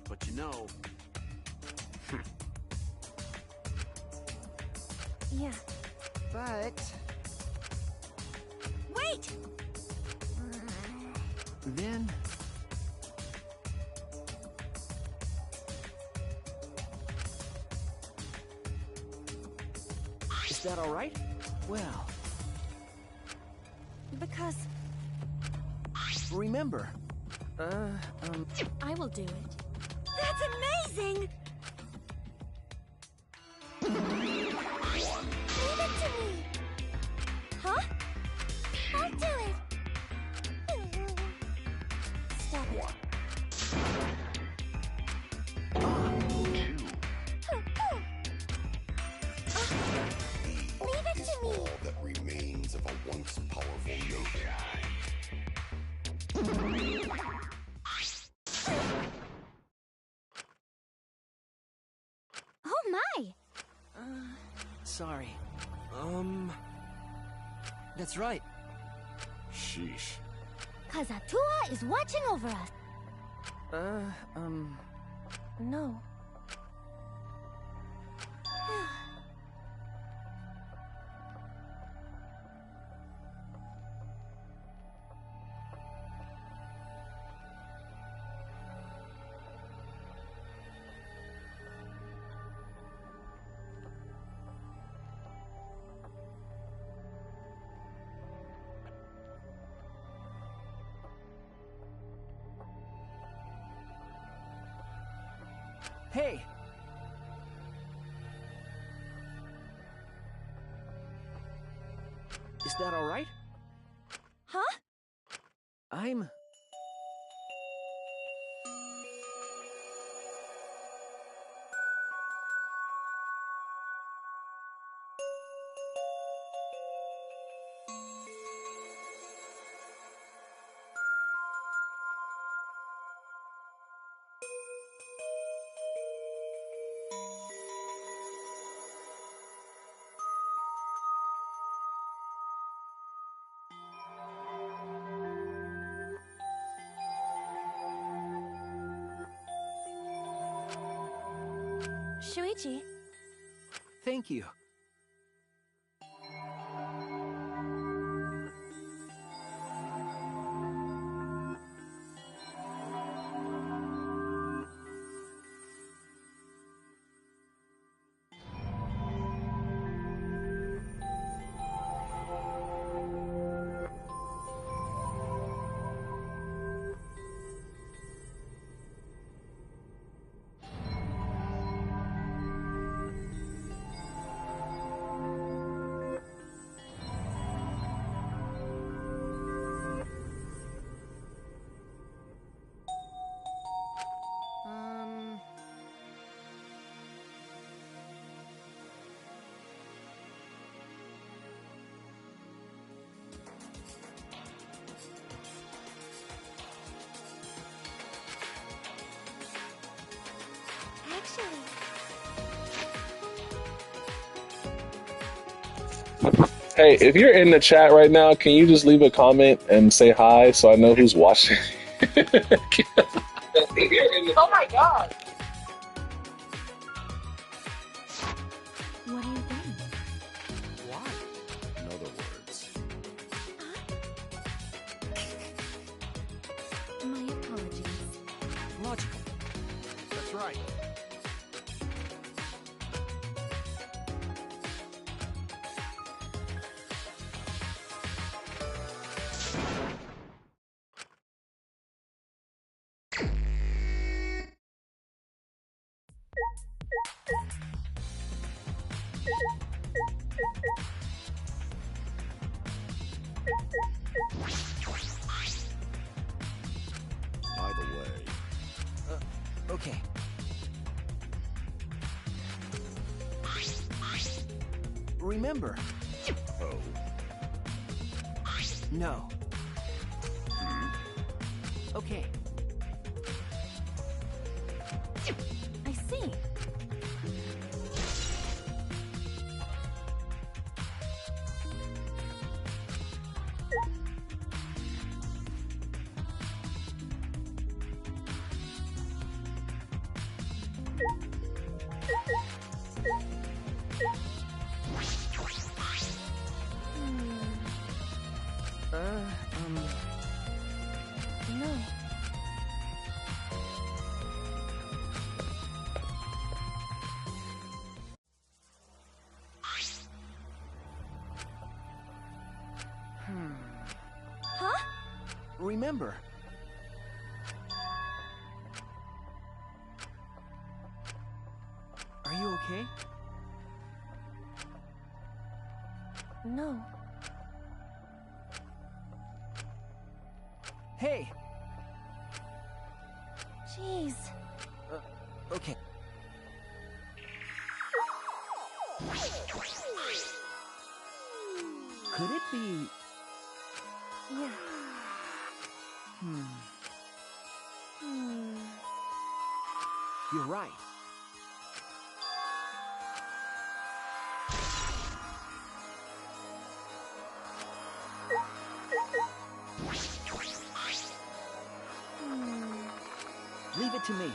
But you know... Yeah. But... Wait! Then... Is that all right? Well... Because... Remember... I will do it. That's amazing! Leave it to me! Huh? I'll do it! Stop it. Leave it to me! All that remains of a once powerful nation. Oh my! Sorry. That's right. Sheesh. Kazatua is watching over us. No. Hey! Is that all right? Huh? I'm... Shuichi. Thank you. Actually... Hey, if you're in the chat right now, can you just leave a comment and say hi so I know who's watching? Oh my god! What do you think? Why? In other words... My apologies. Logical. That's right. By the way, Okay. Remember... oh, No. Okay. I see. Remember. Are you okay? No. Hey! Jeez. Okay. Could it be... Yeah. You're right. Leave it to me.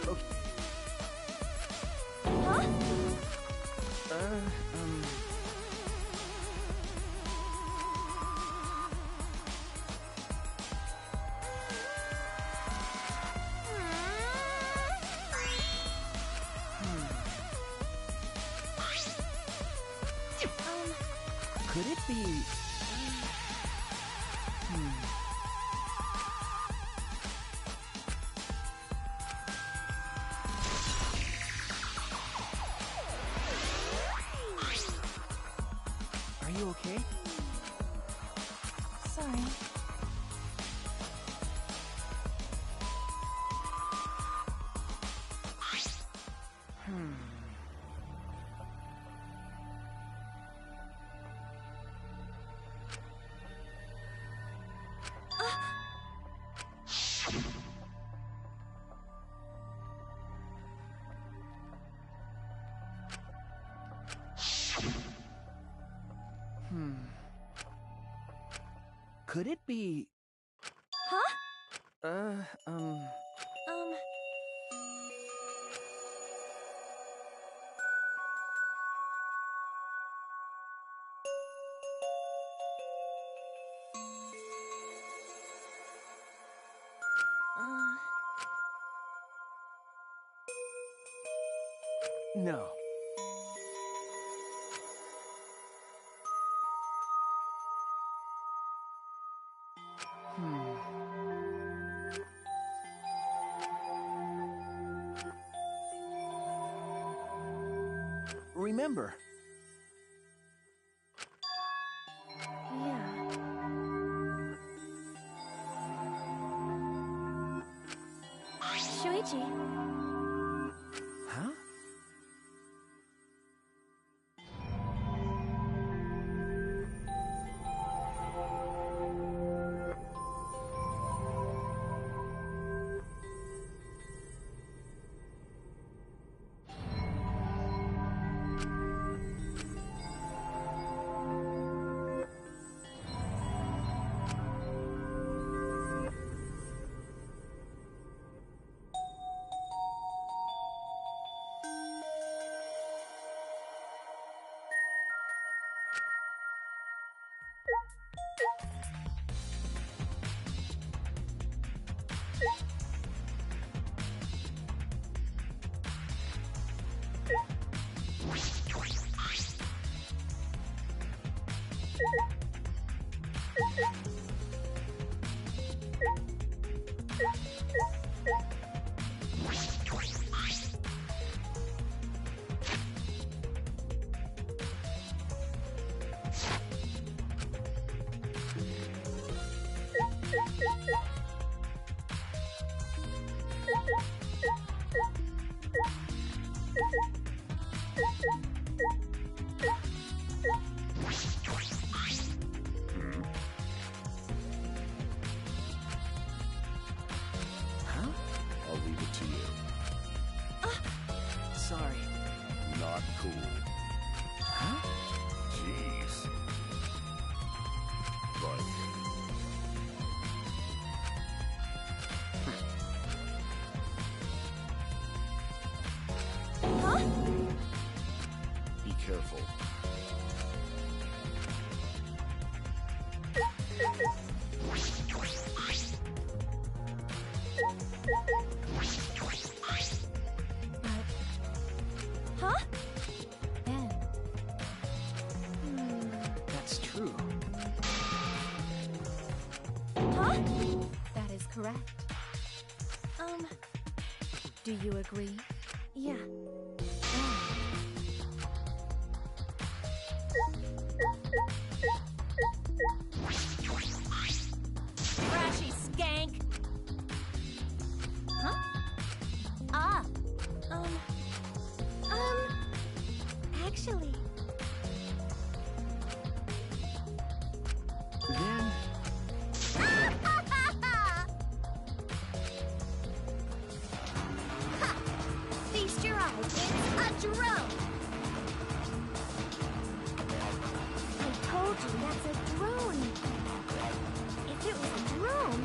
Okay. Huh? Could it be... Are you okay? Sorry. Could it be... Huh? No. Remember. Yeah. Shuichi. Huh? I'll leave it to you. Sorry. Not cool. Huh? Jeez. But... Huh? Be careful. Huh? That is correct. Do you agree? Yeah. Trashy skank! Huh? Ah! Actually... Then... Feast your eyes, it's a drone! I told you that's a drone! If it was a drone,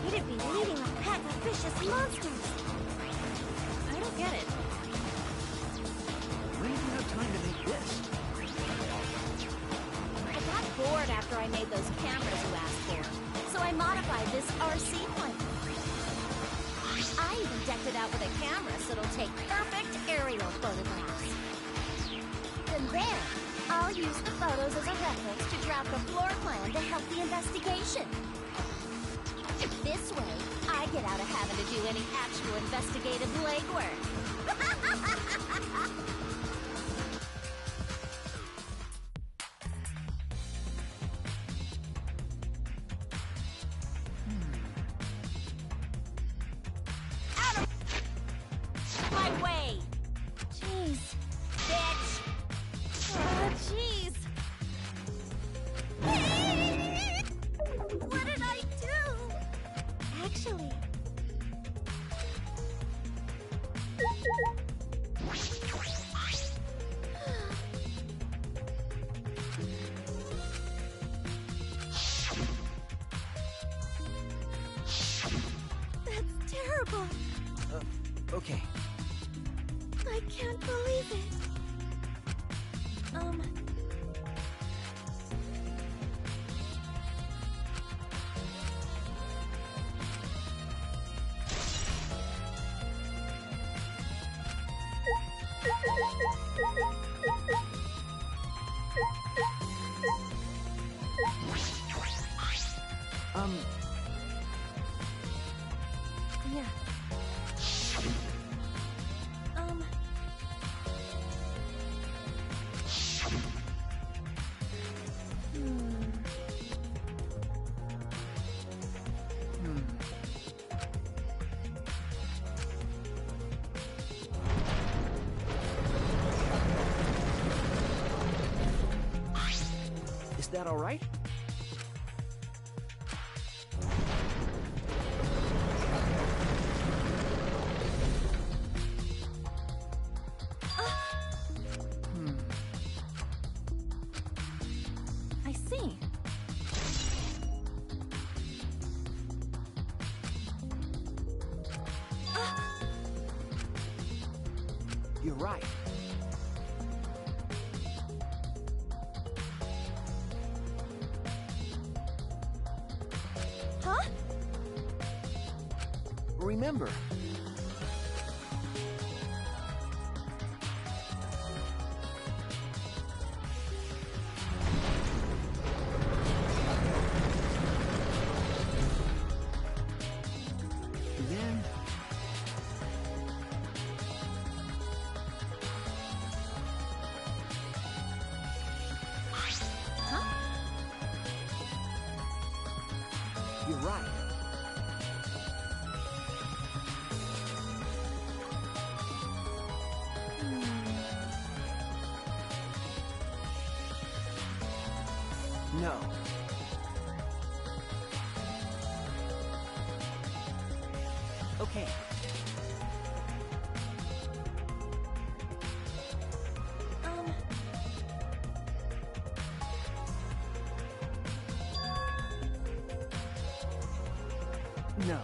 it'd be leading a pack of vicious monsters! I don't get it. When did you have time to make this? I got bored after I made those cameras you asked for, so I modified this RC one. I even decked it out with a camera so it'll take perfect aerial photographs. And then, I'll use the photos as a reference to draft a floor plan to help the investigation. This way, I get out of having to do any actual investigative legwork. My way! Jeez. Bitch! Oh, jeez. What did I do? Actually... That's terrible. Okay. I can't believe it. Yeah. Is that all right? I see. You're right. Huh? Remember, then... Huh? You're right. No. Okay. No.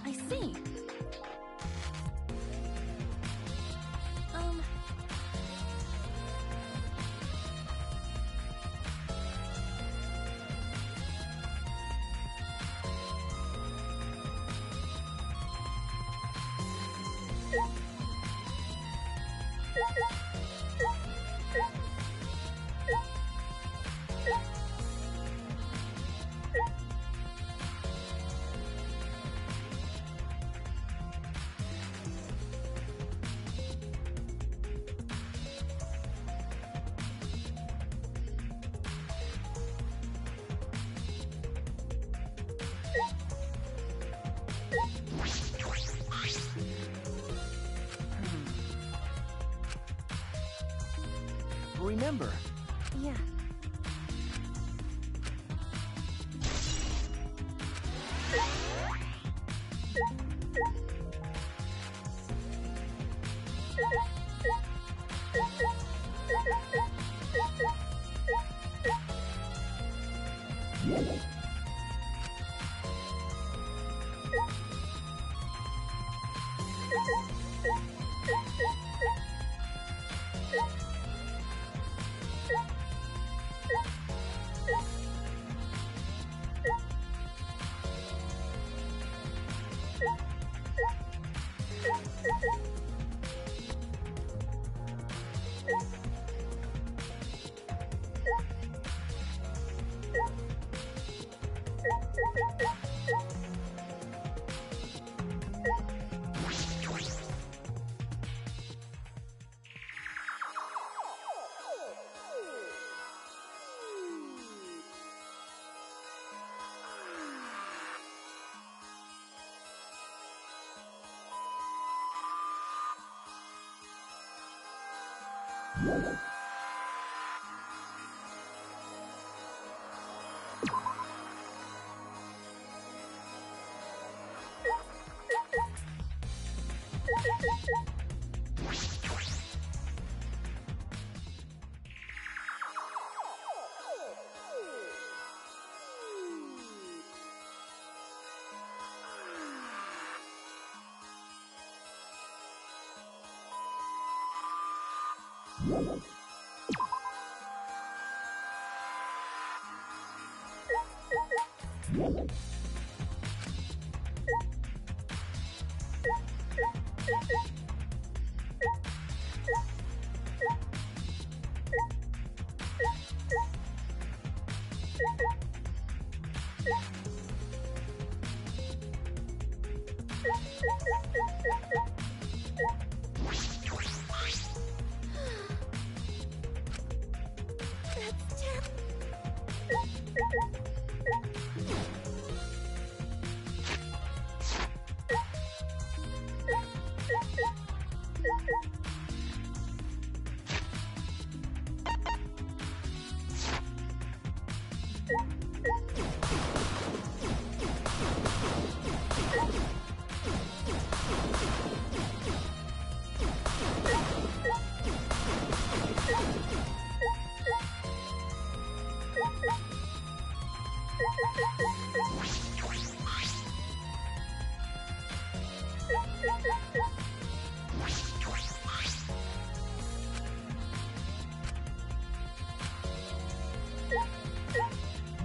I see. remember. Yeah. That's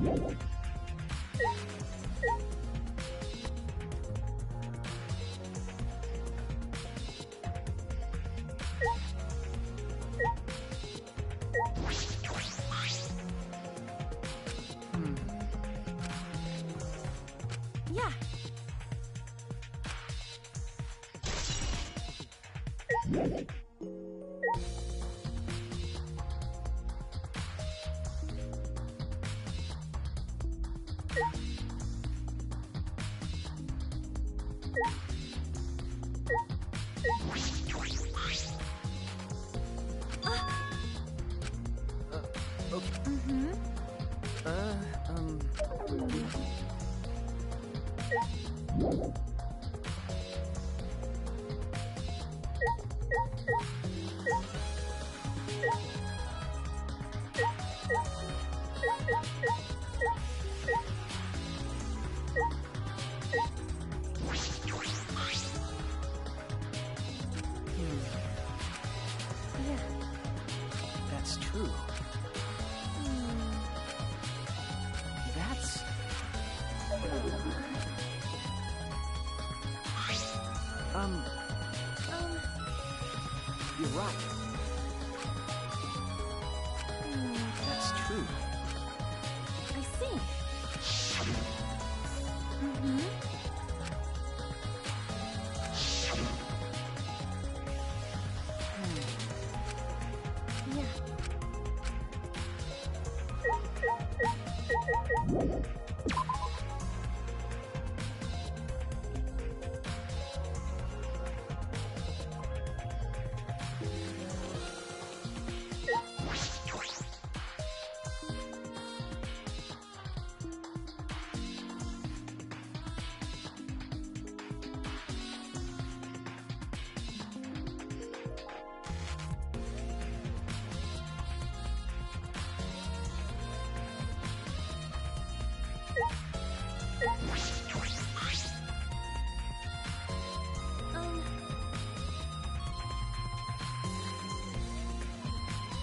terrible. Yeah. Okay. Mm-hmm. Yeah. That's true. That's... You're right. That's true. I see. Mm-hmm. Yeah.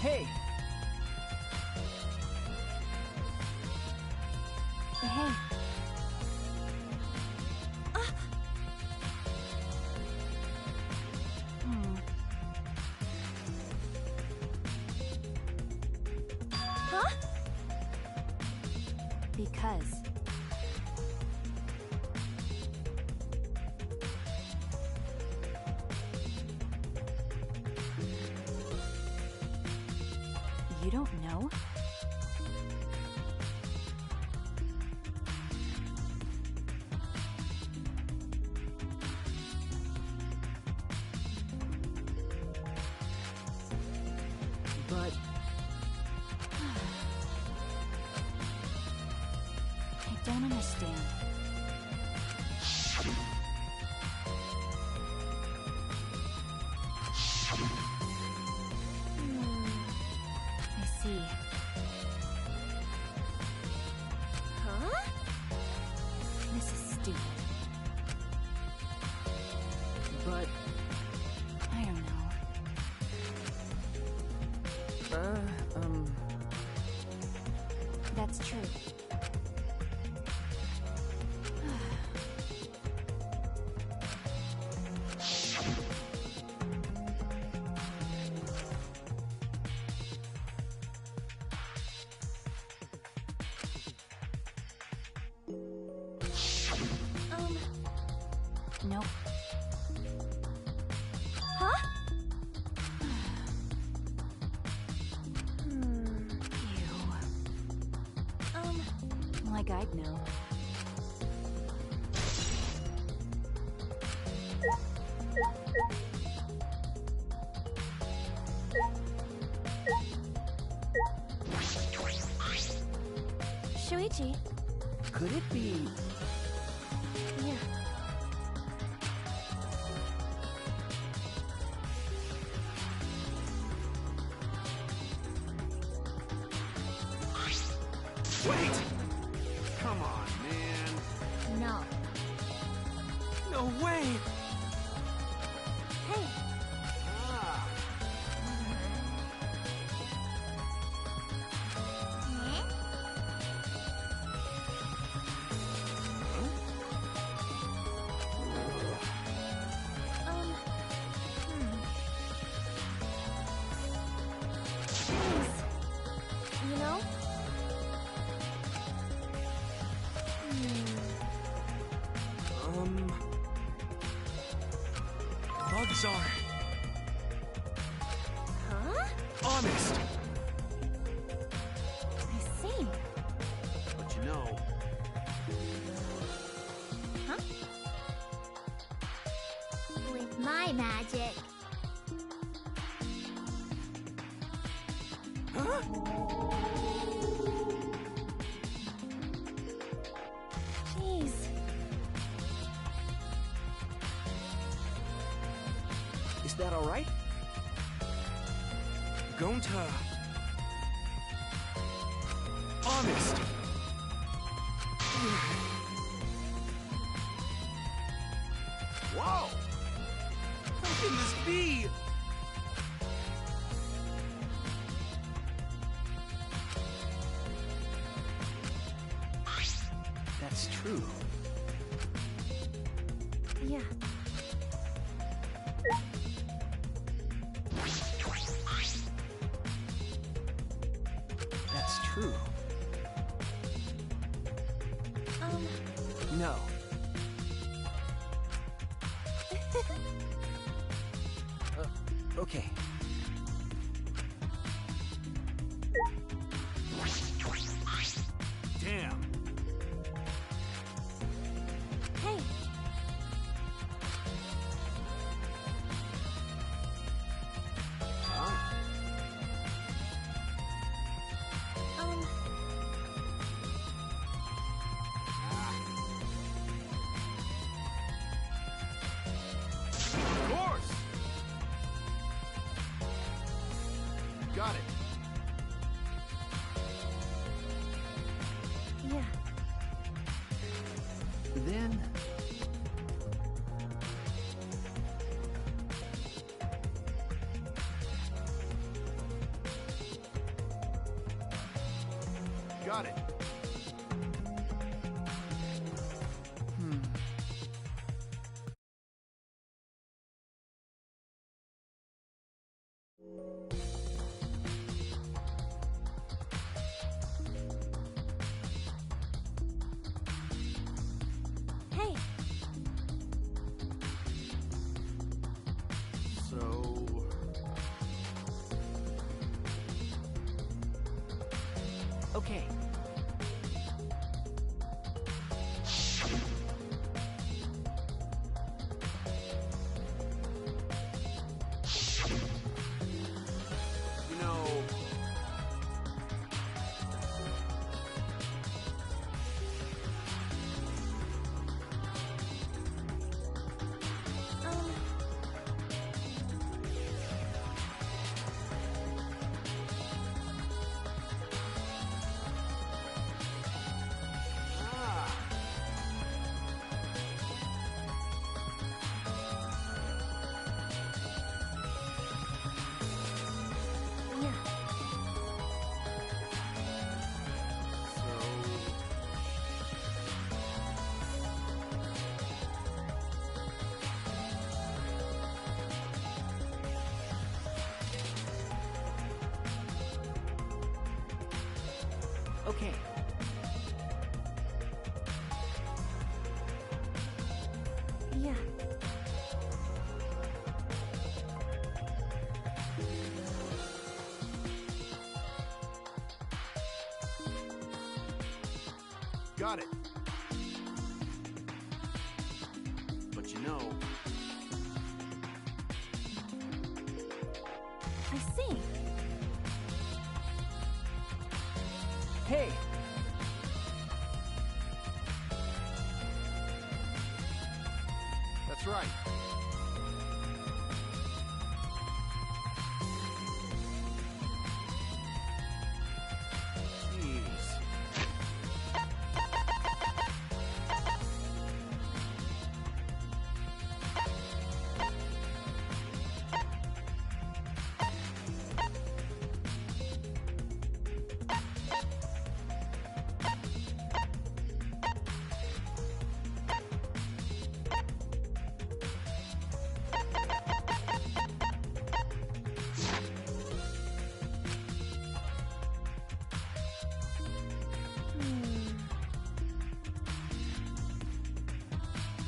Hey! Hey. Huh? Because. You don't know? But I don't understand. I see. Huh? This is stupid. but I don't know. That's true. Nope. Huh? Ew. Like I'd know. Shuichi. could it be? Yeah. Wait! Come on, man. No. No way! Hey. Ah, Please. You know? bugs are Huh? honest. I see. But you know, Huh? With my magic. Jeez. Is that all right? Gonta. Honest. Whoa! How can this be? That's true. Yeah. That's true. No. Okay. Damn. Hey. Huh? Of course. Hey, So... Okay. You know... um, Ah... yeah. So... Okay. Yeah. Got it. But you know... I see. Hey! That's right. Jeez.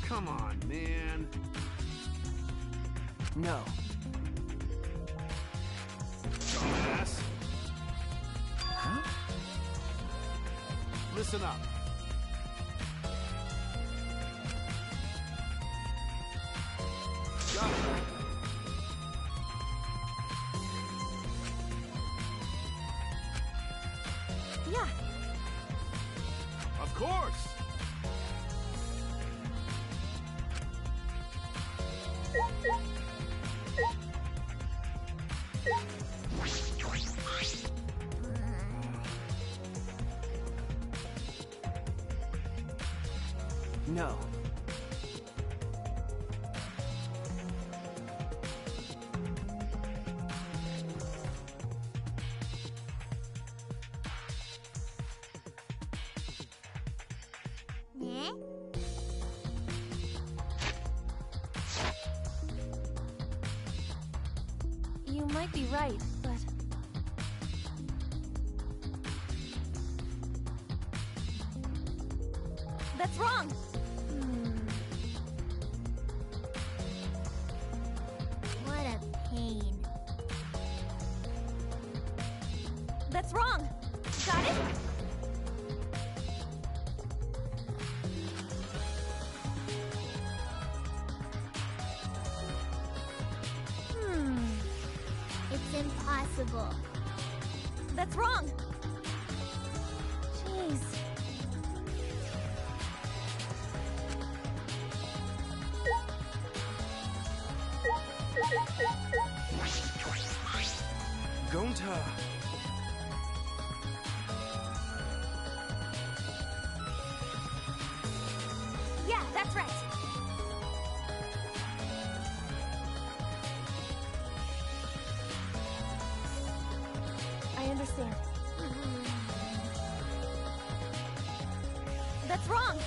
Come on, man. No. Dumbass. Huh? Listen up. Got it. Yeah. Of course. No. Eh? You might be right, but... That's wrong! What a pain. That's wrong! Got it? It's impossible. That's wrong! Jeez. Gonta. Yeah, that's right. I understand. That's wrong!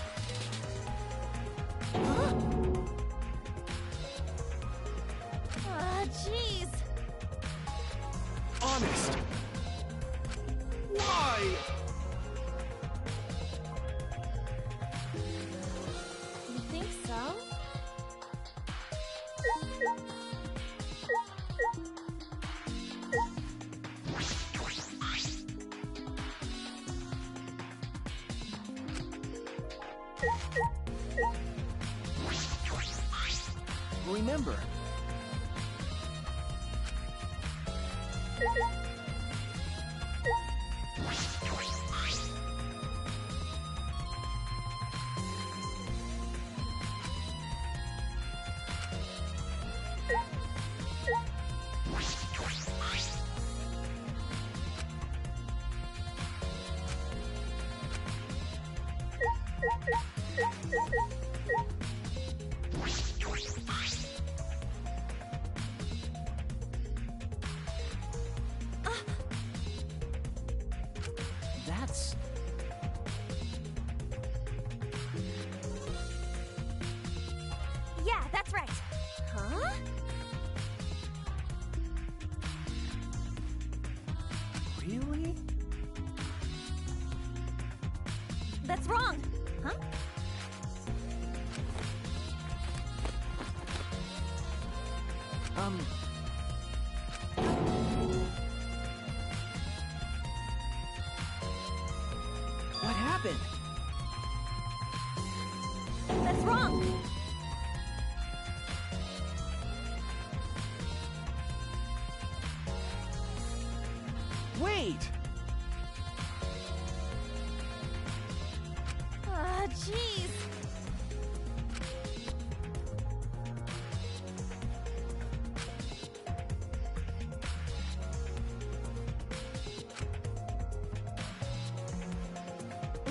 Huh? Ah, jeez! honest. Why? You think so? Remember, that's... Yeah, that's right. Huh? Really? That's wrong. Huh? What happened? That's wrong. Wait! Ah, jeez.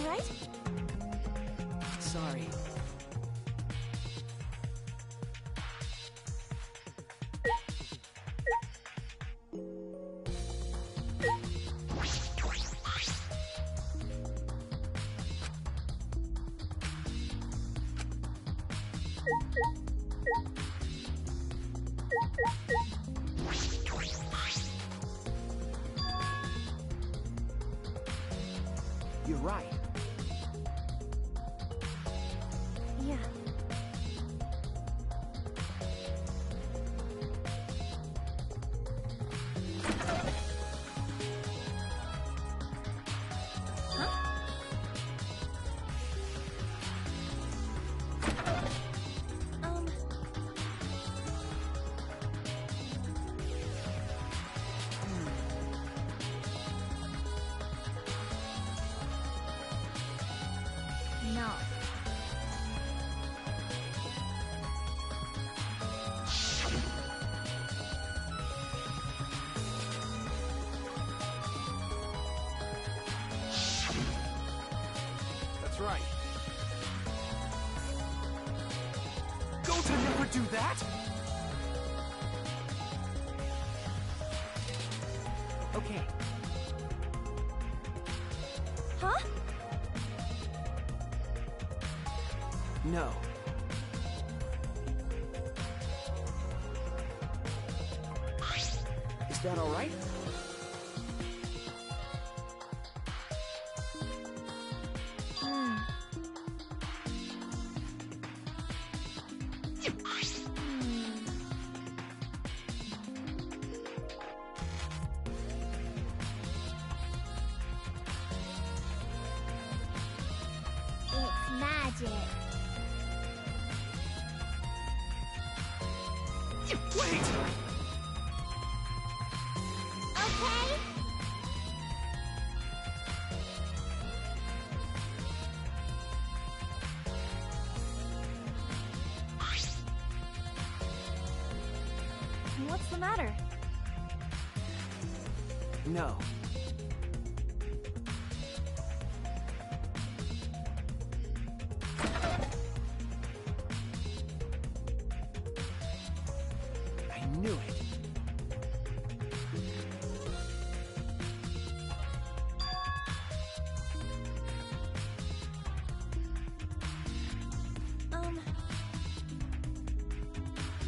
Right? Sorry. You're right. Yeah. Um. No. That's right. Gota never do that! Okay. Huh? No. Is that all right? Hmm. It's magic. Wait! Okay? What's the matter? No. I knew it.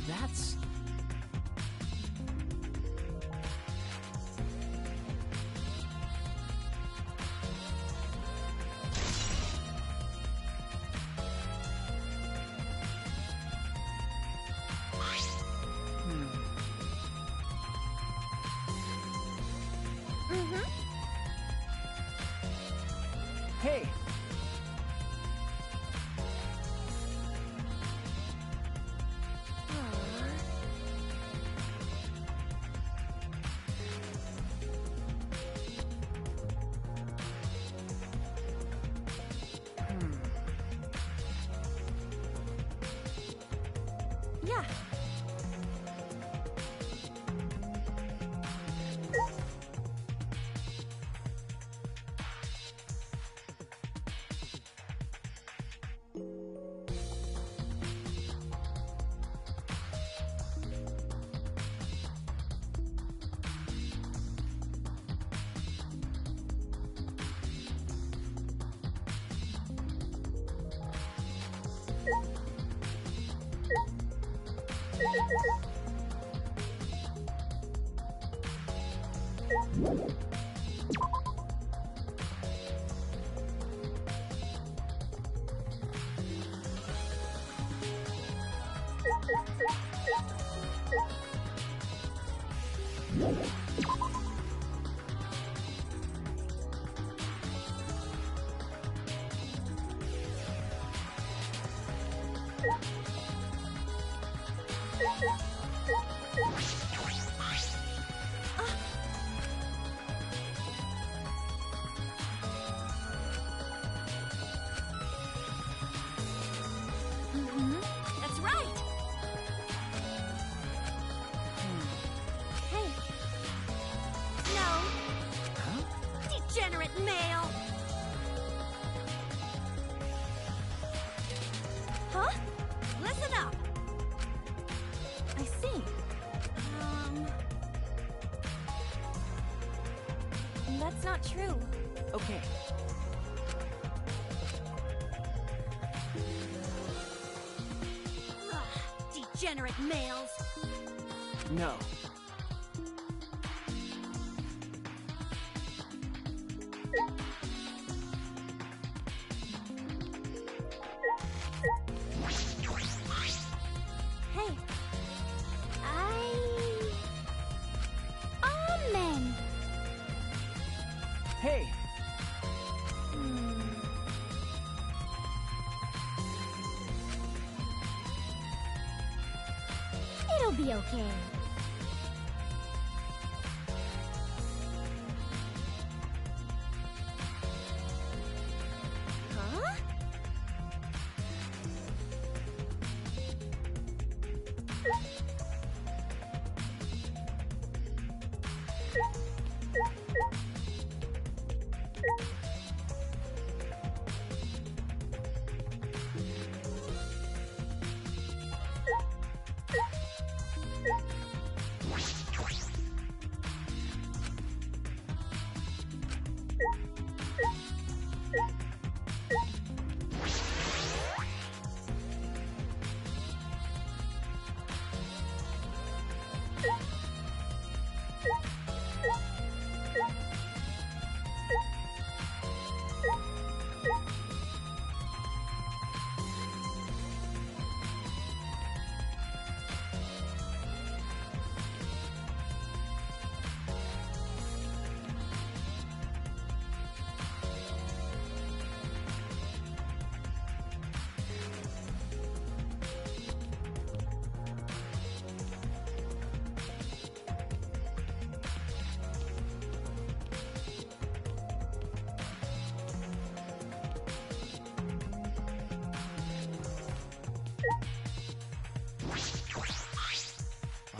That's... Yeah. That's right. Hey. No. Degenerate male. Huh? Listen up. I see. That's not true. Okay. Degenerate males. No. Hey. Amen. Hey. It'll be okay. Huh?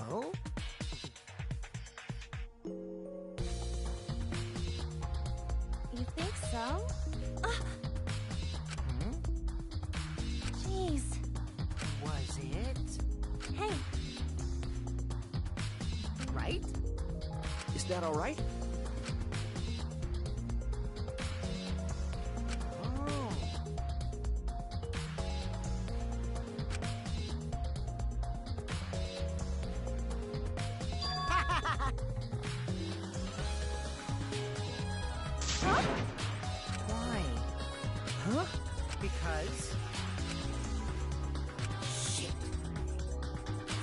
Oh? You think so? Jeez. Was it? Hey, Right? Is that all right? Oh. Why? Huh? Because... Shit.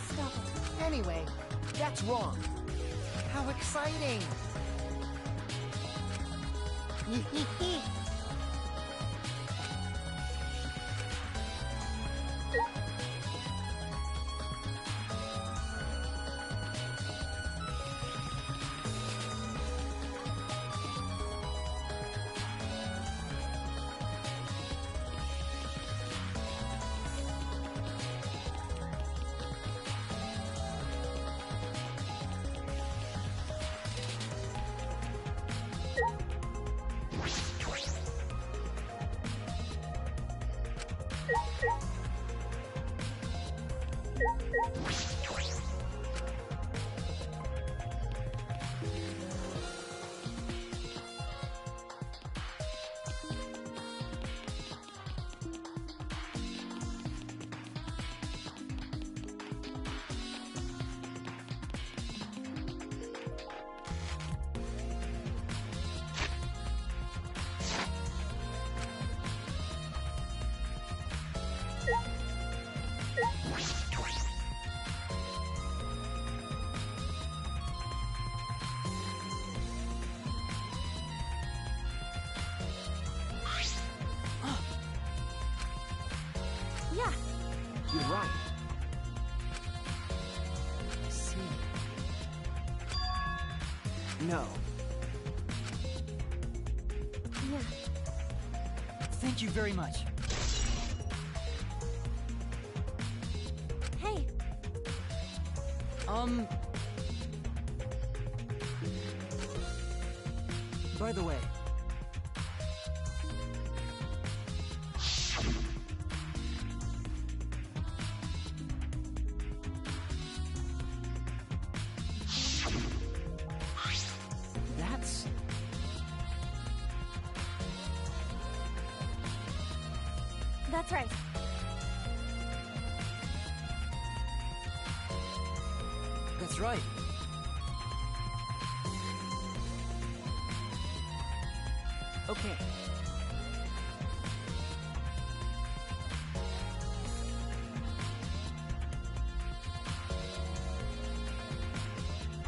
stop it. Anyway, that's wrong. How exciting! right. I see. No. Yeah. Thank you very much. Hey, By the way, that's... that's right. That's right. Okay.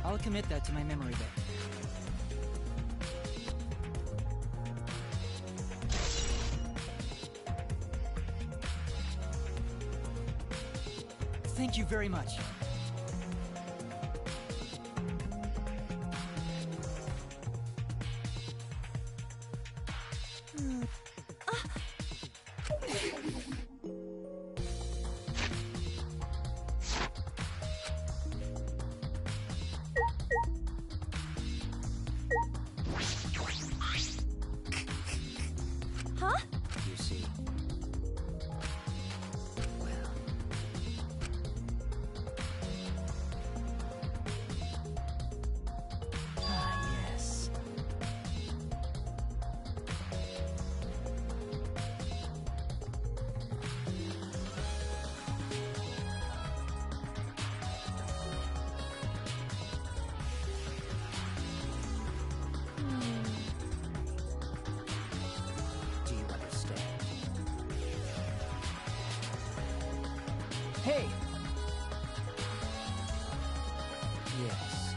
I'll commit that to my memory bank. Thank you very much. Huh? You see. Well. Ah, yes. Do you understand? Hey! Yes.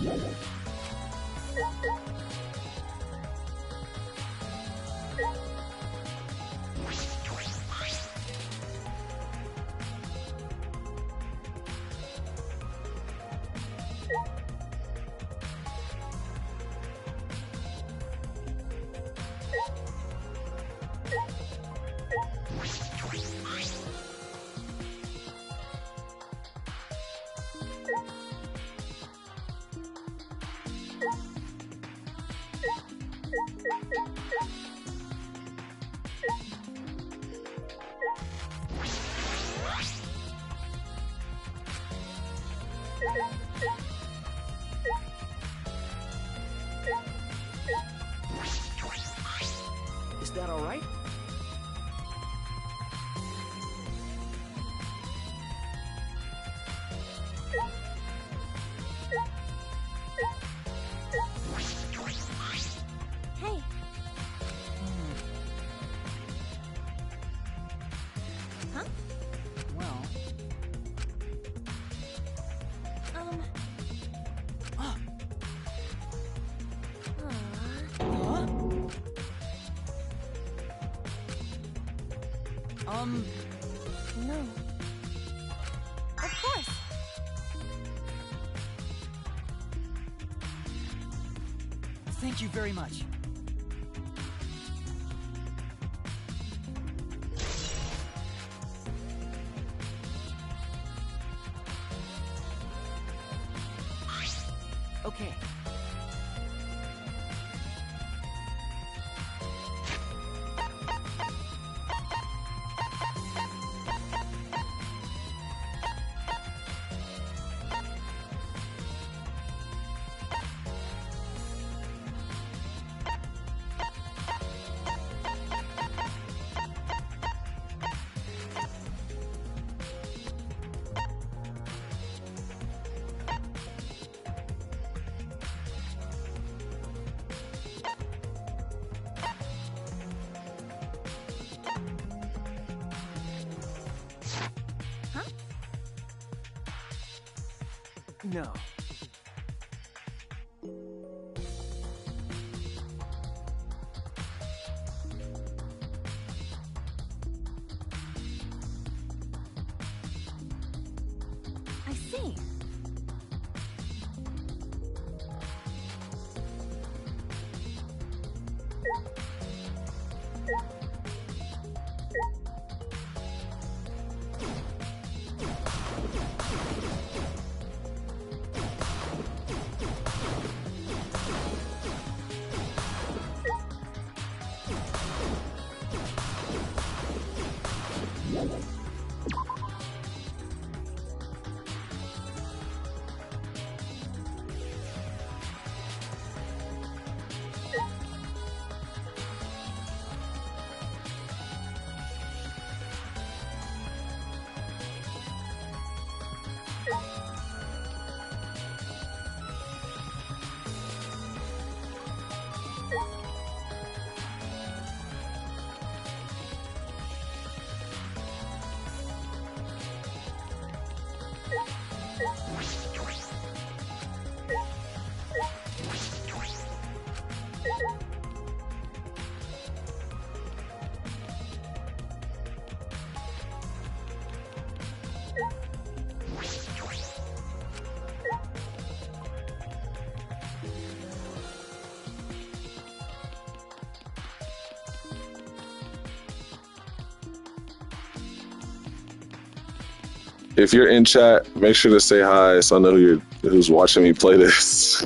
Yeah. Is that all right? Hey, huh? Well, Aw. huh? No. Of course. Thank you very much. Okay. Huh? No. I see. If you're in chat, make sure to say hi so I know who's watching me play this.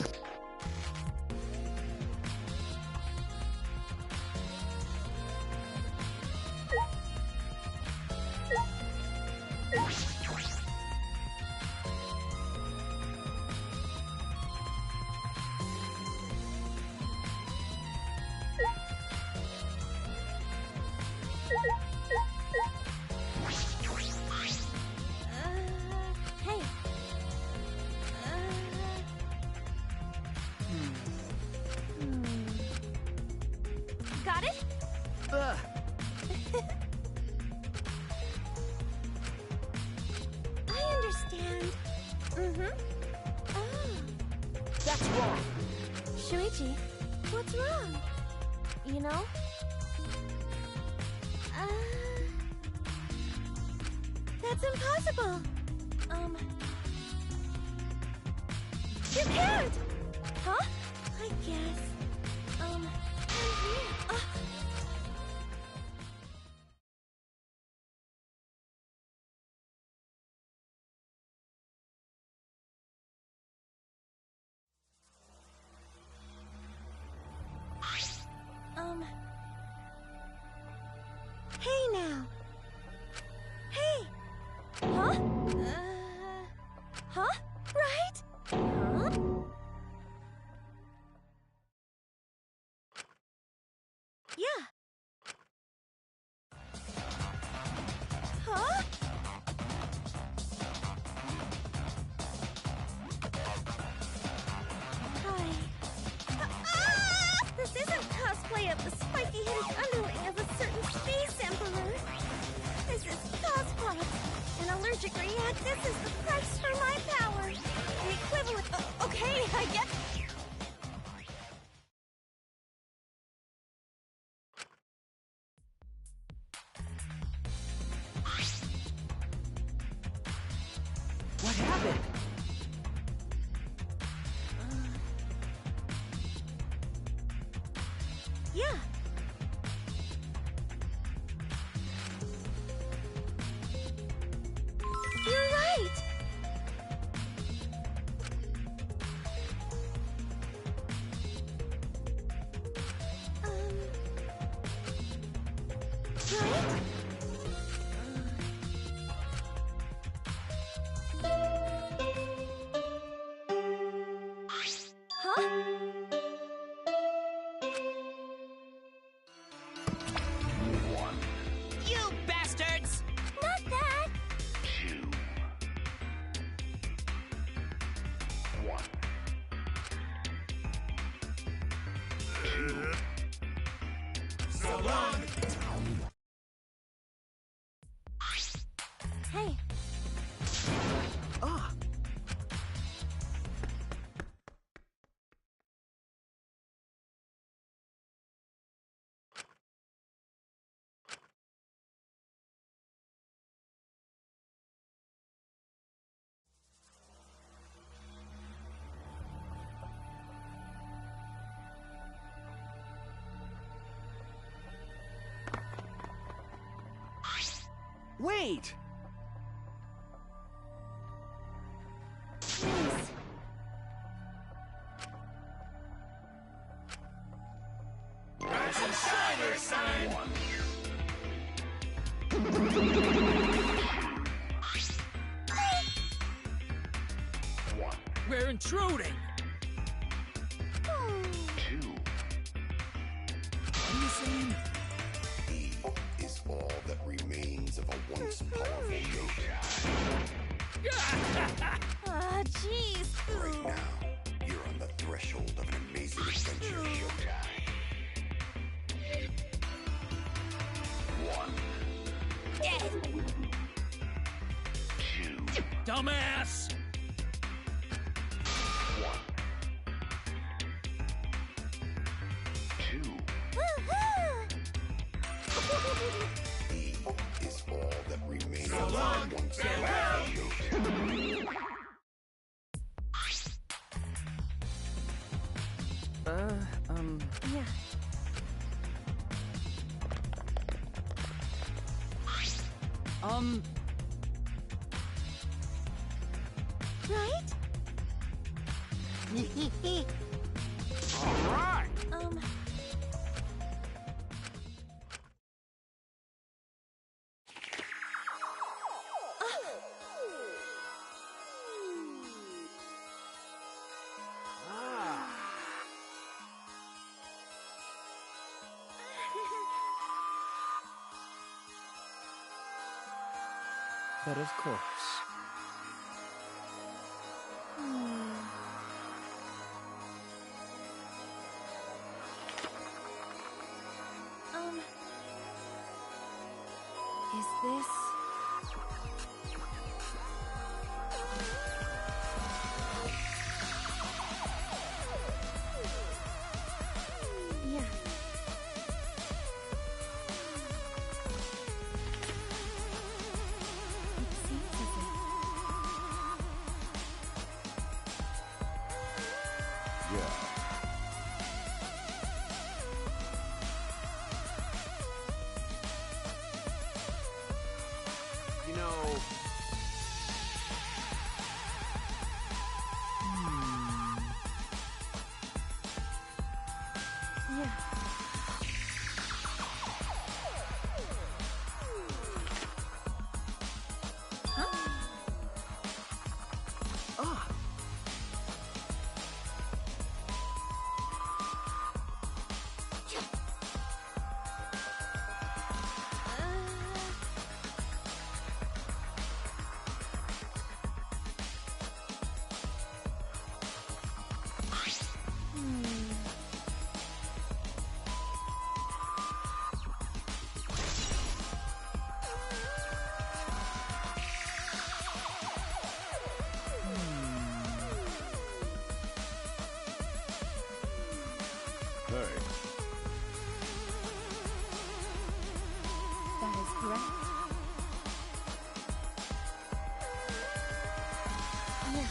Hey. Got it? I understand. Oh. That's wrong. Shuichi, what's wrong? You know? That's impossible. You can't! Huh? I guess. I'm here. Hey now. Hey. Huh? Huh? Right? Huh? Yeah. Huh? Hi. This isn't cosplay of the spiky-headed underling of a certain space emperor. This is Cosplot. An allergic react. This is the price for my power. The equivalent. Okay, I get. What happened? Yeah. You're right. Right? Huh? You bastards! Not that. So long! Hey, Wait! Please. We're intruding. What are you saying? E is all that remains of a once powerful Yokai. Ah, jeez. Right now, you're on the threshold of an amazing adventure, Yokai. 1, Dead. 2, Dumbass! 1, 2. E is all that remains of a once powerful Yokai. Yeah. Right? All right. But of course. Is this... Yeah. It seems as if... Yeah. You know, Yeah. Hey. That is correct. Yeah.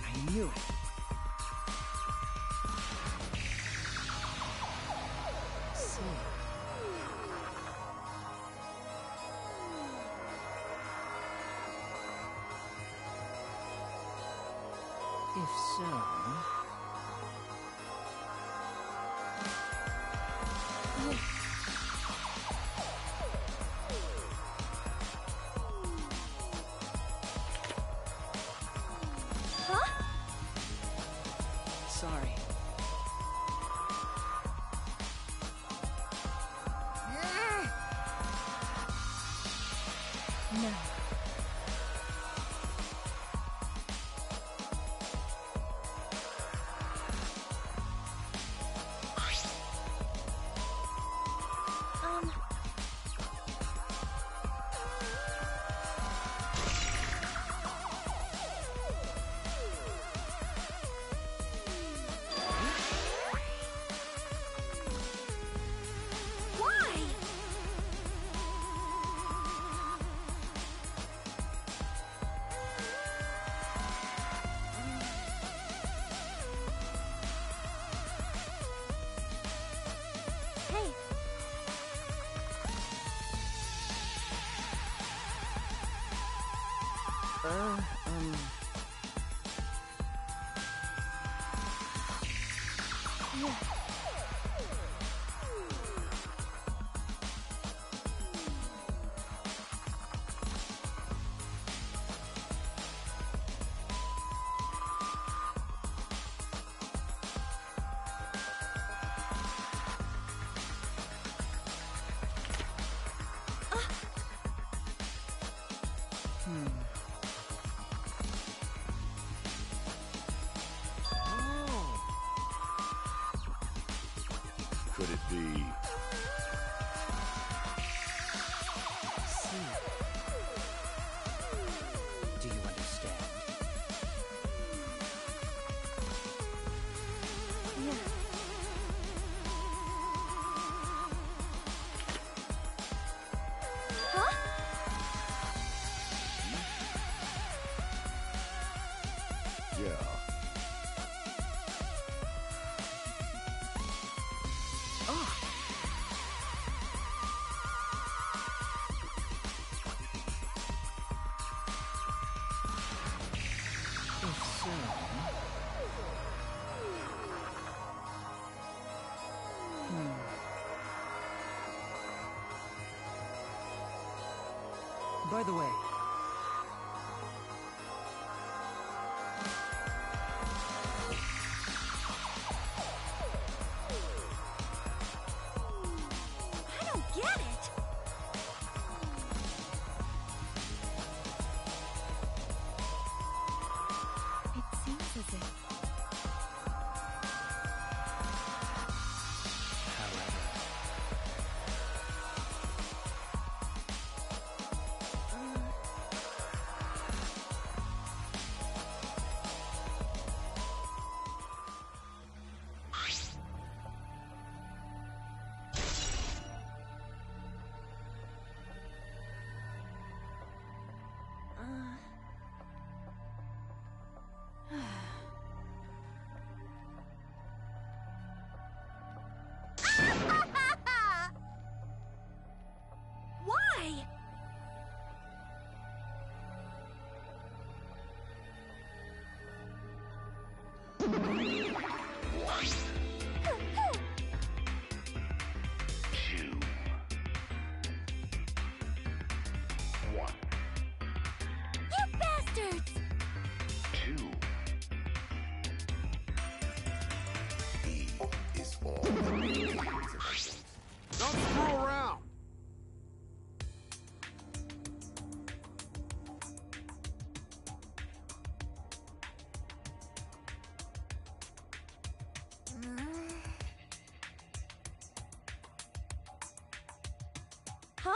I knew it. So, if so... Huh? Sorry. No. Could it be? Do you understand? Yeah. By the way, I don't get it. It seems as if Why? Two. One. you bastards! Two. E is all that remains. Don't screw around! Huh?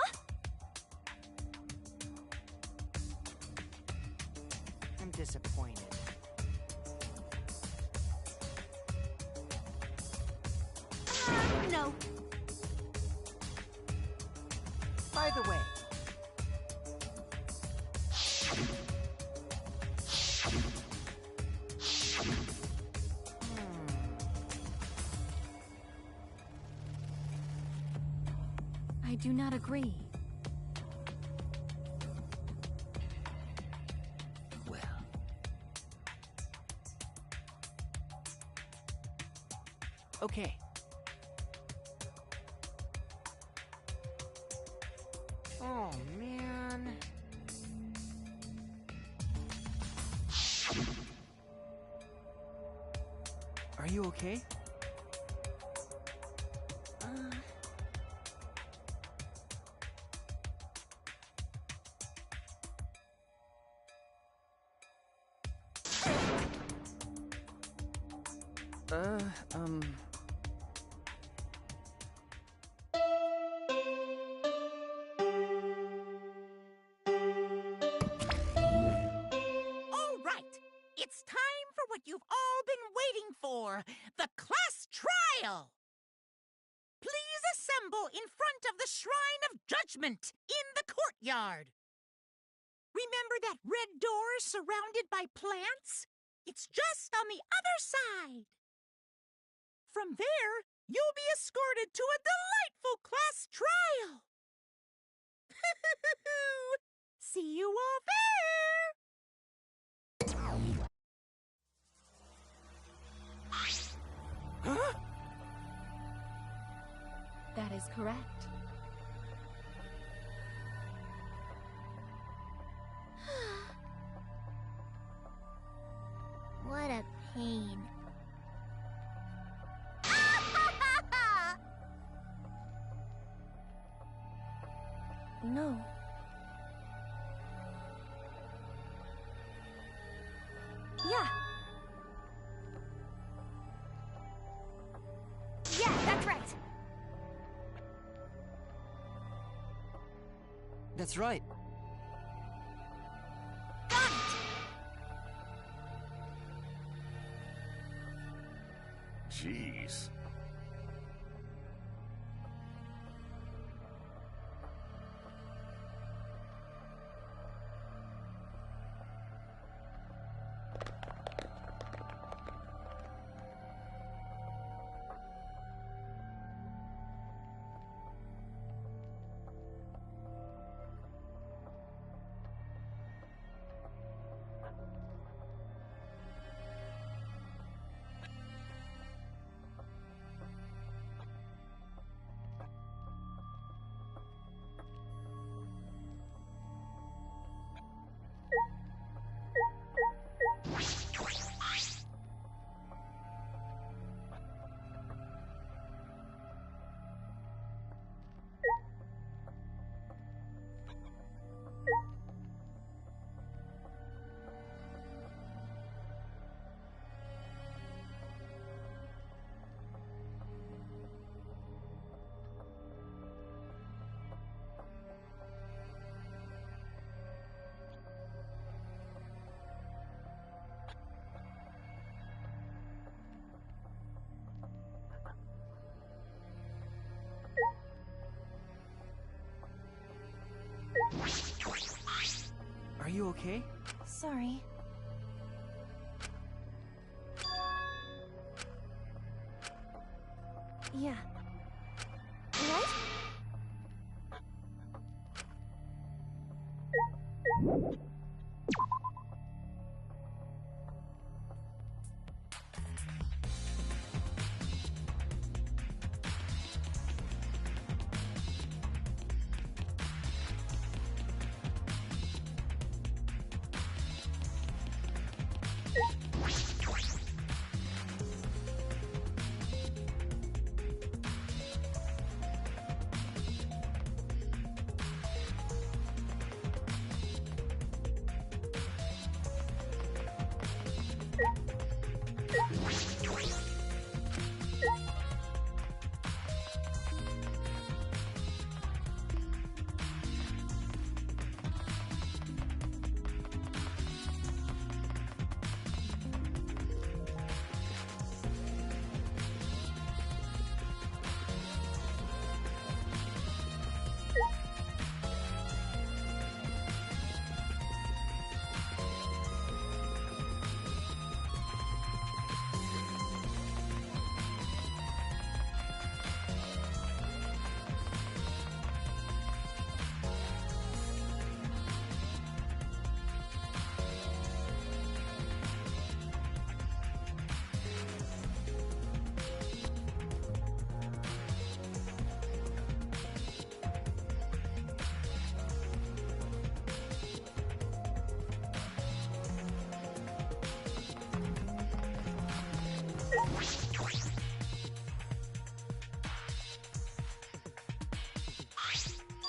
I'm disappointed. No. By the way, I do not agree. well, okay. Oh, man. Are you okay? All right. It's time for what you've all been waiting for, the class trial. Please assemble in front of the Shrine of Judgment in the courtyard. Remember that red door surrounded by plants? It's just on the other side. From there, you'll be escorted to a delightful class trial. See you all there! is correct. What a pain. No. Yeah. Yeah, that's right. That's right. Got it. Jeez. Are you okay? Sorry. Yeah. What?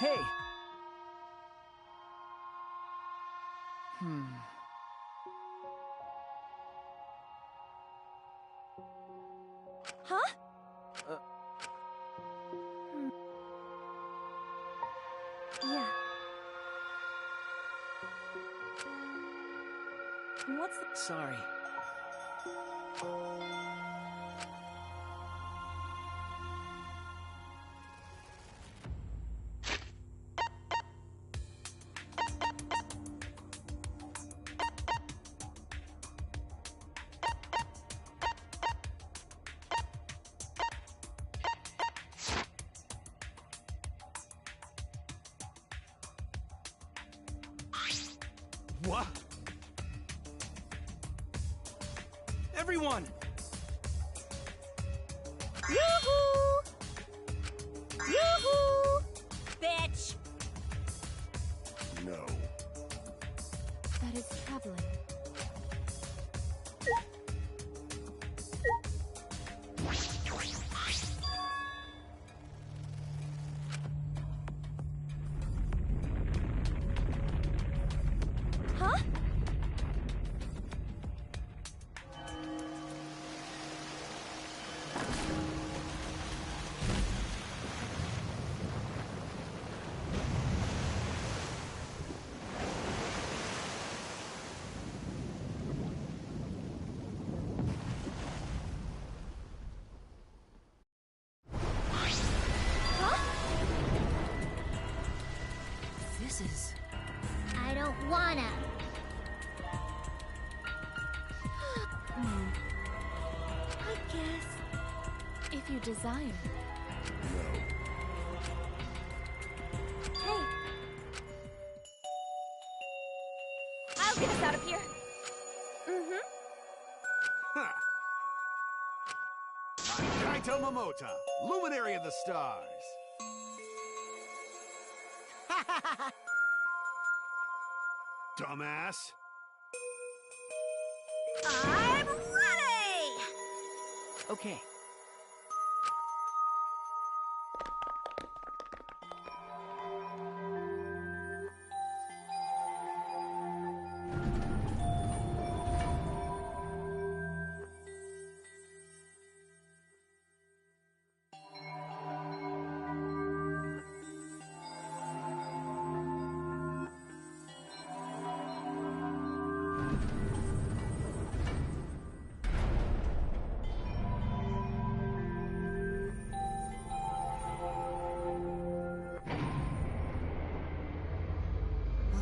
Hey! Huh? Yeah. What's the... Sorry. What? Everyone! Yoo-hoo! Yoo-hoo! Bitch! No. That is troubling. Huh? This is... I don't wanna. I guess. If you desire. No. Hey! I'll get us out of here. Huh. I'm Kaito Momota, Luminary of the Stars. Dumbass. I'm ready! Okay.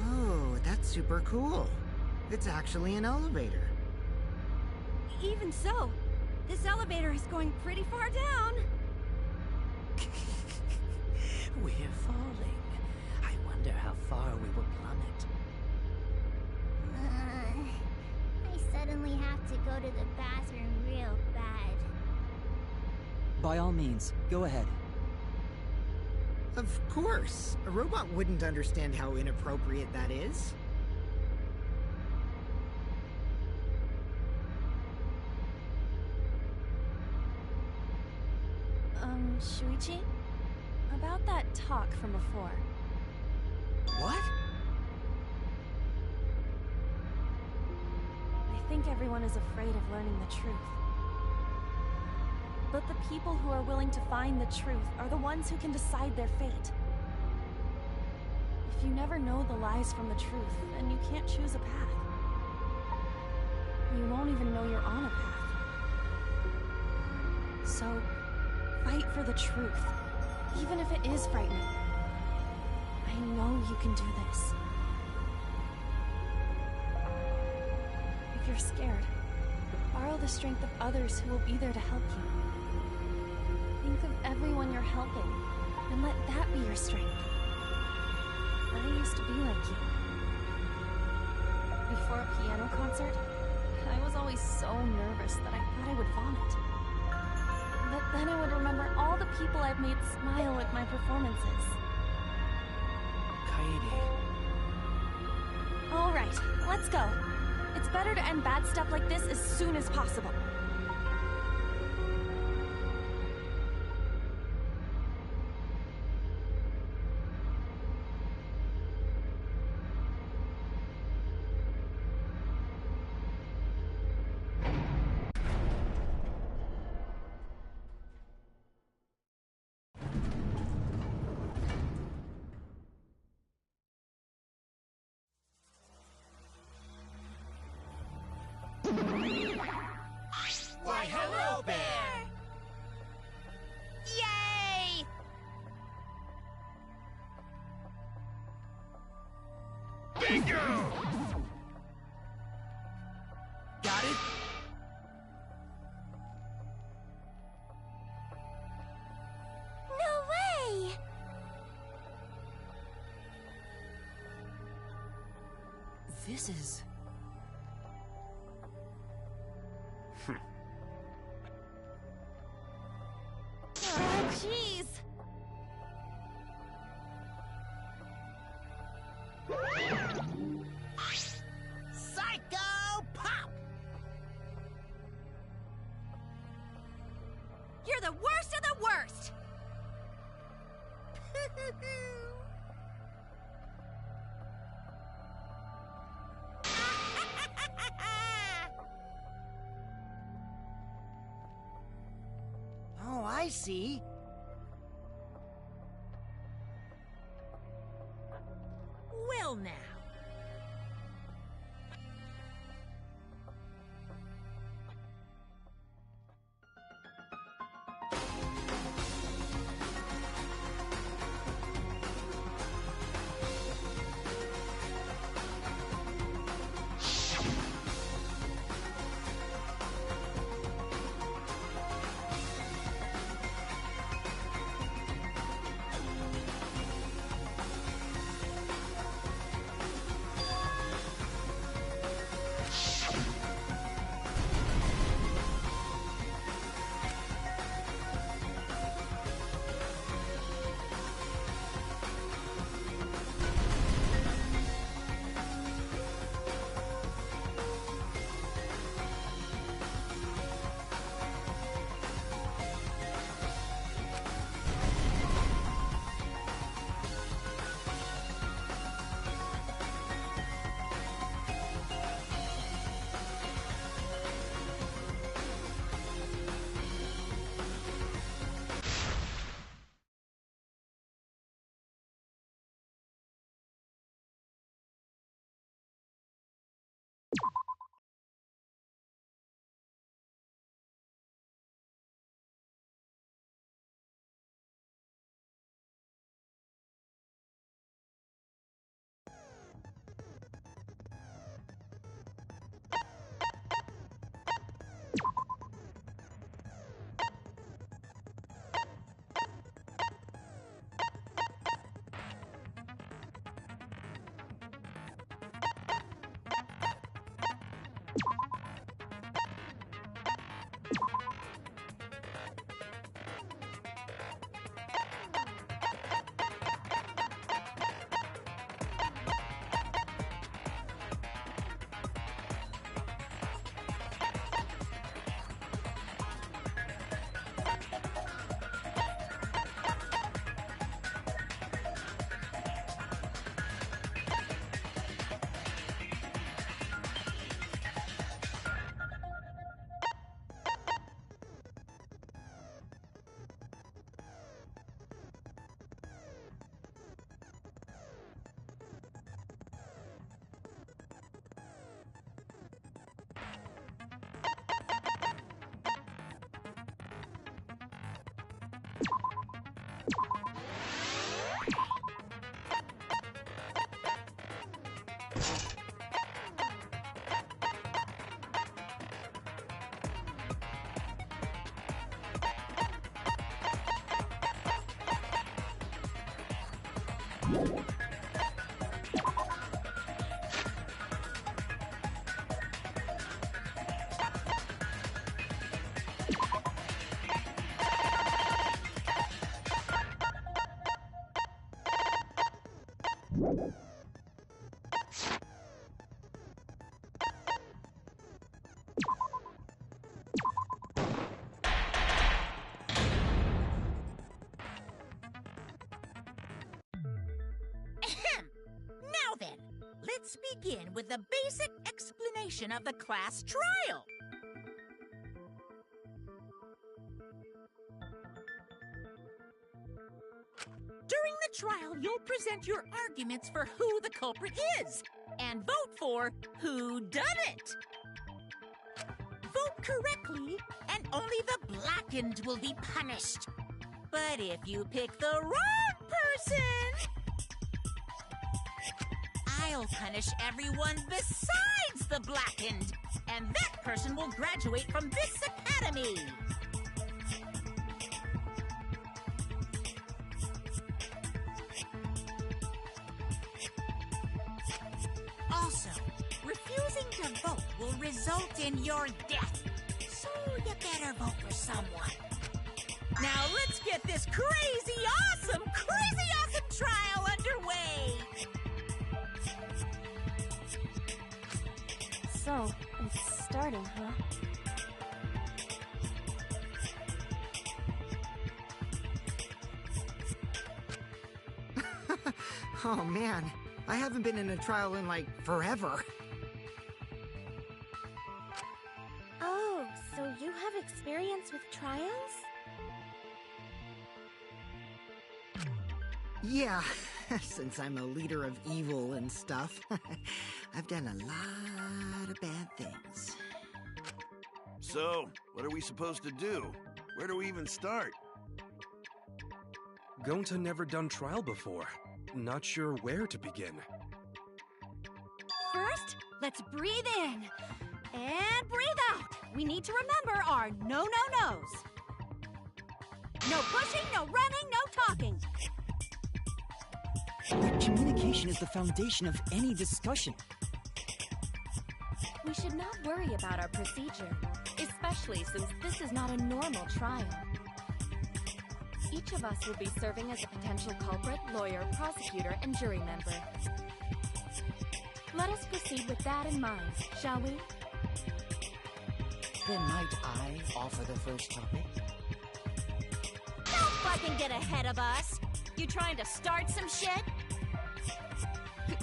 Oh, that's super cool. It's actually an elevator. Even so, this elevator is going pretty far down. We're falling. I wonder how far we will plummet. I suddenly have to go to the bathroom real bad. By all means, go ahead. Of course. A robot wouldn't understand how inappropriate that is. Shuichi? About that talk from before. What? I think everyone is afraid of learning the truth. But the people who are willing to find the truth are the ones who can decide their fate. If you never know the lies from the truth, then you can't choose a path. You won't even know you're on a path. So, fight for the truth, even if it is frightening. I know you can do this. If you're scared, borrow the strength of others who will be there to help you. Think of everyone you're helping, and let that be your strength. I used to be like you. Before a piano concert, I was always so nervous that I thought I would vomit. But then I would remember all the people I've made smile with my performances. Kaede. All right, let's go. It's better to end bad stuff like this as soon as possible. Why, hello, Bear! Yay! Bingo! Got it? No way! This is... Oh, jeez. the worst of the worst! Oh, I see. Well now. Now then, let's begin with the basic explanation of the class trial. During the trial, you'll present your arguments for who the culprit is, and vote for who done it. Vote correctly, and only the blackened will be punished. But if you pick the wrong person, I'll punish everyone besides the blackened, and that person will graduate from this academy. Also, refusing to vote will result in your death, so you better vote for someone. Now let's get this crazy awesome trial underway! So, it's starting, huh? Oh man, I haven't been in a trial in like forever. Oh, so you have experience with trials? Yeah, since I'm a leader of evil and stuff, I've done a lot of bad things. So, what are we supposed to do? Where do we even start? Gonta never done trial before. Not sure where to begin. First, let's breathe in and breathe out. We need to remember our no-no-nos. No pushing, no running, no talking. Communication is the foundation of any discussion. We should not worry about our procedure, especially since this is not a normal trial. Each of us will be serving as a potential culprit, lawyer, prosecutor, and jury member. Let us proceed with that in mind, shall we? Then might I offer the first topic? Don't fucking get ahead of us. You trying to start some shit?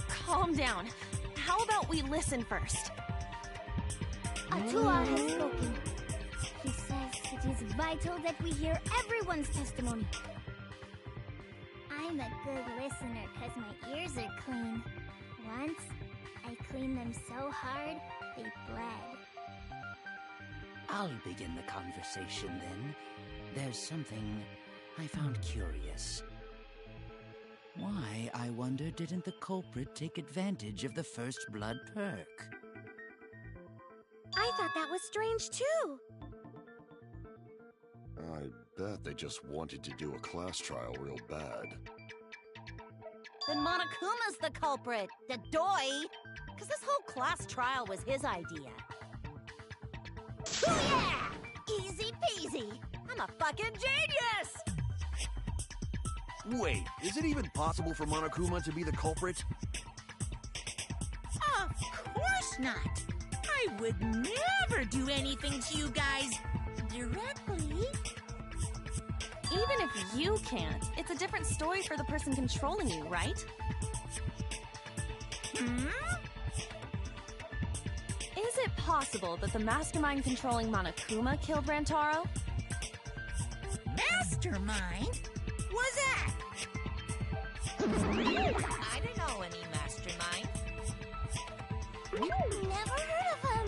Calm down. How about we listen first? Atua has spoken. He says it is vital that we hear everyone's testimony. I'm a good listener because my ears are clean. Once, I cleaned them so hard, they bled. I'll begin the conversation then. There's something I found curious. Why, I wonder, didn't the culprit take advantage of the first blood perk? I thought that was strange too. I bet they just wanted to do a class trial real bad. Then Monokuma's the culprit, the doy. Because this whole class trial was his idea. Oh yeah! Easy peasy. I'm a fucking genius! Wait, is it even possible for Monokuma to be the culprit? Of course not. I would never do anything to you guys directly. Even if you can't, it's a different story for the person controlling you, right? Is it possible that the mastermind controlling Monokuma killed Rantaro? Mastermind? Was that? I don't know any mastermind. Never heard of him.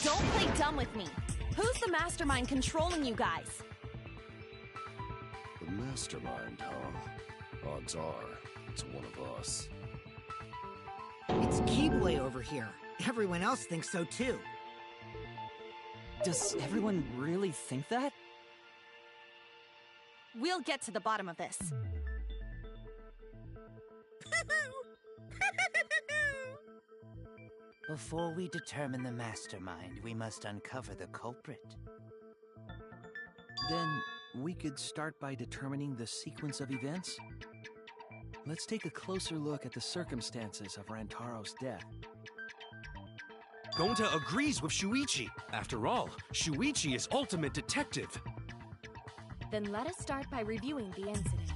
Don't play dumb with me. Who's the mastermind controlling you guys? The mastermind, huh? Odds are, it's one of us. It's Keyblade over here. Everyone else thinks so too. Does everyone really think that? We'll get to the bottom of this. Before we determine the mastermind, we must uncover the culprit. Then we could start by determining the sequence of events. Let's take a closer look at the circumstances of Rantaro's death. Gonta agrees with Shuichi. After all, Shuichi is ultimate detective. Then let us start by reviewing the incident.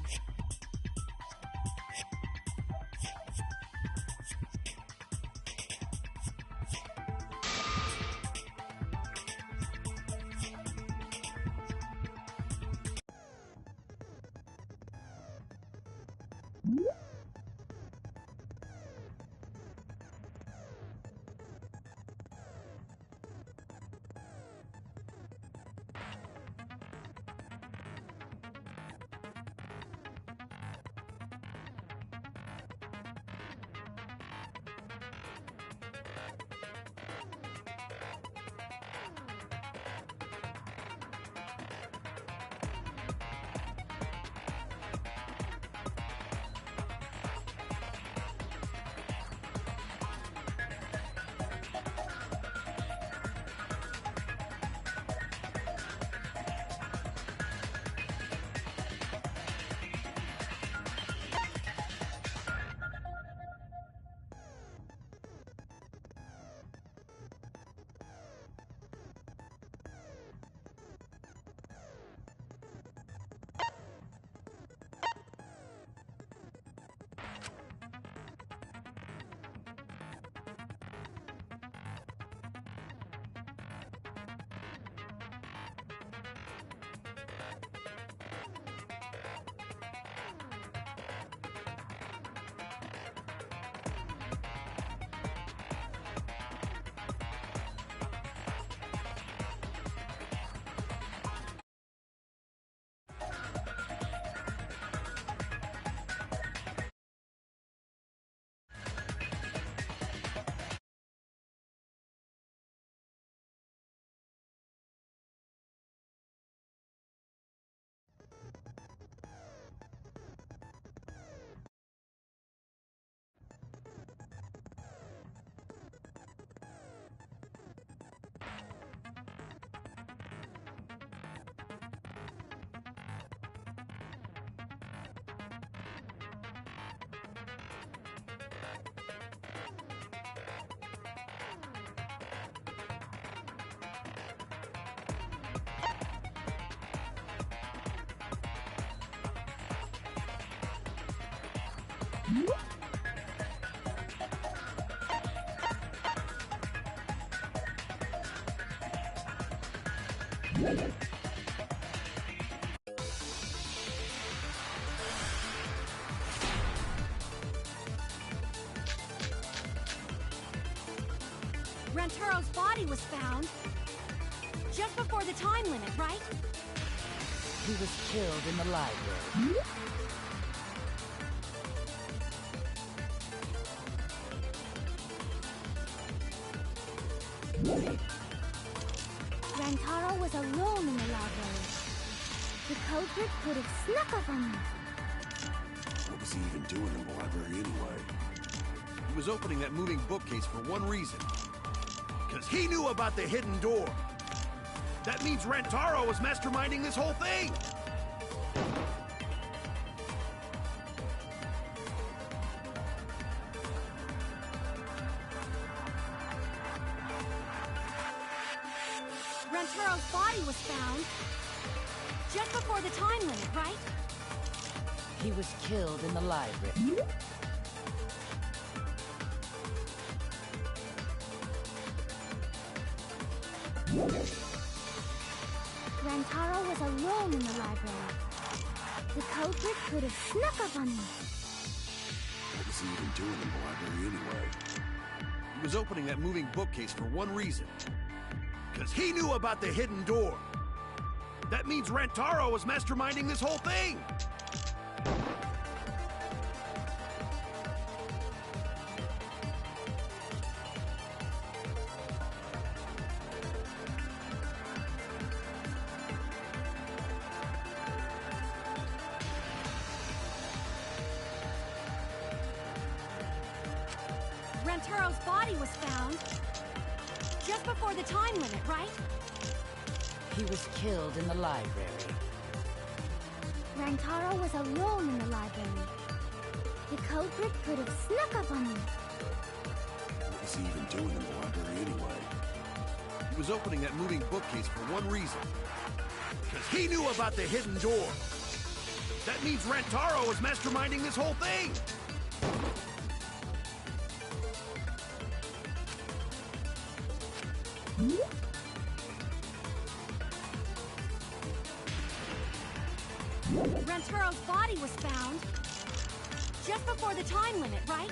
Rantaro's body was found just before the time limit, right? He was killed in the library. Rantaro was alone in the library. The culprit could have snuck up on him. What was he even doing in the library anyway? He was opening that moving bookcase for one reason. Because he knew about the hidden door. That means Rantaro was masterminding this whole thing! Rantaro's body was found just before the time limit, right? He was killed in the library. Rantaro was alone in the library. The culprit could have snuck up on him. What was he even doing in the library anyway? He was opening that moving bookcase for one reason. Because he knew about the hidden door. That means Rantaro was masterminding this whole thing! Rantaro's body was found just before the time limit, right? He was killed in the library. Rantaro was alone in the library. The culprit could have snuck up on him. What was he even doing in the library anyway? He was opening that moving bookcase for one reason. Because he knew about the hidden door. That means Rantaro was masterminding this whole thing! Rantaro's body was found just before the time limit, right?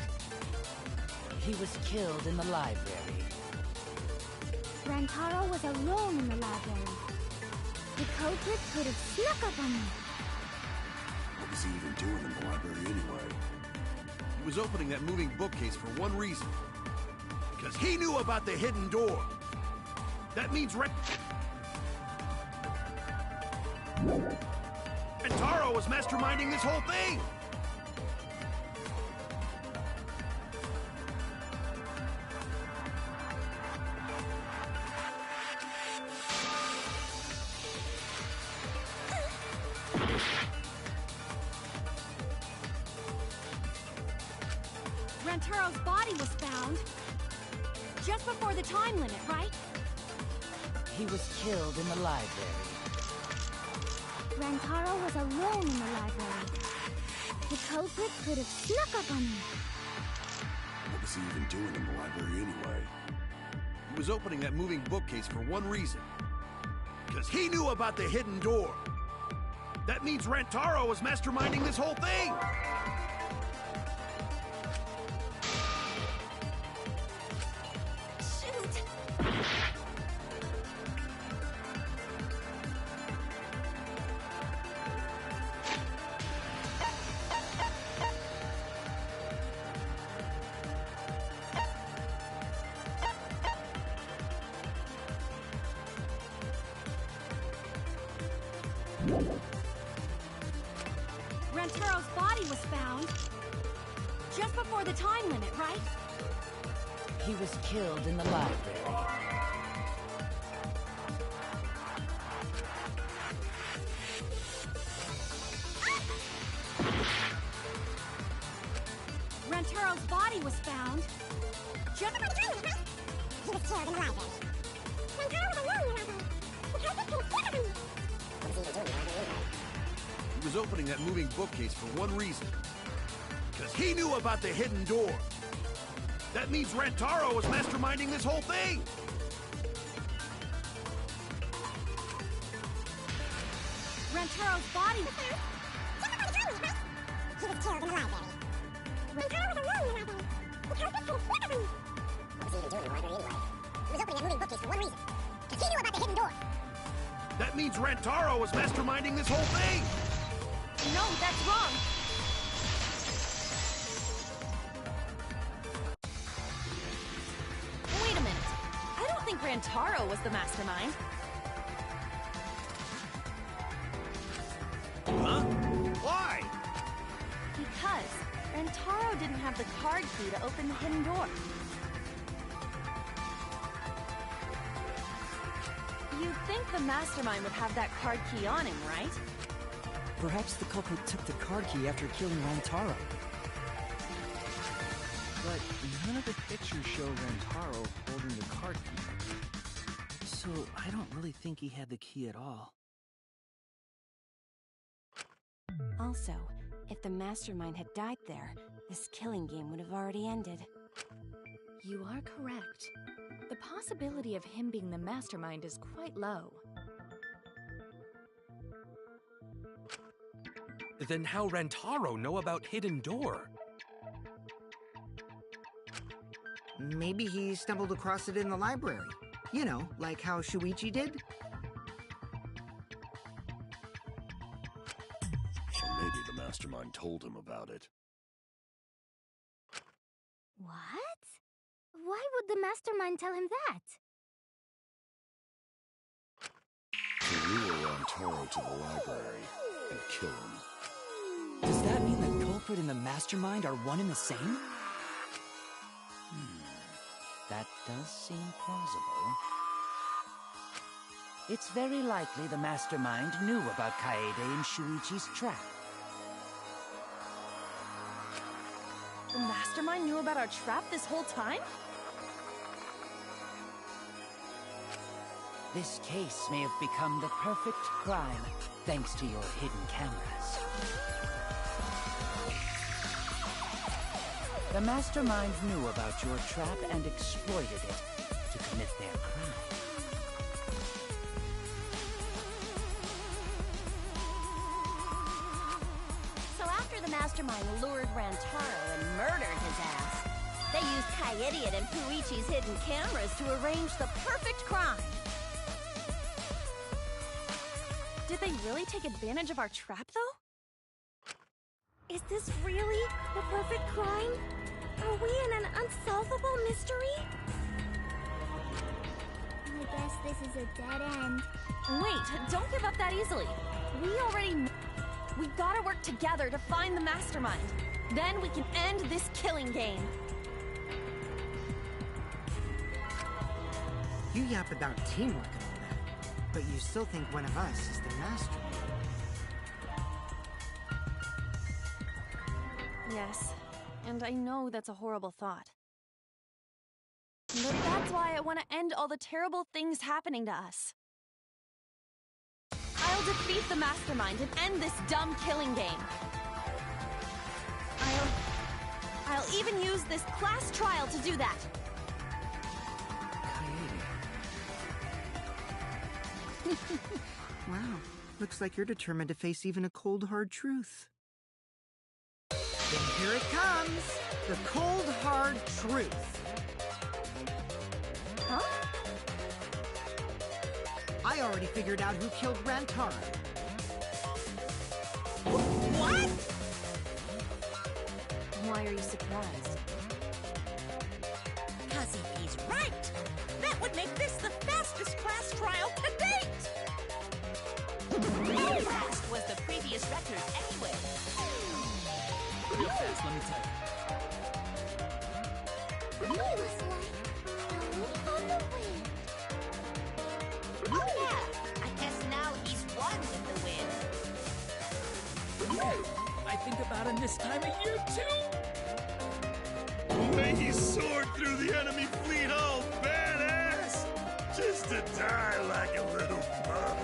He was killed in the library. Rantaro was alone in the library. The culprit could have snuck up on him. What was he even doing in the library anyway? He was opening that moving bookcase for one reason. Because he knew about the hidden door. That means Rantaro was masterminding this whole thing! Rantaro's body was found just before the time limit, right? He was killed in the library. Rantaro was alone in the library. The culprit could have snuck up on him. What was he even doing in the library anyway? He was opening that moving bookcase for one reason. Because he knew about the hidden door. That means Rantaro was masterminding this whole thing! Shoot! Rantaro's body was found just before the time limit, right? He was killed in the library. Rantaro's body was found just before the time limit, right? He was killed in the library. Rantaro was alone in the library. The culprit could have snuck up on him. He was opening that moving bookcase for one reason. Because he knew about the hidden door. That means Rantaro was masterminding this whole thing. Rantaro's body... He was killed in the library. Rantaro was alone in the library. The perfect and flickering. What was he even doing in the library anyway? He was opening that moving bookcase for one reason. Because he knew about the hidden door. That means Rantaro was masterminding this whole thing. No, that's wrong. Wait a minute. I don't think Rantaro was the mastermind. Huh? Why? Because Rantaro didn't have the card key to open the hidden door. You'd think the mastermind would have that card key on him, right? Perhaps the culprit took the card key after killing Rantaro. But none of the pictures show Rantaro holding the card key. So I don't really think he had the key at all. Also, if the mastermind had died there, this killing game would have already ended. You are correct. The possibility of him being the mastermind is quite low. Then how Rantaro know about Hidden Door? Maybe he stumbled across it in the library. You know, like how Shuichi did? Maybe the mastermind told him about it. What? Why would the mastermind tell him that? To lure Rantaro to the library and kill him. Does that mean the culprit and the mastermind are one and the same? That does seem plausible. It's very likely the mastermind knew about Kaede and Shuichi's trap. The mastermind knew about our trap this whole time? This case may have become the perfect crime, thanks to your hidden cameras. The mastermind knew about your trap and exploited it to commit their crime. So after the mastermind lured Rantaro and murdered his ass, they used Kaidiot and Puichi's hidden cameras to arrange the perfect crime. Did they really take advantage of our trap, though? Is this really the perfect crime? Are we in an unsolvable mystery? I guess this is a dead end. Wait, don't give up that easily. We already know. We gotta work together to find the mastermind. Then we can end this killing game. You yap about teamwork and all that, but you still think one of us is the mastermind. Yes, and I know that's a horrible thought. But that's why I want to end all the terrible things happening to us. I'll defeat the mastermind and end this dumb killing game. I'll even use this class trial to do that. Wow, looks like you're determined to face even a cold, hard truth. Then here it comes! The cold, hard truth. Huh? I already figured out who killed Rantaro. What? Why are you surprised? Because if he's right, that would make this the fastest class trial to date! How fast was the previous record anyway? Real fast, let me tell you. He was like a leaf on the wind. Oh yeah, I guess now he's one with the wind. I think about him this time of year, too! The way he soared through the enemy fleet, all badass! Just to die like a little bug.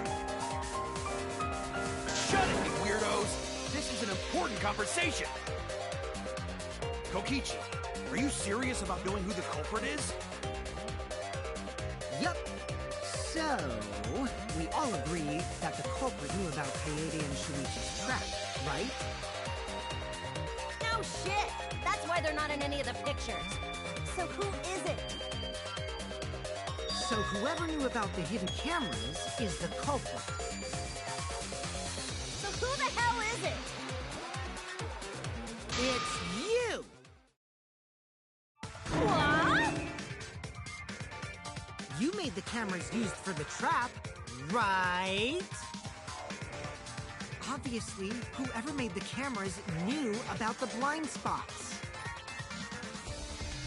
Shut it, you weirdos! This is an important conversation! Kokichi, are you serious about knowing who the culprit is? Yup. So, we all agree that the culprit knew about Kaede and Shuichi's trap, right? No shit! That's why they're not in any of the pictures. So who is it? So whoever knew about the hidden cameras is the culprit. So who the hell is it? It's you! What? You made the cameras used for the trap, right? Obviously, whoever made the cameras knew about the blind spots.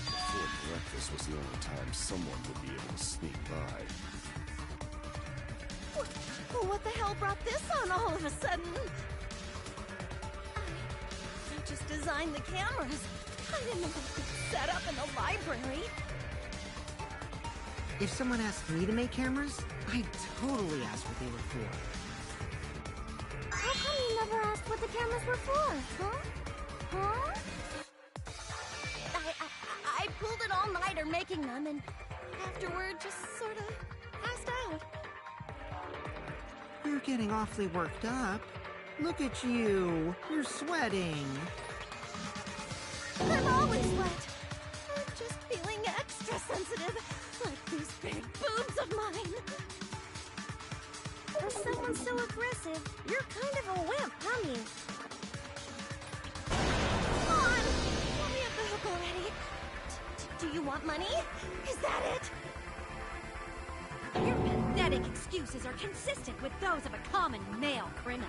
Before breakfast was the only time someone would be able to sneak by. What the hell brought this on all of a sudden? I just designed the cameras. I didn't know they could set up in the library. If someone asked me to make cameras, I'd totally ask what they were for. How come you never asked what the cameras were for, huh? Huh? I pulled an all-nighter making them, and afterward just sort of passed out. You're getting awfully worked up. Look at you. You're sweating. I'm always wet. I'm just feeling extra sensitive, like these big boobs of mine. For someone so aggressive, you're kind of a wimp, aren't you? Come on! Let me off the hook already. Do you want money? Is that it? Your pathetic excuses are consistent with those of a common male criminal.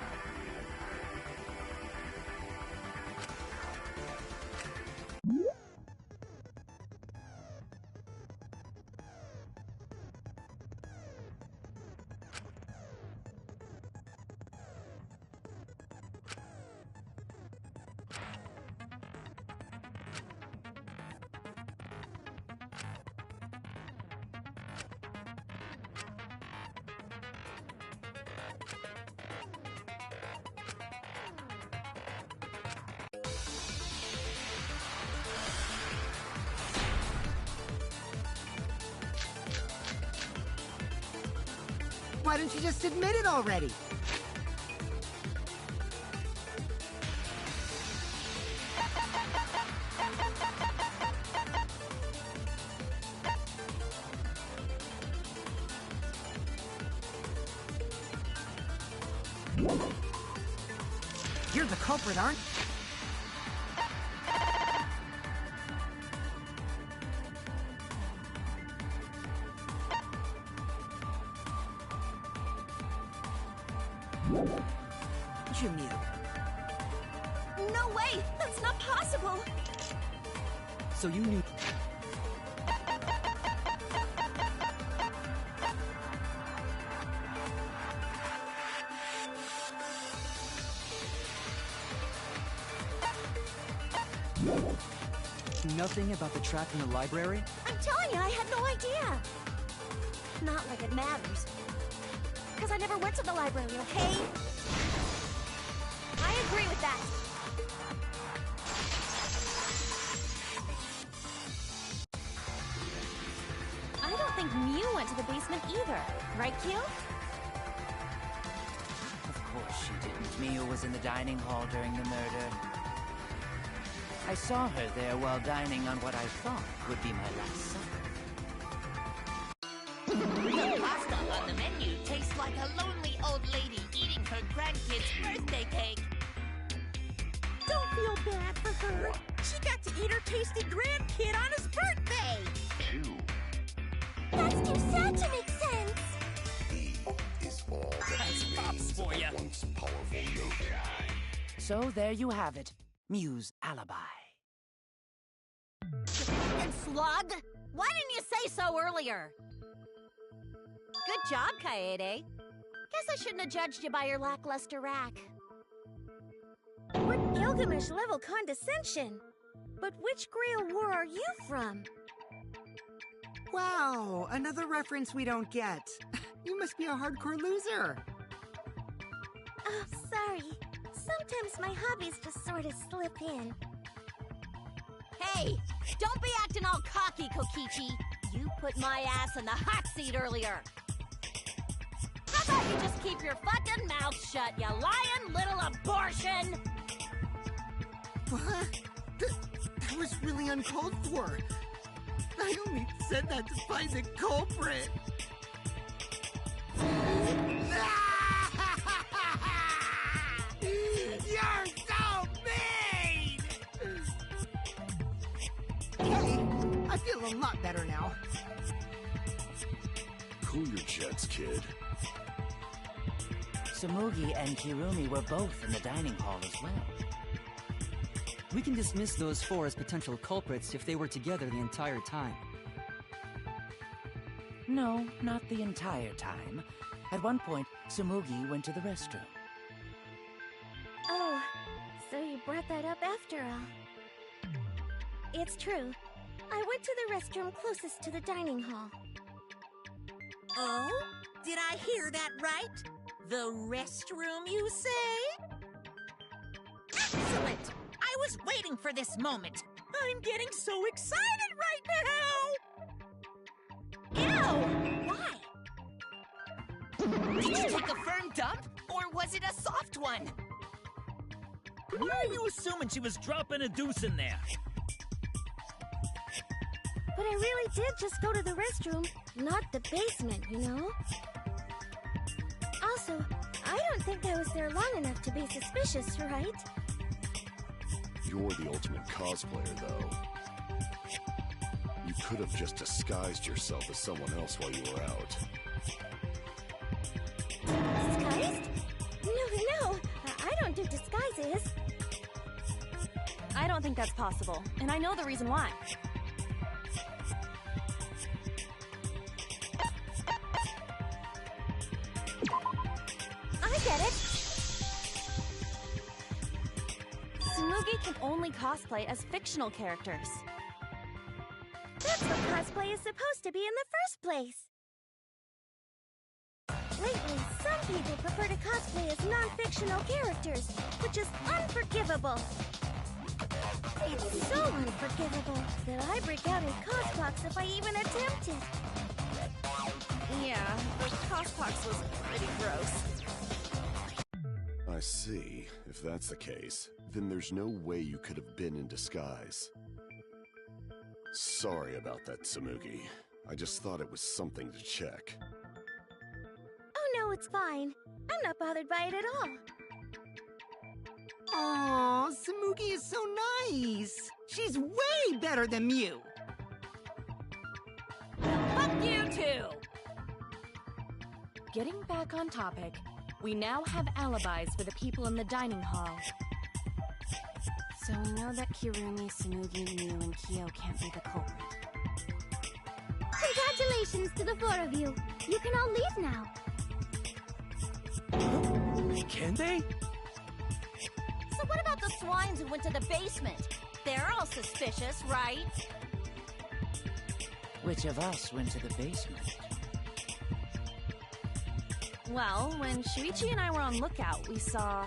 Why don't you just admit it already? You're the culprit, aren't you? Jimmy. No way! That's not possible! So you knew... Nothing about the trap in the library? I'm telling you, I had no idea! Not like it matters. Because I never went to the library, okay? I agree with that. I don't think Mew went to the basement either. Right, Q? Of course she didn't. Miu was in the dining hall during the murder. I saw her there while dining on what I thought would be my last supper. The pasta on the menu tastes like a lonely old lady eating her grandkid's birthday cake. Don't feel bad for her. She got to eat her tasty grandkid on his birthday. That's too sad to make sense. He is all that remains of a once powerful note. So there you have it. Mew's alibi. And slug? Why didn't you say so earlier? Good job, Kaede. Guess I shouldn't have judged you by your lackluster rack. What Gilgamesh-level condescension? But which Grail War are you from? Wow, another reference we don't get. You must be a hardcore loser. Oh, sorry. Sometimes my hobbies just sort of slip in. Hey, don't be acting all cocky, Kokichi. You put my ass in the hot seat earlier. How about you just keep your fucking mouth shut, you lying little abortion? What? That was really uncalled for. I only said that to find the culprit. You're so mean! Hey, I feel a lot better now. Cool your jets, kid. Tsumugi and Kirumi were both in the dining hall as well. We can dismiss those four as potential culprits if they were together the entire time. No, not the entire time. At one point, Tsumugi went to the restroom. Oh, so you brought that up after all. It's true. I went to the restroom closest to the dining hall. Oh? Did I hear that right? The restroom, you say? Excellent! I was waiting for this moment. I'm getting so excited right now! Ew! Why? Did you take a firm dump? Or was it a soft one? Why are you assuming she was dropping a deuce in there? But I really did just go to the restroom, not the basement, you know? Also, I don't think I was there long enough to be suspicious, right? You're the ultimate cosplayer, though. You could have just disguised yourself as someone else while you were out. Disguised? No, I don't do disguises. I don't think that's possible, and I know the reason why. I get it. Tsumugi can only cosplay as fictional characters. That's what cosplay is supposed to be in the first place. Lately, some people prefer to cosplay as non-fictional characters, which is unforgivable. It's so unforgivable that I break out in Cospox if I even attempt it. Yeah, but Cospox was pretty gross. I see. If that's the case, then there's no way you could have been in disguise. Sorry about that, Tsumugi. I just thought it was something to check. Oh no, it's fine. I'm not bothered by it at all. Aw, Tsumugi is so nice. She's way better than Mew. Fuck you too! Getting back on topic, we now have alibis for the people in the dining hall. So we know that Kirumi, Tsumugi, Mew, and Kyo can't be the culprit. Congratulations to the four of you. You can all leave now. Can they? So what about the swines who went to the basement? They're all suspicious, right? Which of us went to the basement? Well, when Shuichi and I were on lookout, we saw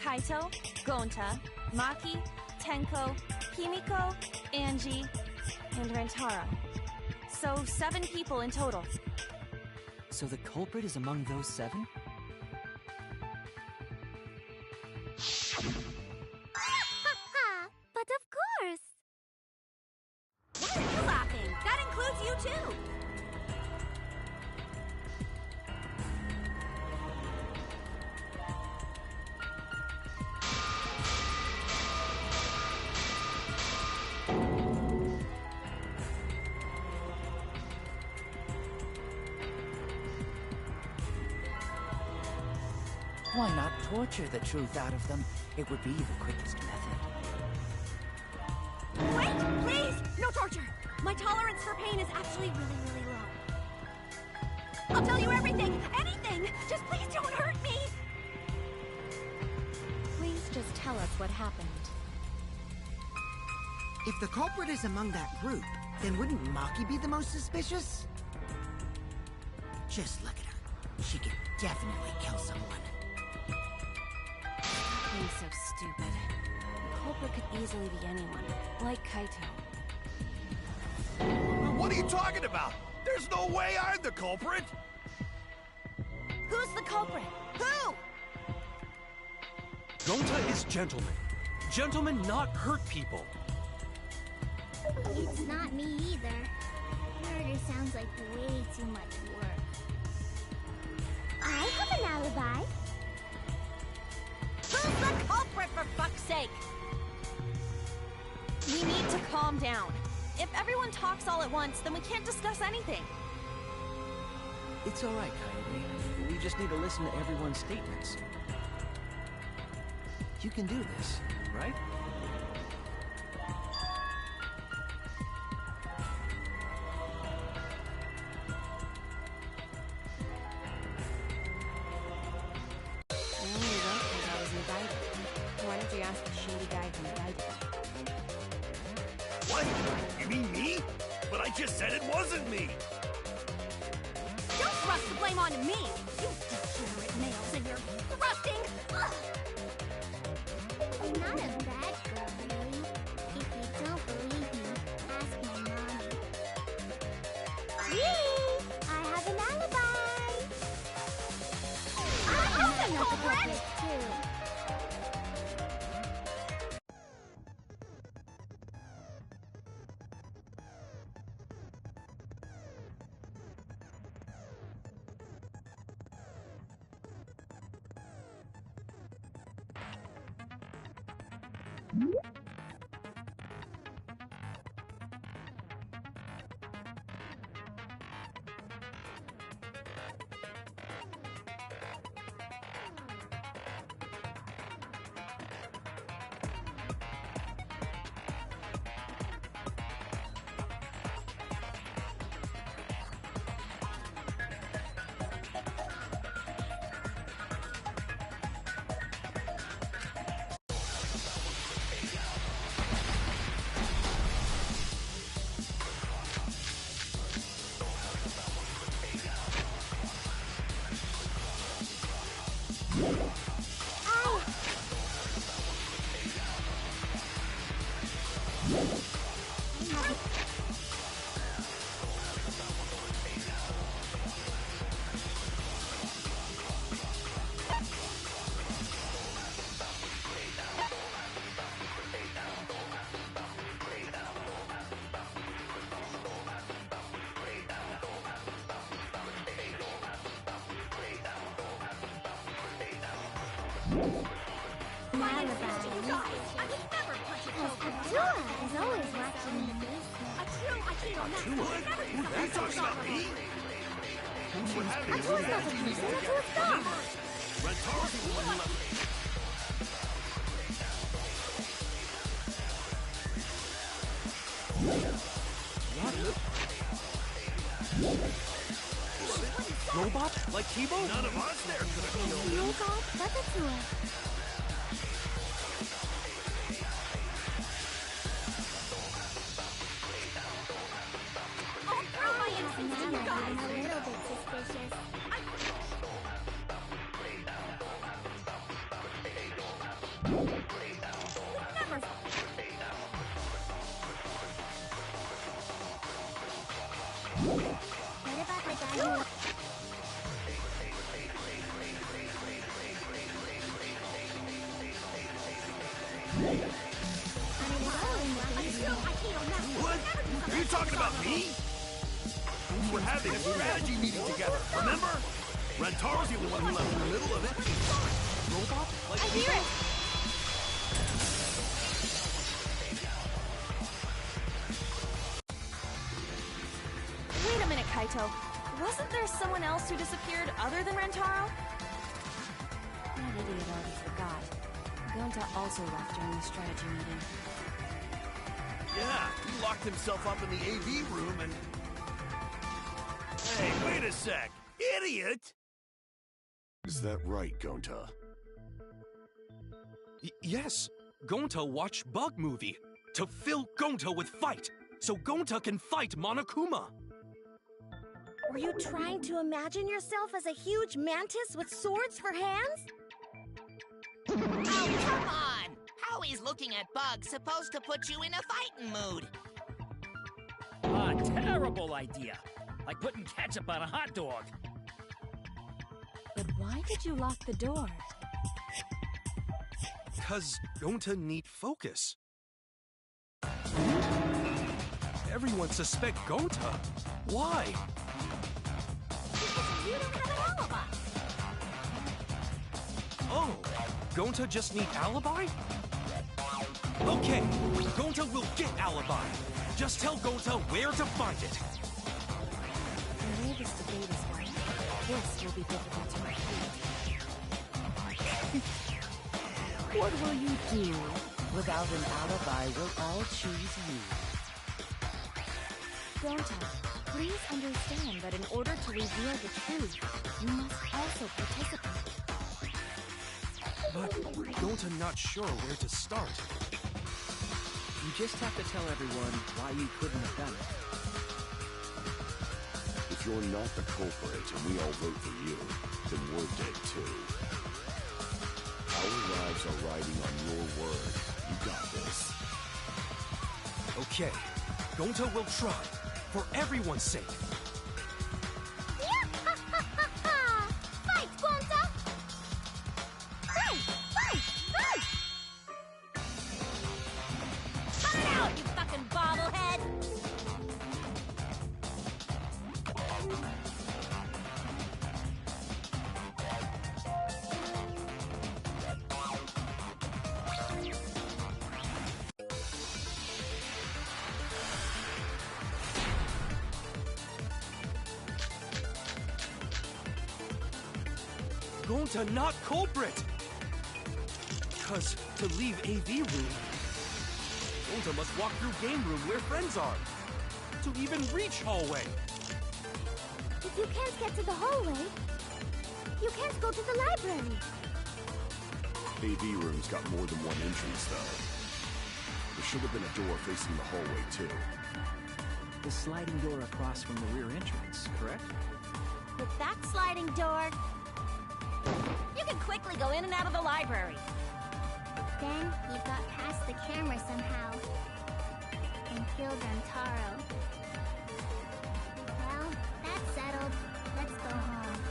Kaito, Gonta, Maki, Tenko, Himiko, Angie, and Rantaro. So 7 people in total. So the culprit is among those 7? But of course. Why are you laughing? That includes you too. Why not torture the truth out of them? It would be the quickest method. Wait, please! No torture! My tolerance for pain is actually really low. I'll tell you everything! Anything! Just please don't hurt me! Please just tell us what happened. If the culprit is among that group, then wouldn't Maki be the most suspicious? Just look at her. She could definitely kill someone. being so stupid. The culprit could easily be anyone, like Kaito. What are you talking about? There's no way I'm the culprit! Who's the culprit? Who? Gonta is gentleman. Gentlemen not hurt people. It's not me either. Murder sounds like way too much work. I have an alibi. Who's the culprit, for fuck's sake? We need to calm down. If everyone talks all at once, then we can't discuss anything. It's all right, Coyote. We just need to listen to everyone's statements. You can do this, right? Why don't you ask the shady guy who indicted him? What? You mean me? But I just said it wasn't me! Don't thrust the blame onto me! You degenerate males and your thrusting! Ugh. I'm not a bad girl, really. If you don't believe me, ask my mommy. Yee! I have an alibi! I'm the culprit! Too. Robot? Like Kibo? None of us there could have killed him. Robot? Ratatouille. I'll throw my instincts to you guys! A little bit suspicious. Never. What about the guy who... What? Are you talking about me? We were having a strategy meeting together, remember? Rentaro's the only one who left in the middle of it. Robot? Like I hear it! Wait a minute, Kaito. Wasn't there someone else who disappeared other than Rentaro? That idiot already forgot. Gonta also left during the strategy meeting. Yeah, he locked himself up in the AV room and... Hey, wait a sec! Idiot! Is that right, Gonta? Yes. Gonta watched Bug Movie to fill Gonta with fight, so Gonta can fight Monokuma. Were you trying to imagine yourself as a huge mantis with swords for hands? I'll always looking at bugs supposed to put you in a fighting mood? Ah, terrible idea. Like putting ketchup on a hot dog. But why did you lock the door? 'Cause Gonta need focus. Everyone suspect Gonta. Why? Because you don't have an alibi. Oh, Gonta just need alibi? Okay, Gonta will get alibi. Just tell Gonta where to find it. The way this debate is going, this will be difficult to refute. What will you do? Without an alibi, we'll all choose you. Gonta, please understand that in order to reveal the truth, you must also participate. But Gonta not sure where to start. You just have to tell everyone why you couldn't have done it. If you're not the culprit and we all vote for you, then we're dead too. Our lives are riding on your word. You got this. Okay, Gonta will try, for everyone's sake. Fight, Gonta! Fight! Fight! Fight! Cut it out, you fucking bobblehead! Gonta not culprit! 'Cause to leave AV room, Gonta must walk through game room where friends are. To even reach hallway. If you can't get to the hallway, you can't go to the library. AV room's got more than one entrance, though. There should have been a door facing the hallway, too. The sliding door across from the rear entrance, correct? With that sliding door, you can quickly go in and out of the library. Then you got past the camera somehow and killed Rentaro. Well, that's settled. Let's go home.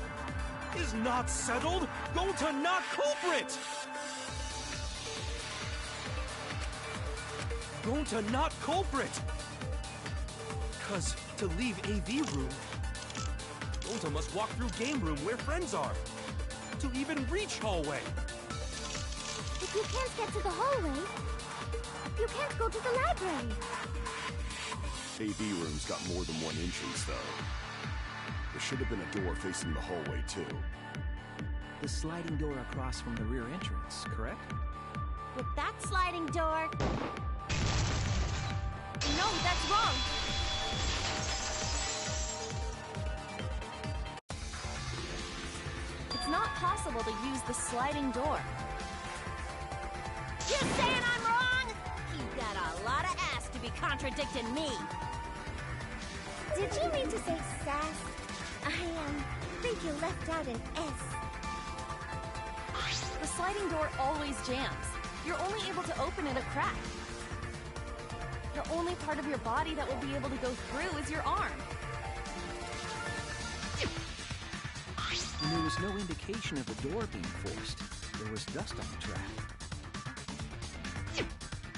Is not settled? Gonta not culprit! Gonta not culprit! 'Cause to leave AV room, Gonta must walk through game room where friends are. To even reach hallway. If you can't get to the hallway, you can't go to the library. AV room's got more than one entrance, though. There should have been a door facing the hallway, too. The sliding door across from the rear entrance, correct? With that sliding door... No, that's wrong! It's not possible to use the sliding door. You saying I'm wrong? You've got a lot of ass to be contradicting me. Did you mean to say sass? I think you left out an S. The sliding door always jams. You're only able to open it a crack. The only part of your body that will be able to go through is your arm. And there was no indication of the door being forced. There was dust on the track.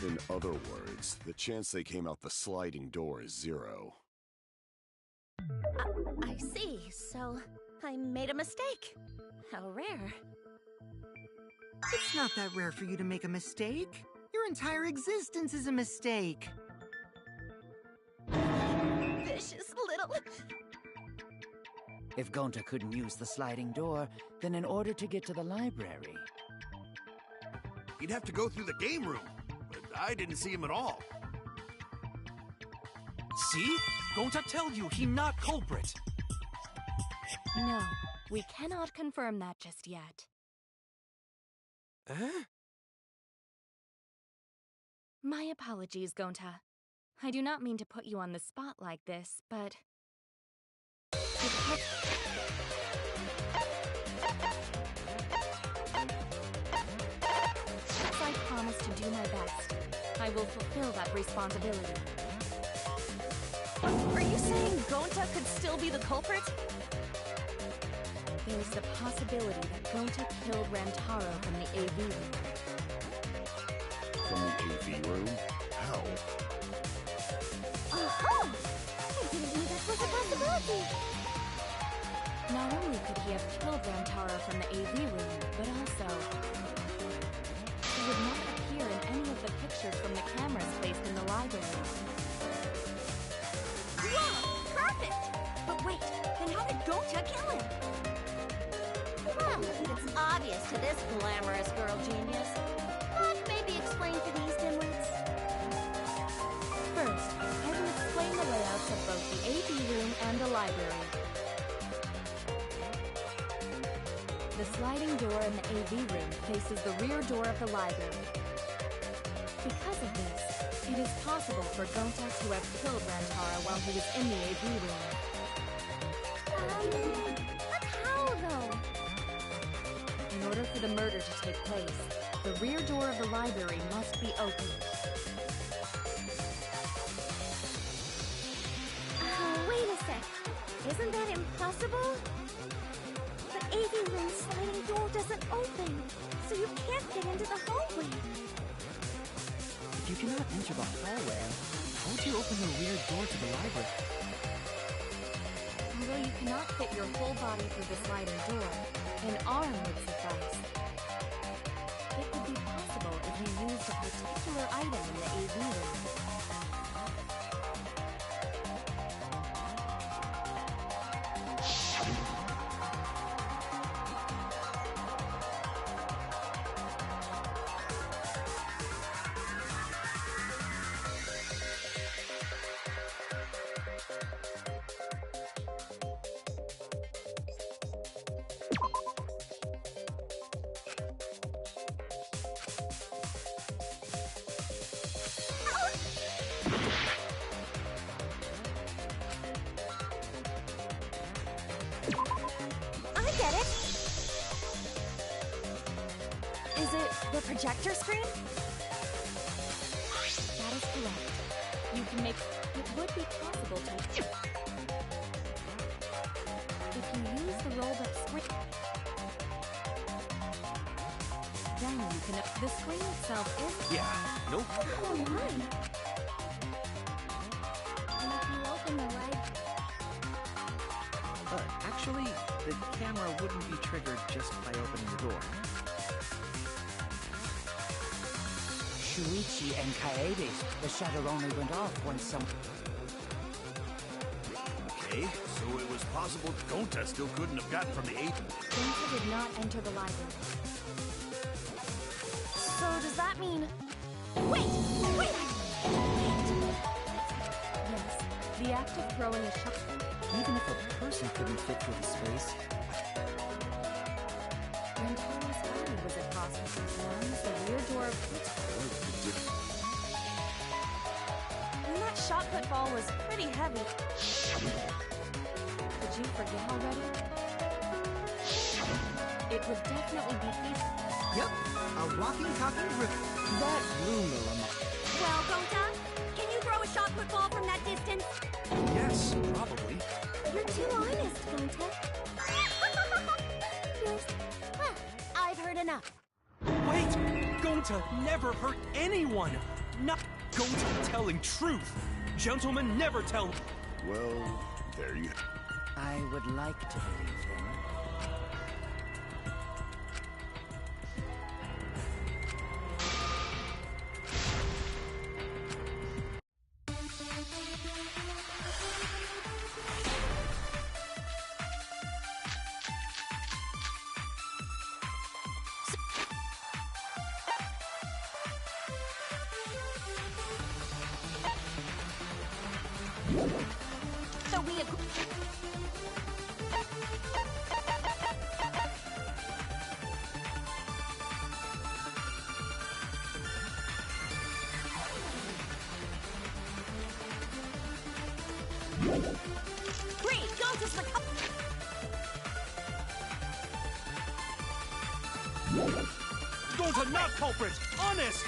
In other words, the chance they came out the sliding door is 0. I see. So, I made a mistake. How rare. It's not that rare for you to make a mistake. Your entire existence is a mistake. Vicious little... If Gonta couldn't use the sliding door, then in order to get to the library... He'd have to go through the game room, but I didn't see him at all. See? Gonta tell you he not culprit. No, we cannot confirm that just yet. Eh? My apologies, Gonta. I do not mean to put you on the spot like this, but... As I promised to do my best. I will fulfill that responsibility. Are you saying Gonta could still be the culprit? There is the possibility that Gonta killed Rantaro from the AV room. From the AV room? How? Oh! I didn't know that was a possibility! Not only could he have killed Rantaro from the AV room, but also he would not appear in any of the pictures from the cameras placed in the library. Whoa! Perfect! But wait, then how did Gonta kill him? Well, it's obvious to this glamorous girl genius. But maybe explain for these dimwits. First, I will explain the layouts of both the AV room and the library. The sliding door in the AV room faces the rear door of the library. Because of this, it is possible for Gonta to have killed Rantaro while he was in the AV room. But how, though? In order for the murder to take place, the rear door of the library must be opened. Wait a sec. Isn't that impossible? The AV room sliding door doesn't open, so you can't get into the hallway. If you cannot enter the hallway, how would you open the rear door to the library? Although you cannot fit your whole body through the sliding door, an arm would suffice. It would be possible if you used a particular item in the AV room. I get it. Is it the projector screen? That is correct. You can make... It would be possible to... If you use the rolled-up screen... Then you can... The screen itself is... Yeah, nope. Oh my. And if you open the light... Actually, the camera wouldn't be triggered just by opening the door. Shuichi and Kaede, the shutter only went off once some... Okay, so it was possible Gonta still couldn't have gotten from the AV. Gonta did not enter the library. So does that mean... Wait! Yes, the act of throwing a shot... Even if a person couldn't fit through the space, Rantaro's body was across Mrs. Young's, the rear door of... And that shot put ball was pretty heavy. Did you forget already? It would definitely be feasible. Yep, a walking, talking river. that rumor among... Well, Gonta, can you throw a shot put ball from that distance? Yes, probably. You're too honest, Gonta. Well, I've heard enough. Wait! Gonta never hurt anyone! Not Gonta telling truth! Gentlemen never tell... Well, there you... I would like to believe him. So we agree. Great, Gonta's Gonta not culprit! Honest!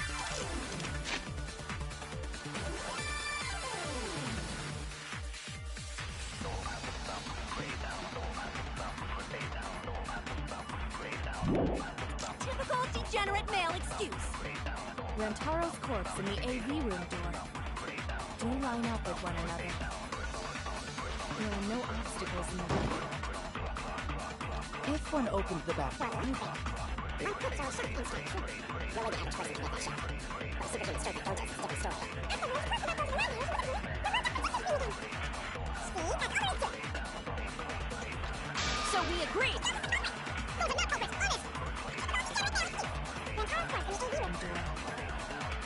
Rantaro's corpse and the AV room door do line up with one another. There are no obstacles in the way. If one opens the back door, My picks are shot on stage. No way to have a choice to make that shot. But a superhuman story with Gontest is a different story. So we agree.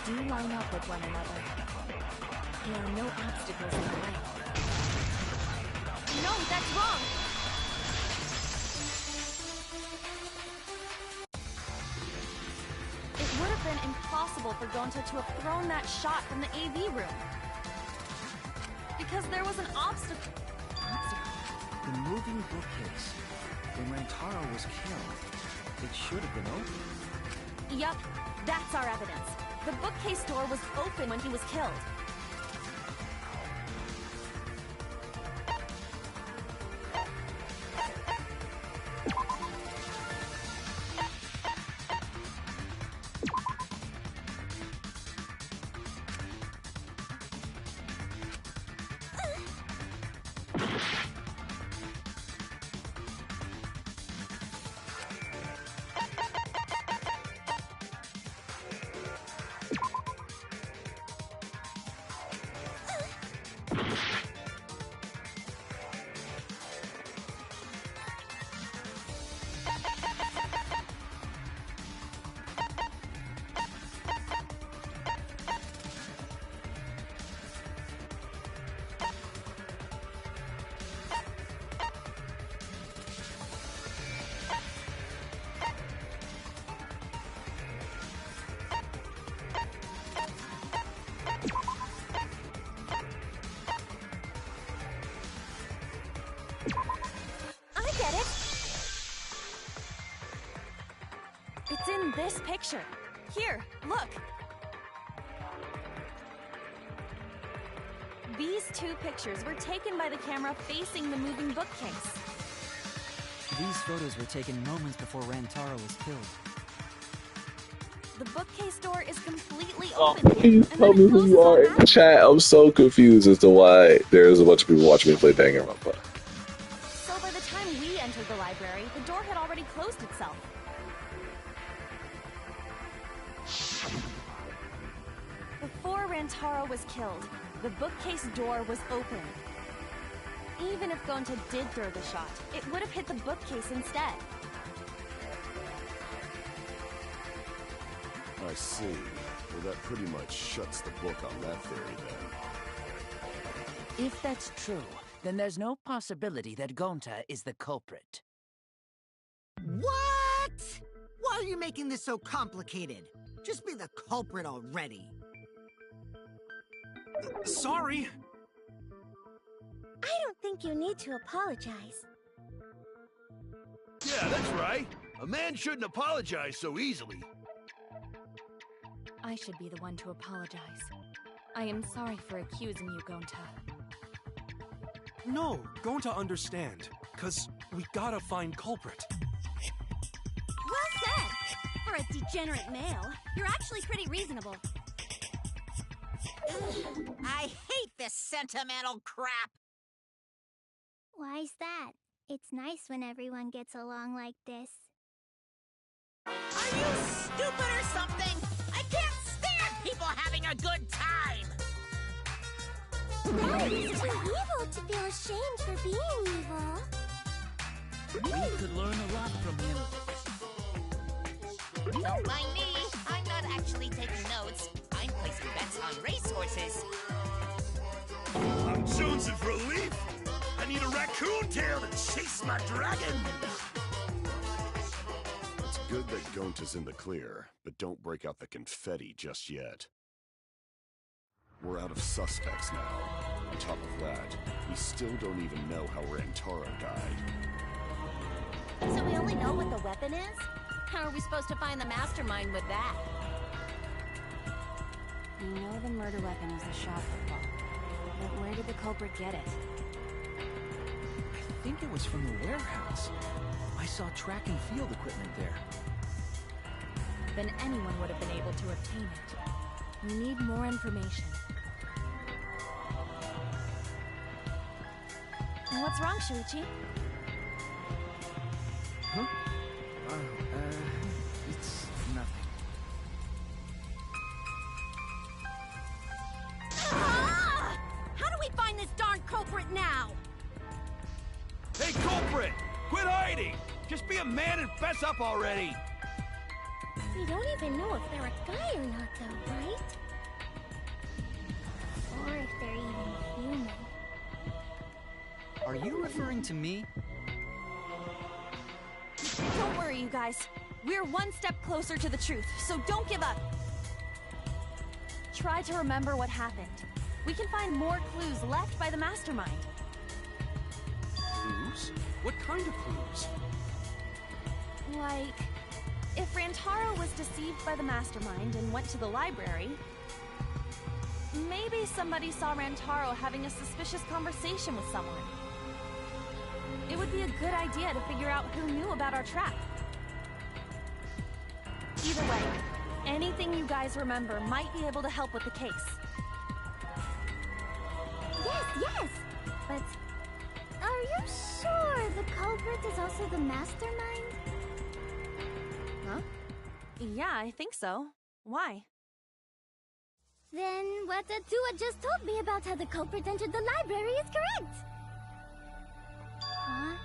Do line up with one another. There are no obstacles in the way. No, that's wrong. It would have been impossible for Gonta to have thrown that shot from the AV room. Because there was an obstacle. The moving bookcase. When Rantaro was killed, it should have been open. Yup, that's our evidence. The bookcase door was open when he was killed. I get it. It's in this picture. Here, look. These two pictures were taken by the camera facing the moving bookcase. These photos were taken moments before Rantaro was killed. The bookcase door is completely Oh, open. please tell me who you are in the chat. I'm so confused as to why there's a bunch of people watching me play Danganronpa. So by the time we entered the library, the door had already closed itself. Before Rantaro was killed, the bookcase door was open. Even if Gonta did throw the shot, it would have hit the bookcase instead. I see. Well, that pretty much shuts the book on that theory, then. if that's true, then there's no possibility that Gonta is the culprit. What? Why are you making this so complicated? Just be the culprit already. Sorry. I don't think you need to apologize. Yeah, that's right. A man shouldn't apologize so easily. I should be the one to apologize. I am sorry for accusing you, Gonta. No, Gonta understand. 'Cause we gotta find culprit. Well said. For a degenerate male, you're actually pretty reasonable. I hate this sentimental crap. Why's that? It's nice when everyone gets along like this. Are you stupid or something? I can't stand people having a good time. He's too evil to feel ashamed for being evil. We could learn a lot from him. Don't mind me. I'm not actually taking notes. I'm placing bets on racehorses. I'm jonesing for a leaf. I need a raccoon tail to chase my dragon. It's good that Gonta's in the clear, but don't break out the confetti just yet. We're out of suspects now. On top of that, we still don't even know how Rantaro died. So we only know what the weapon is? How are we supposed to find the mastermind with that? We know the murder weapon was the shot football. But where did the culprit get it? I think it was from the warehouse. I saw track and field equipment there. than anyone would have been able to obtain it. We need more information. What's wrong, Shuichi? Huh? It's nothing. Ah! How do we find this darn culprit now? Hey, culprit! Quit hiding! Just be a man and fess up already! We don't even know if they're a guy or not, though, right? Or if they're even human. Are you referring to me? Don't worry, you guys. We're one step closer to the truth, so don't give up. Try to remember what happened. We can find more clues left by the mastermind. Clues? What kind of clues? Like, if Rantaro was deceived by the mastermind and went to the library, maybe somebody saw Rantaro having a suspicious conversation with someone. It would be a good idea to figure out who knew about our trap. Either way, anything you guys remember might be able to help with the case. Yes! But are you sure the culprit is also the mastermind? Huh? Yeah, I think so. Why? Then what Atua just told me about how the culprit entered the library is correct! Huh?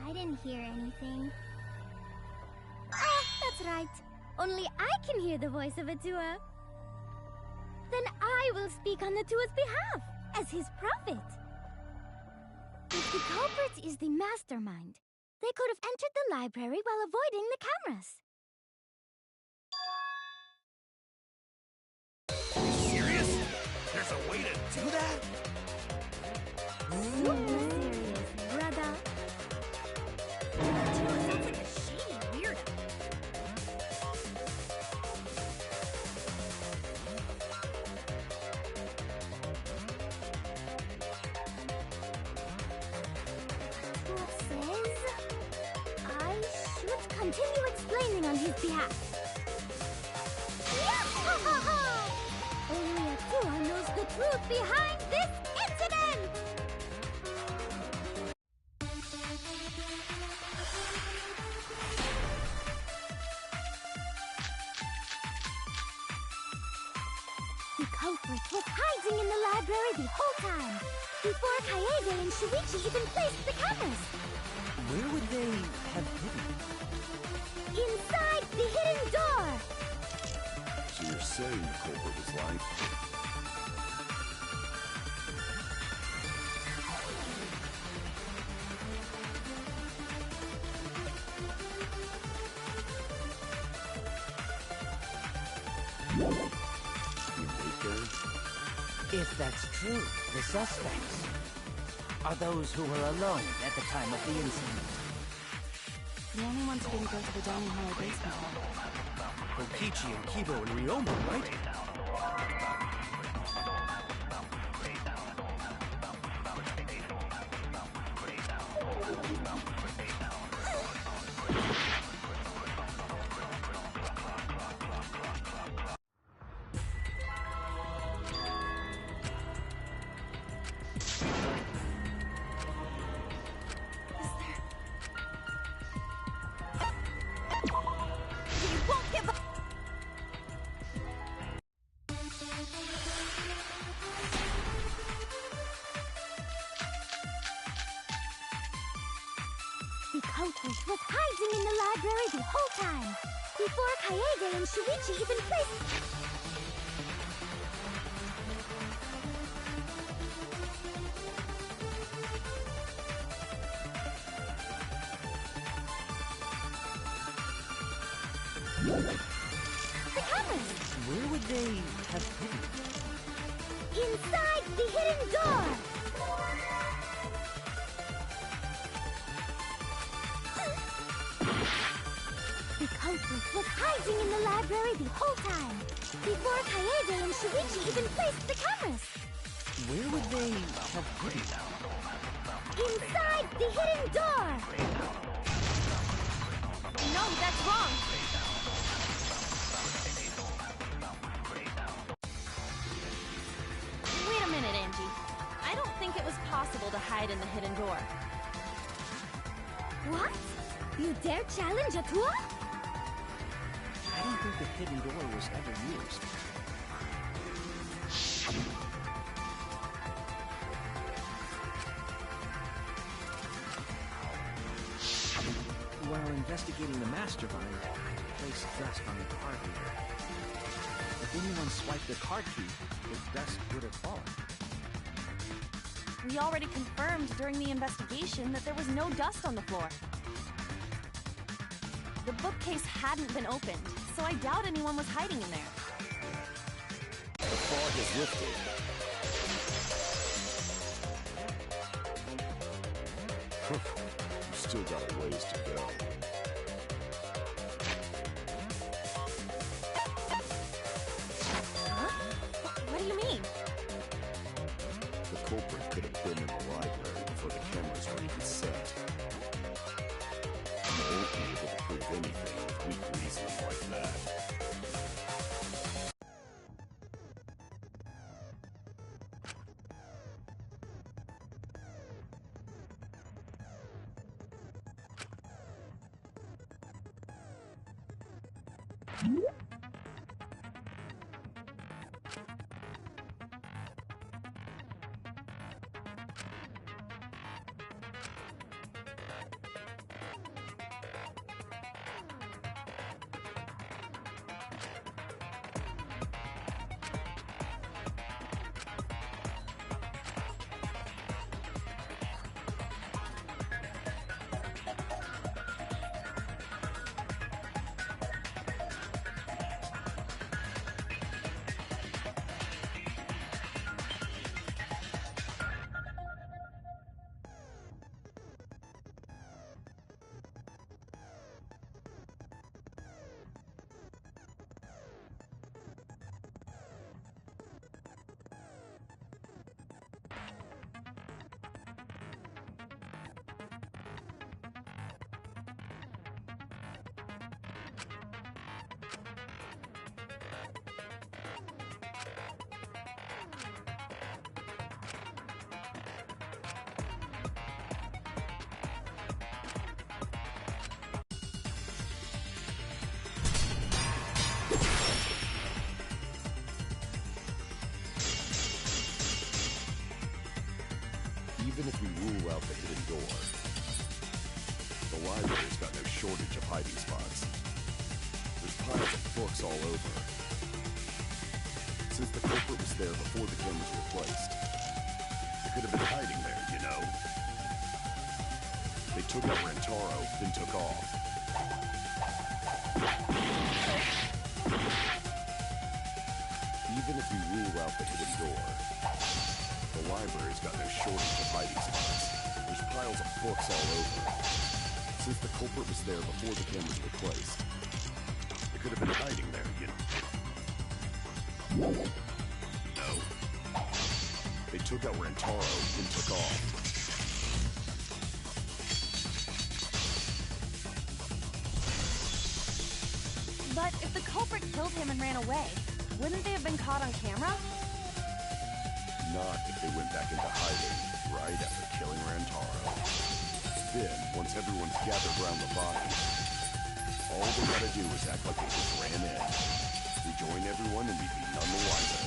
I didn't hear anything. Oh, that's right. Only I can hear the voice of Atua. Then I will speak on Atua's behalf, as his prophet. If the culprit is the mastermind, they could have entered the library while avoiding the cameras. Are you serious? There's a way to do that? Super serious, brother. Atua sounds like a shady weirdo. Atua says I should continue explaining on his behalf. Only Atua knows the truth behind this incident! The culprit was hiding in the library the whole time, before Kaede and Shuichi even placed the cameras. Where would they have hidden? Inside the hidden door! So you're saying the culprit was like... If that's true, the suspects are those who were alone at the time of the incident. The only ones who didn't go to the dining hall or basement hall. Kokichi and Kibo and Ryoma, right? The culprit was hiding in the library the whole time, before Kaede and Shuichi even placed... the cameras! Where would they have hidden? Inside the hidden door! The culprit was hiding in the library the whole time, before Kaede and Shuichi even placed the cameras. Where would they have hidden? Inside the hidden door! No, that's wrong! impossible to hide in the hidden door. What? You dare challenge Atua? I don't think the hidden door was ever used. While investigating the Master Vine, I placed dust on the card reader. If anyone swiped the card key, the dust would have fallen. We already confirmed during the investigation that there was no dust on the floor. The bookcase hadn't been opened, so I doubt anyone was hiding in there. The fog has lifted. You've still got a ways to go. What do you mean? The culprit could have been in the library before the cameras were even set. You won't be able to prove anything with weak reasoning like that. Even if we rule out the hidden door, the library's got no shortage of hiding spots. There's piles of books all over. Since the culprit was there before the cameras were placed, they could have been hiding there, you know? They took out Rantaro, then took off. Even if we rule out the hidden door, the library's got no shortage of hiding spots. There's piles of books all over. Since the culprit was there before the cameras were placed, they could have been hiding there, you know? No. They took out Rantaro, then took off. But if the culprit killed him and ran away, wouldn't they have been caught on camera? Not if they went back into hiding right after killing Rantaro. Then, once everyone's gathered around the body, all they gotta do is act like they just ran in. Rejoin everyone and we'd be none the wiser.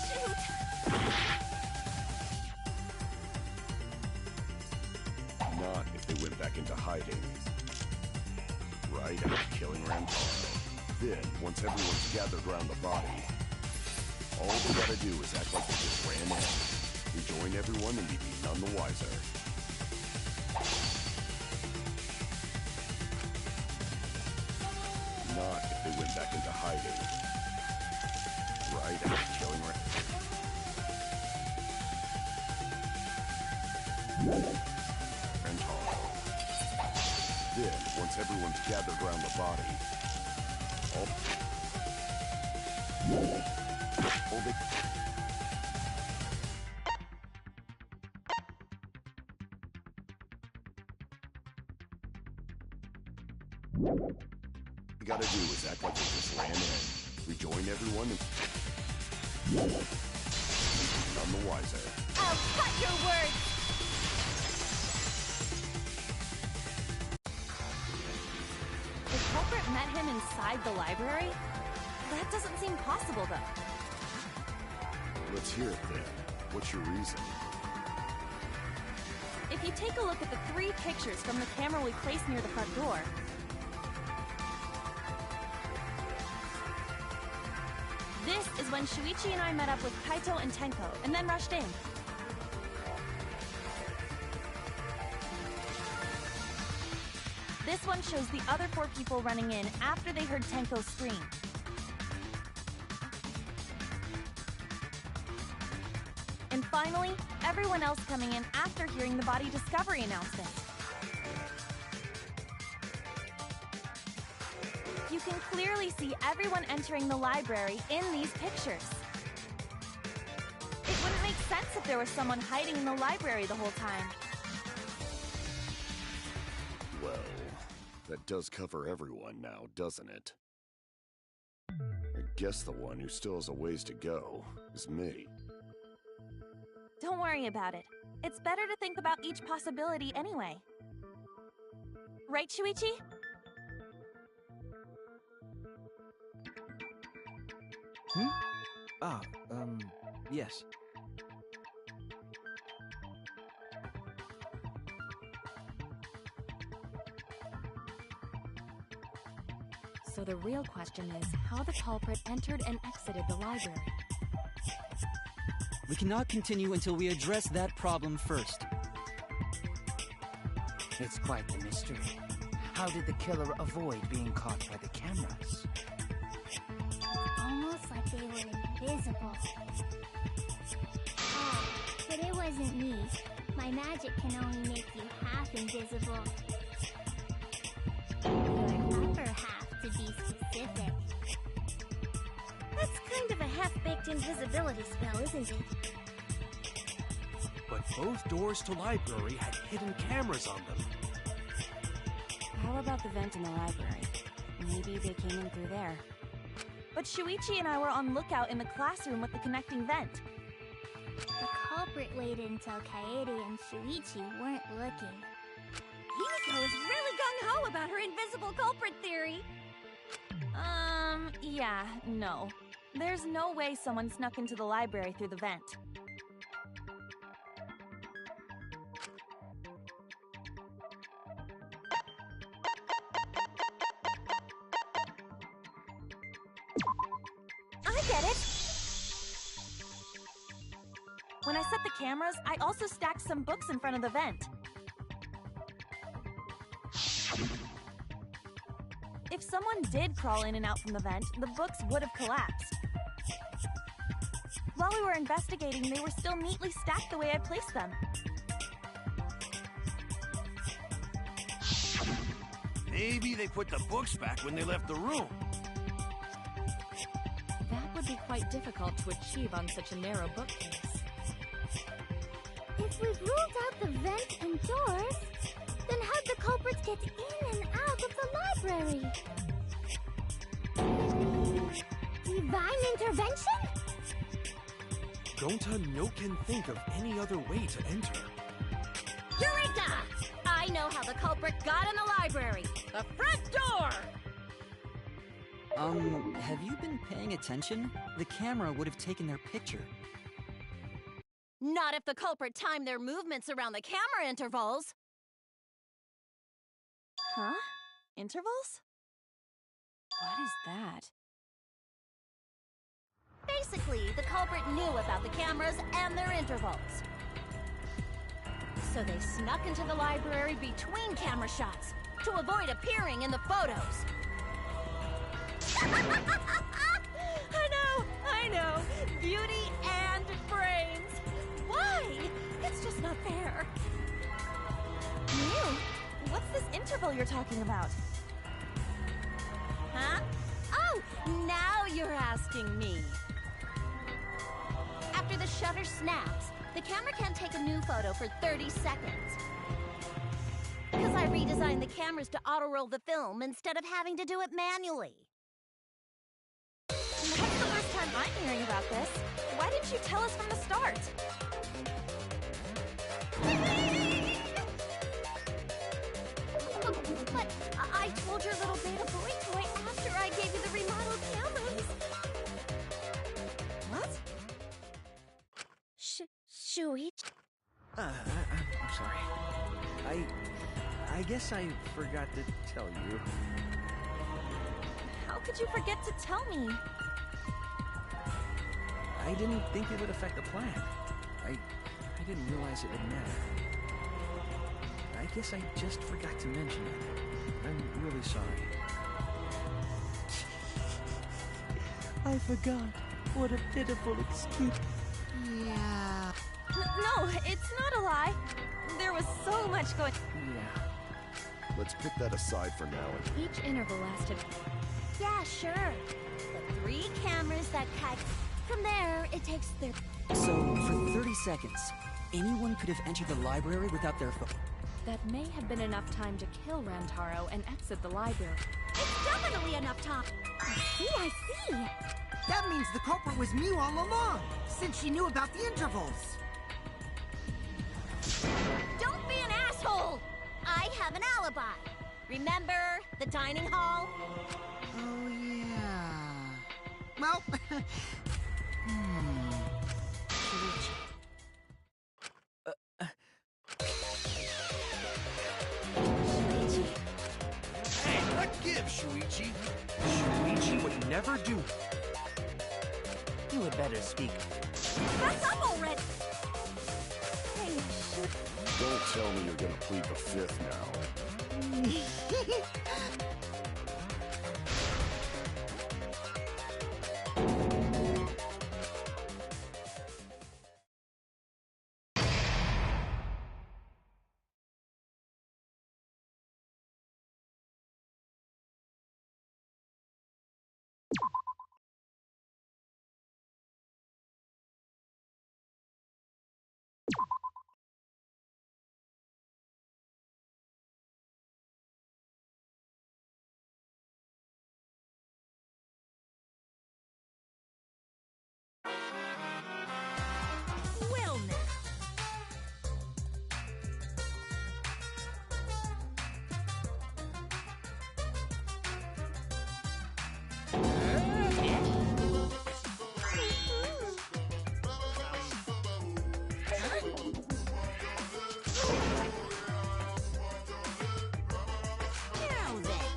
Shoot! Not if they went back into hiding right after killing Rantaro. Then, once everyone's gathered around the body, all they gotta do is act like they just ran in. Rejoin everyone and we'd be none the wiser. Not if they went back into hiding right after killing Rantaro. Then, once everyone's gathered around the body, all they... You gotta do is act like they just ran in. Rejoin everyone and... None the wiser. I'll cut your words! The culprit met him inside the library? That doesn't seem possible, though. Let's hear it then. What's your reason? If you take a look at the 3 pictures from the camera we placed near the front door, this is when Shuichi and I met up with Kaito and Tenko, and then rushed in. This one shows the other 4 people running in after they heard Tenko scream. And finally, everyone else coming in after hearing the body discovery announcement. You can clearly see everyone entering the library in these pictures. It wouldn't make sense if there was someone hiding in the library the whole time. Well, that does cover everyone now, doesn't it? I guess the one who still has a ways to go is me. Don't worry about it. It's better to think about each possibility anyway. Right, Shuichi? Yes. So the real question is how the culprit entered and exited the library. We cannot continue until we address that problem first. It's quite the mystery. How did the killer avoid being caught by the cameras? Almost like they were invisible. Oh, but it wasn't me. My magic can only make you half invisible. Your upper half, to be specific. That's kind of a half-baked invisibility spell, isn't it? But both doors to library had hidden cameras on them. How about the vent in the library? Maybe they came in through there. But Shuichi and I were on lookout in the classroom with the connecting vent. The culprit waited until Kaede and Shuichi weren't looking. Himiko is really gung-ho about her invisible culprit theory. Yeah, no. There's no way someone snuck into the library through the vent. I get it! When I set the cameras, I also stacked some books in front of the vent. If someone did crawl in and out from the vent, the books would have collapsed. While we were investigating, they were still neatly stacked the way I placed them. Maybe they put the books back when they left the room. That would be quite difficult to achieve on such a narrow bookcase. If we've ruled out the vent and doors, then how'd the culprits get in and out of the library? Divine intervention? Gonta no can think of any other way to enter. Eureka! I know how the culprit got in the library. The front door! Have you been paying attention? The camera would have taken their picture. Not if the culprit timed their movements around the camera intervals. Huh? Intervals? What is that? Basically, the culprit knew about the cameras and their intervals. So they snuck into the library between camera shots to avoid appearing in the photos. I know. Beauty and brains. Why? It's just not fair. Mew, what's this interval you're talking about? Huh? Oh, now you're asking me. After the shutter snaps, the camera can't take a new photo for 30 seconds. Because I redesigned the cameras to auto-roll the film instead of having to do it manually. That's the first time I'm hearing about this. Why didn't you tell us from the start? But I told your little beta boy toy after I gave you the remodeled cameras. What? Shuichi? I'm sorry. I guess I forgot to tell you. How could you forget to tell me? I didn't think it would affect the plan. I didn't realize it would matter. I guess I just forgot to mention it. I'm really sorry. I forgot. What a pitiful excuse. Yeah. No, it's not a lie. There was so much going. Yeah. Let's put that aside for now and Each interval lasted. Yeah, sure. The 3 cameras that cut. From there, it takes their. So, for 30 seconds, anyone could have entered the library without their phone. That may have been enough time to kill Rantaro and exit the library. It's definitely enough time. I see. That means the culprit was Mew all along, since she knew about the intervals. Don't be an asshole! I have an alibi. Remember the dining hall? Oh, yeah. Well, Hey, what gives, Shuichi? Shuichi would never do. You had better speak. That's up already! Hey, don't tell me you're gonna plead the 5th now. Well now. Now then.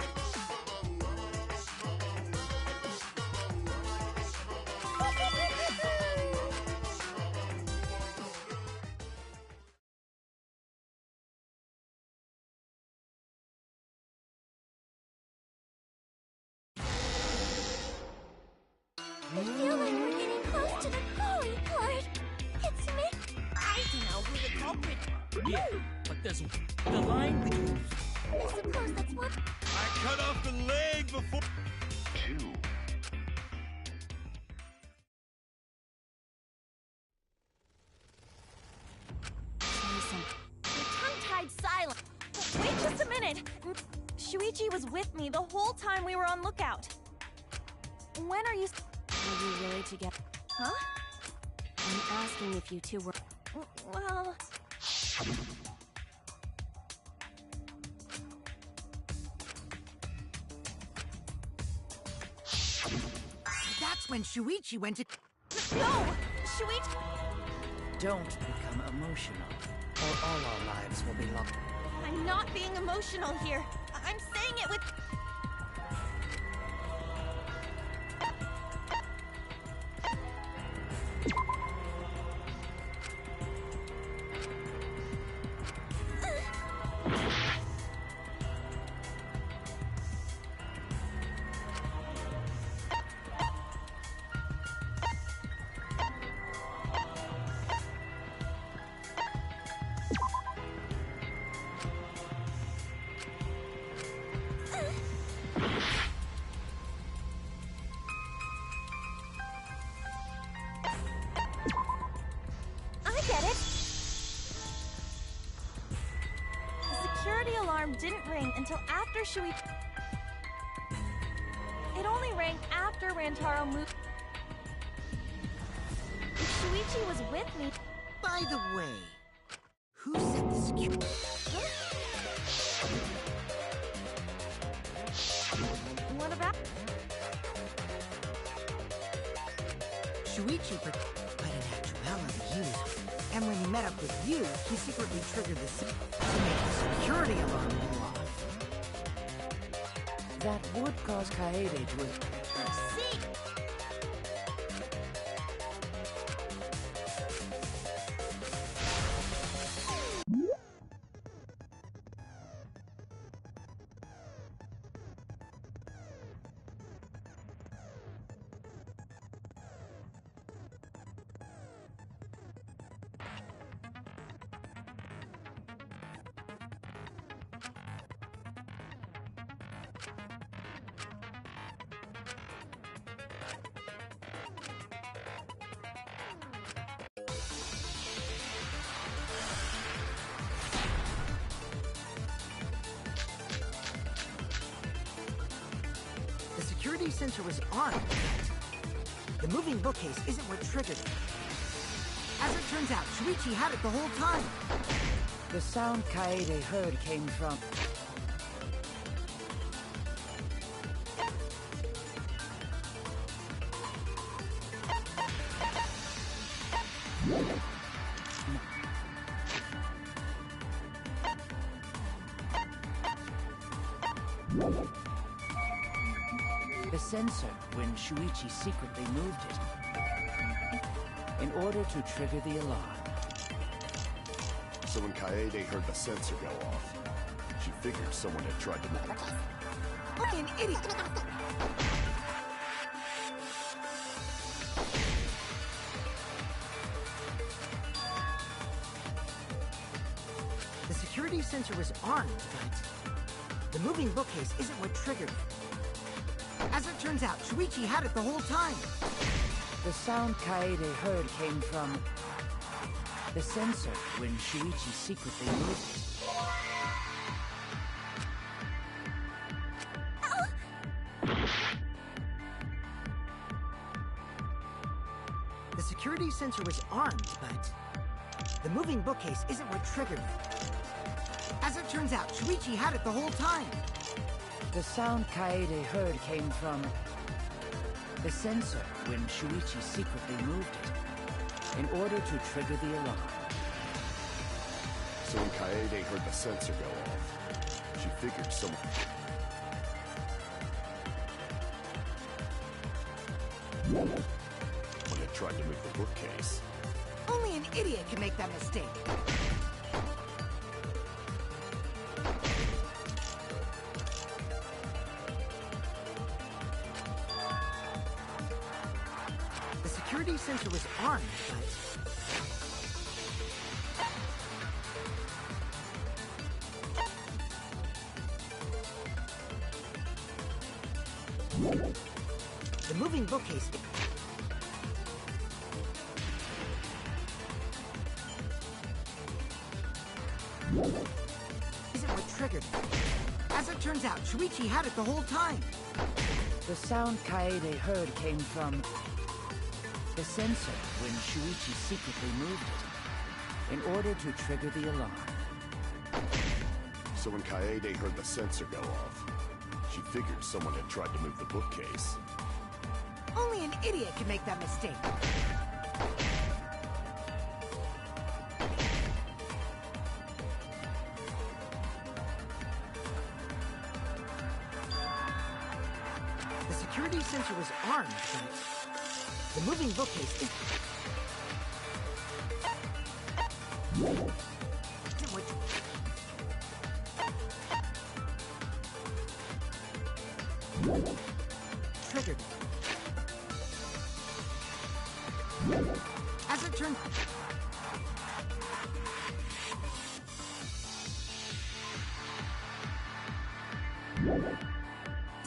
I feel like we're getting close to the calling part. It's me. I know who the culprit. Yeah, but there's the line between. I suppose that's what. I cut off the leg before. You're tongue-tied silent. wait just a minute. Shuichi was with me the whole time we were on lookout. When are you? Were you really together? Huh? I'm asking if you two were. Well. so that's when Shuichi went to. No! Shuichi! Don't become emotional, or all our lives will be lost. I'm not being emotional here. I'm saying it with. Didn't ring until after Shuichi. It only rang after Rantaro moved. Shuichi was with me. By the way, who set the security? What about? Shuichi, but in actuality, he was. And when he met up with you, he secretly triggered the to make the security alarm go off. That would cause Kaede to... See? The security sensor was armed. The moving bookcase isn't what triggered it. As it turns out, Shuichi had it the whole time. The sound Kaede heard came from... the sensor when Shuichi secretly moved it in order to trigger the alarm. So when Kaede heard the sensor go off, she figured someone had tried to move. Okay, an idiot! The security sensor was armed, but the moving bookcase isn't what triggered it. As it turns out, Shuichi had it the whole time. The sound Kaede heard came from the sensor when Shuichi secretly moved it. The security sensor was armed, but the moving bookcase isn't what triggered it. As it turns out, Shuichi had it the whole time. The sound Kaede heard came from the sensor when Shuichi secretly moved it in order to trigger the alarm. So when Kaede heard the sensor go off, she figured someone... when it tried to move the bookcase. Only an idiot can make that mistake. The security sensor was armed, but... the moving bookcase... isn't what triggered it. As it turns out, Shuichi had it the whole time. The sound Kaede heard came from the sensor when Shuichi secretly moved it in order to trigger the alarm. So when Kaede heard the sensor go off, she figured someone had tried to move the bookcase. Only an idiot can make that mistake. The security sensor was armed, but the moving bookcase is... triggered. As it turned...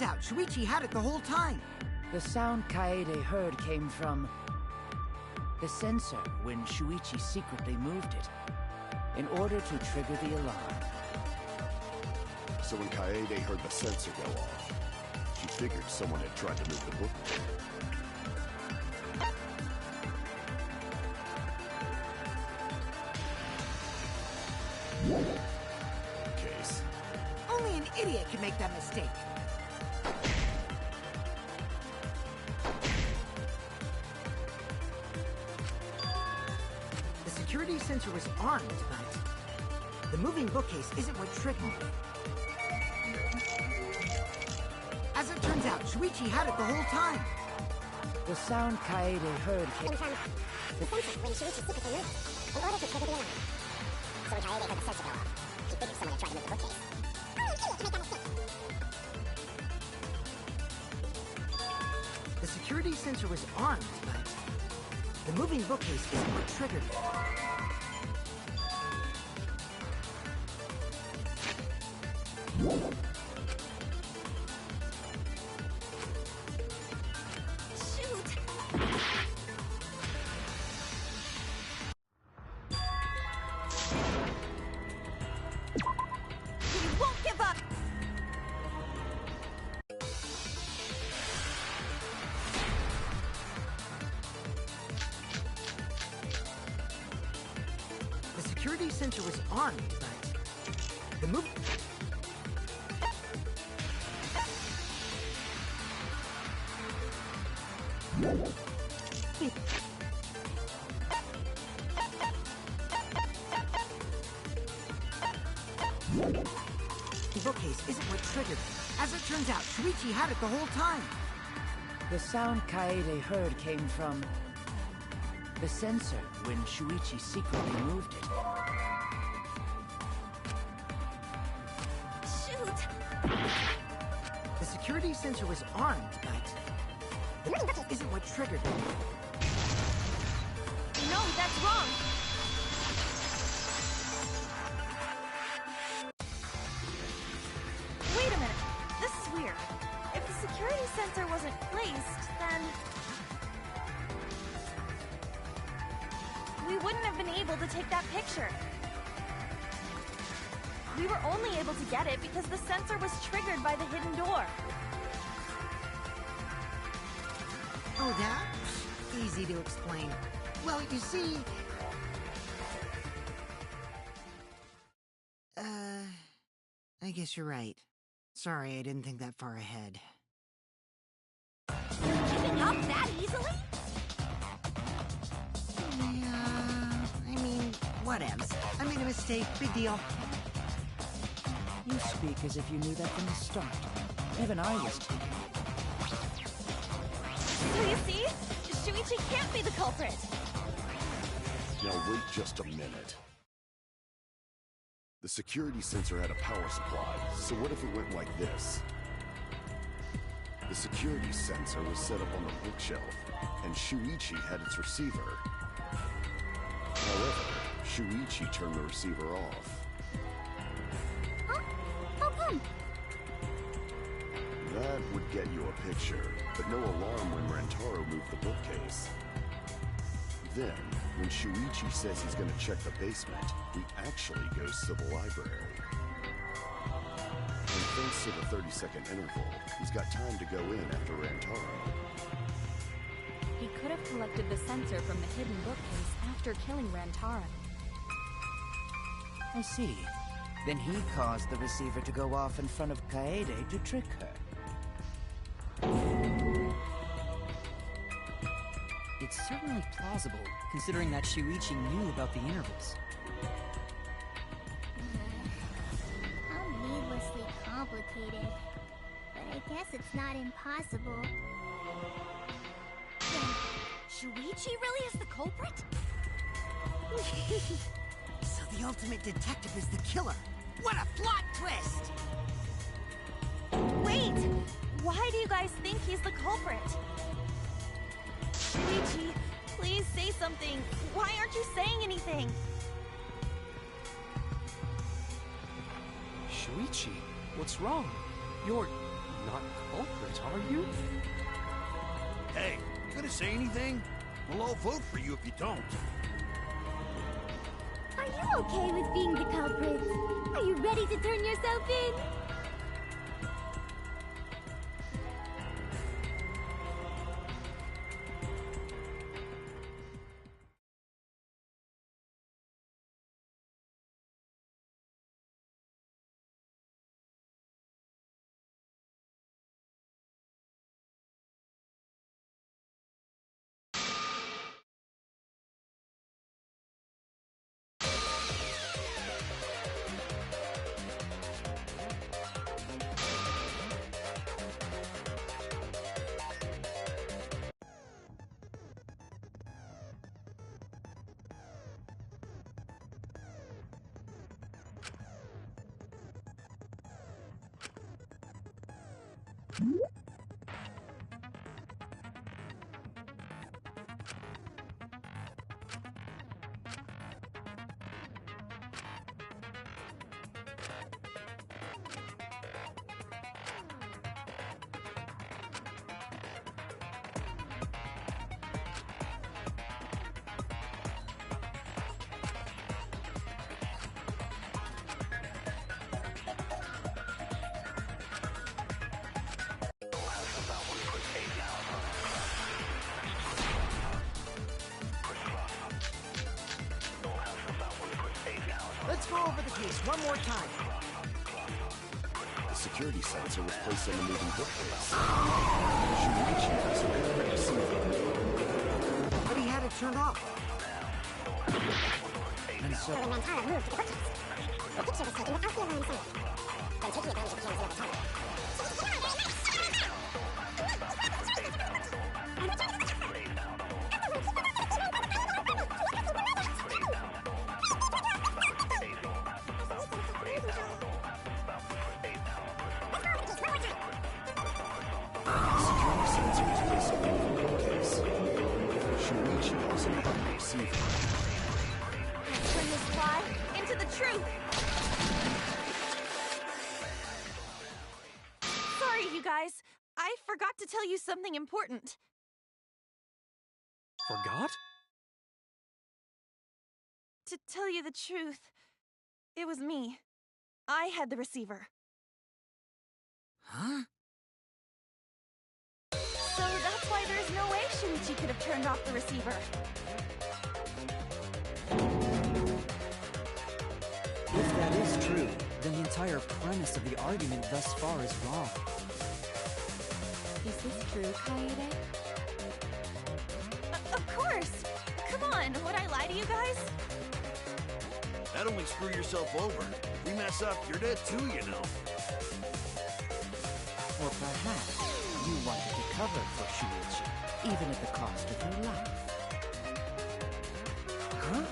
out, Shuichi had it the whole time. The sound Kaede heard came from the sensor when Shuichi secretly moved it in order to trigger the alarm. So when Kaede heard the sensor go off, she figured someone had tried to move the book. Case. Only an idiot can make that mistake. The security sensor was armed, but the moving bookcase isn't what triggered it. As it turns out, Shuichi had it the whole time. The sound Kaede heard came from the sensor when Shuichi secretly moved it, in order to trigger the alarm. So when Kaede heard the sensor go off, she figured someone had tried to move the bookcase. Oh, an idiot to make that mistake. The security sensor was armed, but the moving bookcase isn't what triggered it. The security sensor was armed, but the move... The bookcase isn't what triggered it. As it turns out, Shuichi had it the whole time. The sound Kaede heard came from the sensor when Shuichi secretly moved it. Shoot! The security sensor was armed, but the moving bookcase isn't what triggered it. No, that's wrong. Wait a minute. This is weird. If the security sensor wasn't placed, then we wouldn't have been able to take that picture. We were only able to get it because the sensor was triggered by the hidden door. Oh, that? Easy to explain. Well, you see... I guess you're right. Sorry, I didn't think that far ahead. You're giving up that easily? Yeah, I mean, whatevs. I made a mistake, big deal. You speak as if you knew that from the start. Even I was taken. So you see? Shuichi can't be the culprit. Now wait just a minute. The security sensor had a power supply, so what if it went like this? The security sensor was set up on the bookshelf, and Shuichi had its receiver. However, Shuichi turned the receiver off. Huh? How come? That would get you a picture, but no alarm when Rantaro moved the bookcase. Then, when Shuichi says he's gonna check the basement, he actually goes to the library. And thanks to the 30-second interval, he's got time to go in after Rantaro. He could have collected the sensor from the hidden bookcase after killing Rantaro. I see. Then he caused the receiver to go off in front of Kaede to trick her. It's certainly plausible, considering that Shuichi knew about the intervals. How needlessly complicated. But I guess it's not impossible. Then, Shuichi really is the culprit? So the ultimate detective is the killer. What a plot twist! Wait! Why do you guys think he's the culprit? Shuichi, please say something. Why aren't you saying anything? Shuichi, what's wrong? You're not culprit, are you? Hey, you gonna say anything? We'll all vote for you if you don't. Are you okay with being the culprit? Are you ready to turn yourself in? Let's go over the case one more time. The security sensor was placed on the moving bookcase. Shuichi has a good receiver. But he had it turned off. And so... Rantaro moved to the bookcase. The picture was taken without the alarm sound. Then taking advantage of the camera's level time. Turn this lie into the truth. Sorry, you guys. I forgot to tell you something important. Forgot? To tell you the truth, it was me. I had the receiver. Huh? So that's why there's no way Shuichi could have turned off the receiver. If that is true, then the entire premise of the argument thus far is wrong. Is this true, Kaede? Of course! Come on, would I lie to you guys? That only screw yourself over. If we mess up, you're dead too, you know. Or perhaps you wanted to cover for Shuichi, even at the cost of her life. Huh?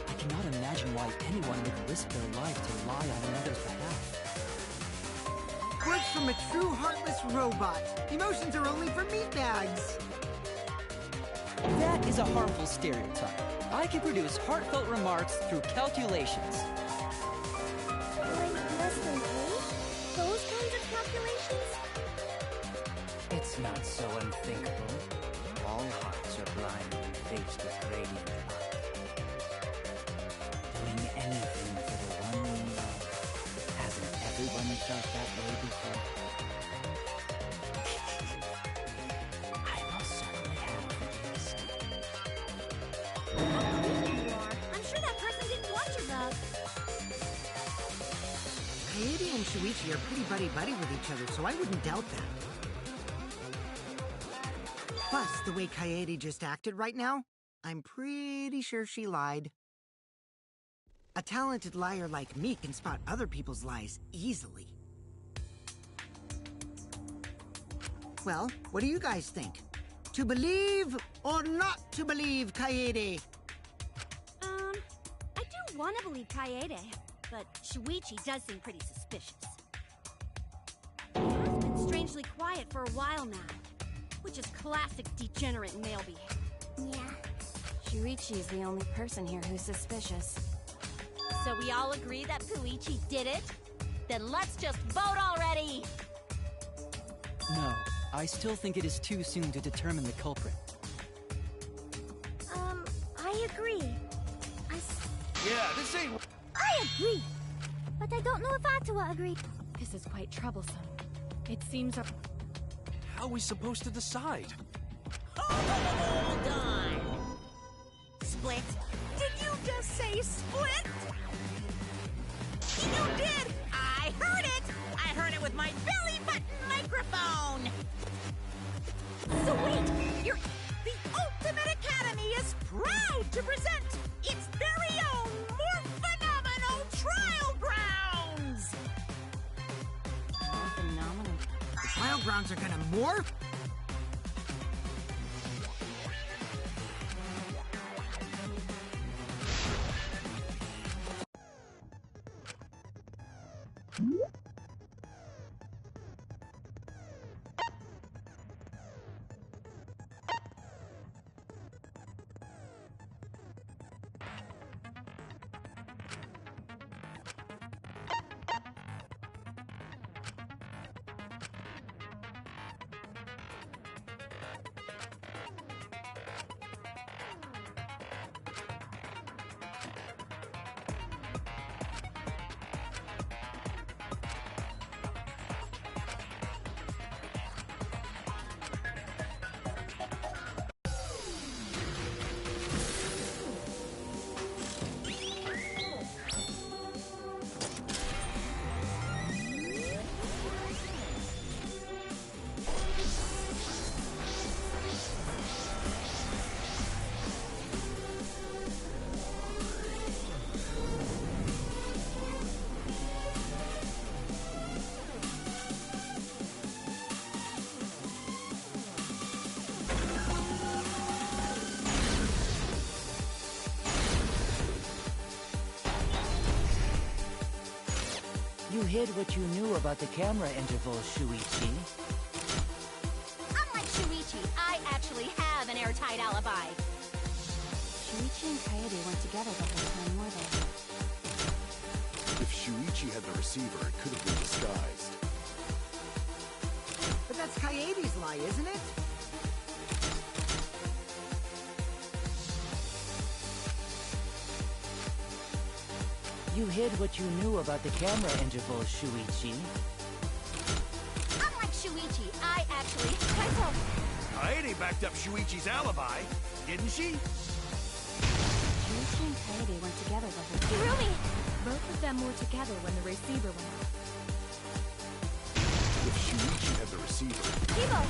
I cannot imagine why anyone would risk their life to lie on another's behalf. Words from a true heartless robot. Emotions are only for meatbags. That is a harmful stereotype. I can produce heartfelt remarks through calculations. Like less than 3? Those kinds of calculations? It's not so unthinkable. All hearts are blind when faced with radiant light. Doing anything for the one we love. Hasn't everyone felt that way before? I most certainly have at least. How mean you are. I'm sure that person didn't want your love. Kaede and Shuichi are pretty buddy-buddy with each other, so I wouldn't doubt that. Plus, the way Kaede just acted right now, I'm pretty sure she lied. A talented liar like me can spot other people's lies easily. Well, what do you guys think? To believe or not to believe, Kaede? I do want to believe Kaede, but Shuichi does seem pretty suspicious. He has been strangely quiet for a while now, which is classic degenerate male behavior. Yeah. Shuichi is the only person here who's suspicious. So we all agree that Puichi did it? Then let's just vote already! No, I still think it is too soon to determine the culprit. I agree. Yeah, this ain't... I agree! But I don't know if Atua agreed. This is quite troublesome. It seems our... How are we supposed to decide? Hold on! Split? Did you just say split? You did! I heard it! I heard it with my belly button microphone! So wait, the Ultimate Academy is proud to present its very own more phenomenal trial grounds! More phenomenal. The trial grounds are gonna morph? You hid what you knew about the camera interval, Shuichi. Unlike Shuichi, I actually have an airtight alibi. Shuichi and Kaede weren't together the whole time, were they? If Shuichi had the receiver, it could have been disguised. But that's Kaede's lie, isn't it? You hid what you knew about the camera interval, Shuichi. Unlike Shuichi, I actually... Kaito! Kaede backed up Shuichi's alibi, didn't she? Shuichi and Kaede weren't together the whole time. Kirumi! Both of them were together when the receiver went off. If Shuichi had the receiver... Kibo!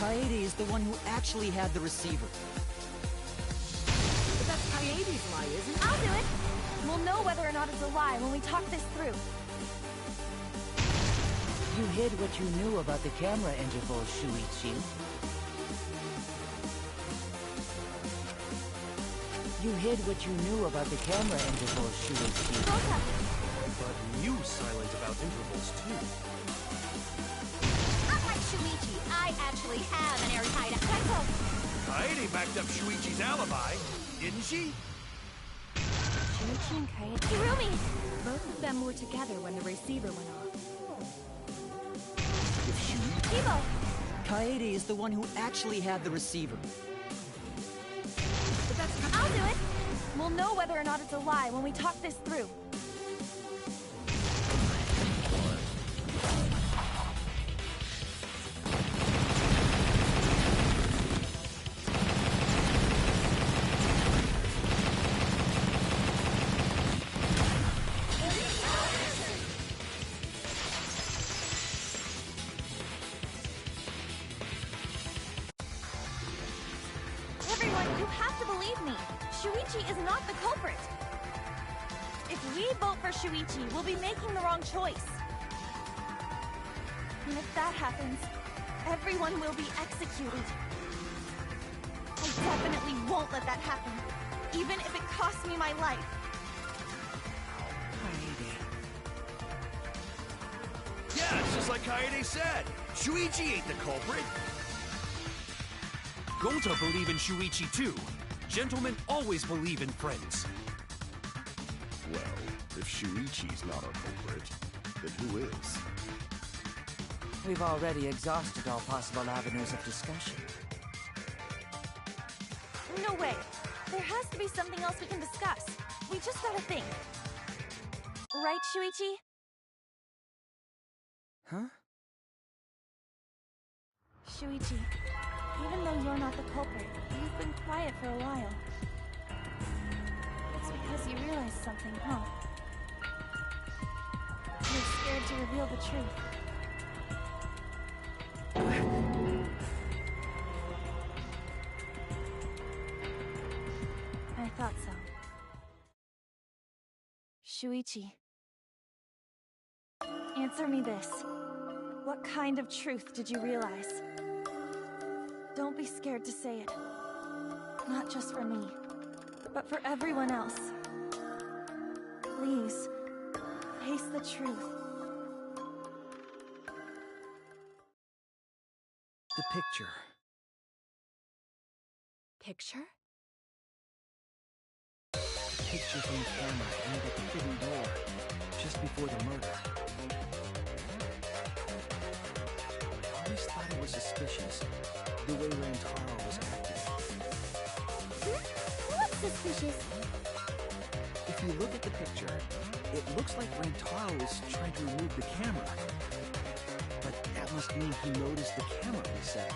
Kaede is the one who actually had the receiver. But that's Kaede's lie, isn't it? I'll do it! We'll know whether or not it's a lie when we talk this through. You hid what you knew about the camera interval, Shuichi. You hid what you knew about the camera interval, Shuichi. But you silent about intervals too. Unlike Shuichi, I actually have an airtight... Kaito! Kaede backed up Shuichi's alibi, didn't she? Shuichi and Kaede... Kirumi! Both of them were together when the receiver went off. If Shuichi... Kibo! Kaede is the one who actually had the receiver. But that's I'll do it! We'll know whether or not it's a lie when we talk this through. Everyone, you have to believe me. Shuichi is not the culprit. If we vote for Shuichi, we'll be making the wrong choice. And if that happens, everyone will be executed. I definitely won't let that happen, even if it costs me my life. Yeah, it's just like Kaede said. Shuichi ain't the culprit. Gonta believe in Shuichi too. Gentlemen always believe in friends. Well, if Shuichi's not our culprit, then who is? We've already exhausted all possible avenues of discussion. No way. There has to be something else we can discuss. We just gotta think. Right, Shuichi? Huh? Shuichi, even though you're not the culprit, you've been quiet for a while. It's because you realized something, huh? You're scared to reveal the truth. I thought so. Shuichi. Answer me this. What kind of truth did you realize? Don't be scared to say it. Not just for me, but for everyone else. Please, face the truth. The picture. Picture? Picture from the camera aimed at the hidden door, just before the murder. I always thought it was suspicious, the way Rantaro was acting. What's suspicious? If you look at the picture, it looks like Rantaro is trying to remove the camera. But that must mean he noticed the camera reset.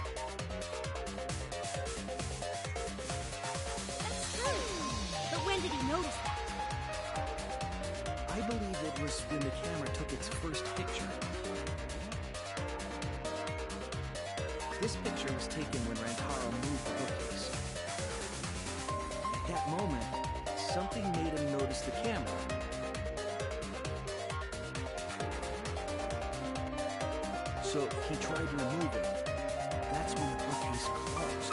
That's true. But when did he notice that? I believe it was when the camera took its first picture. This picture was taken when Rantaro moved the bookcase. At that moment, something made him notice the camera. So he tried removing. That's when the bookcase closed.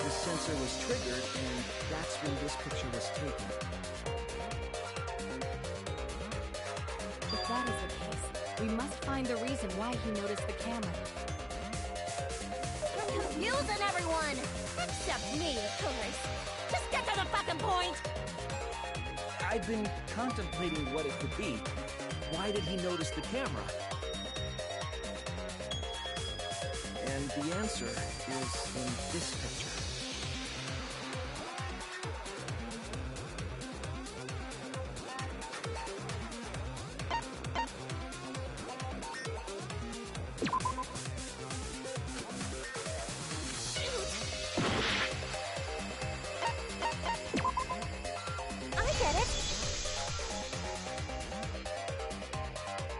The sensor was triggered, and that's when this picture was taken. If We must find the reason why he noticed the camera. You're confusing everyone! Except me, of course. Just get to the fucking point! I've been contemplating what it could be. Why did he notice the camera? And the answer is in this picture.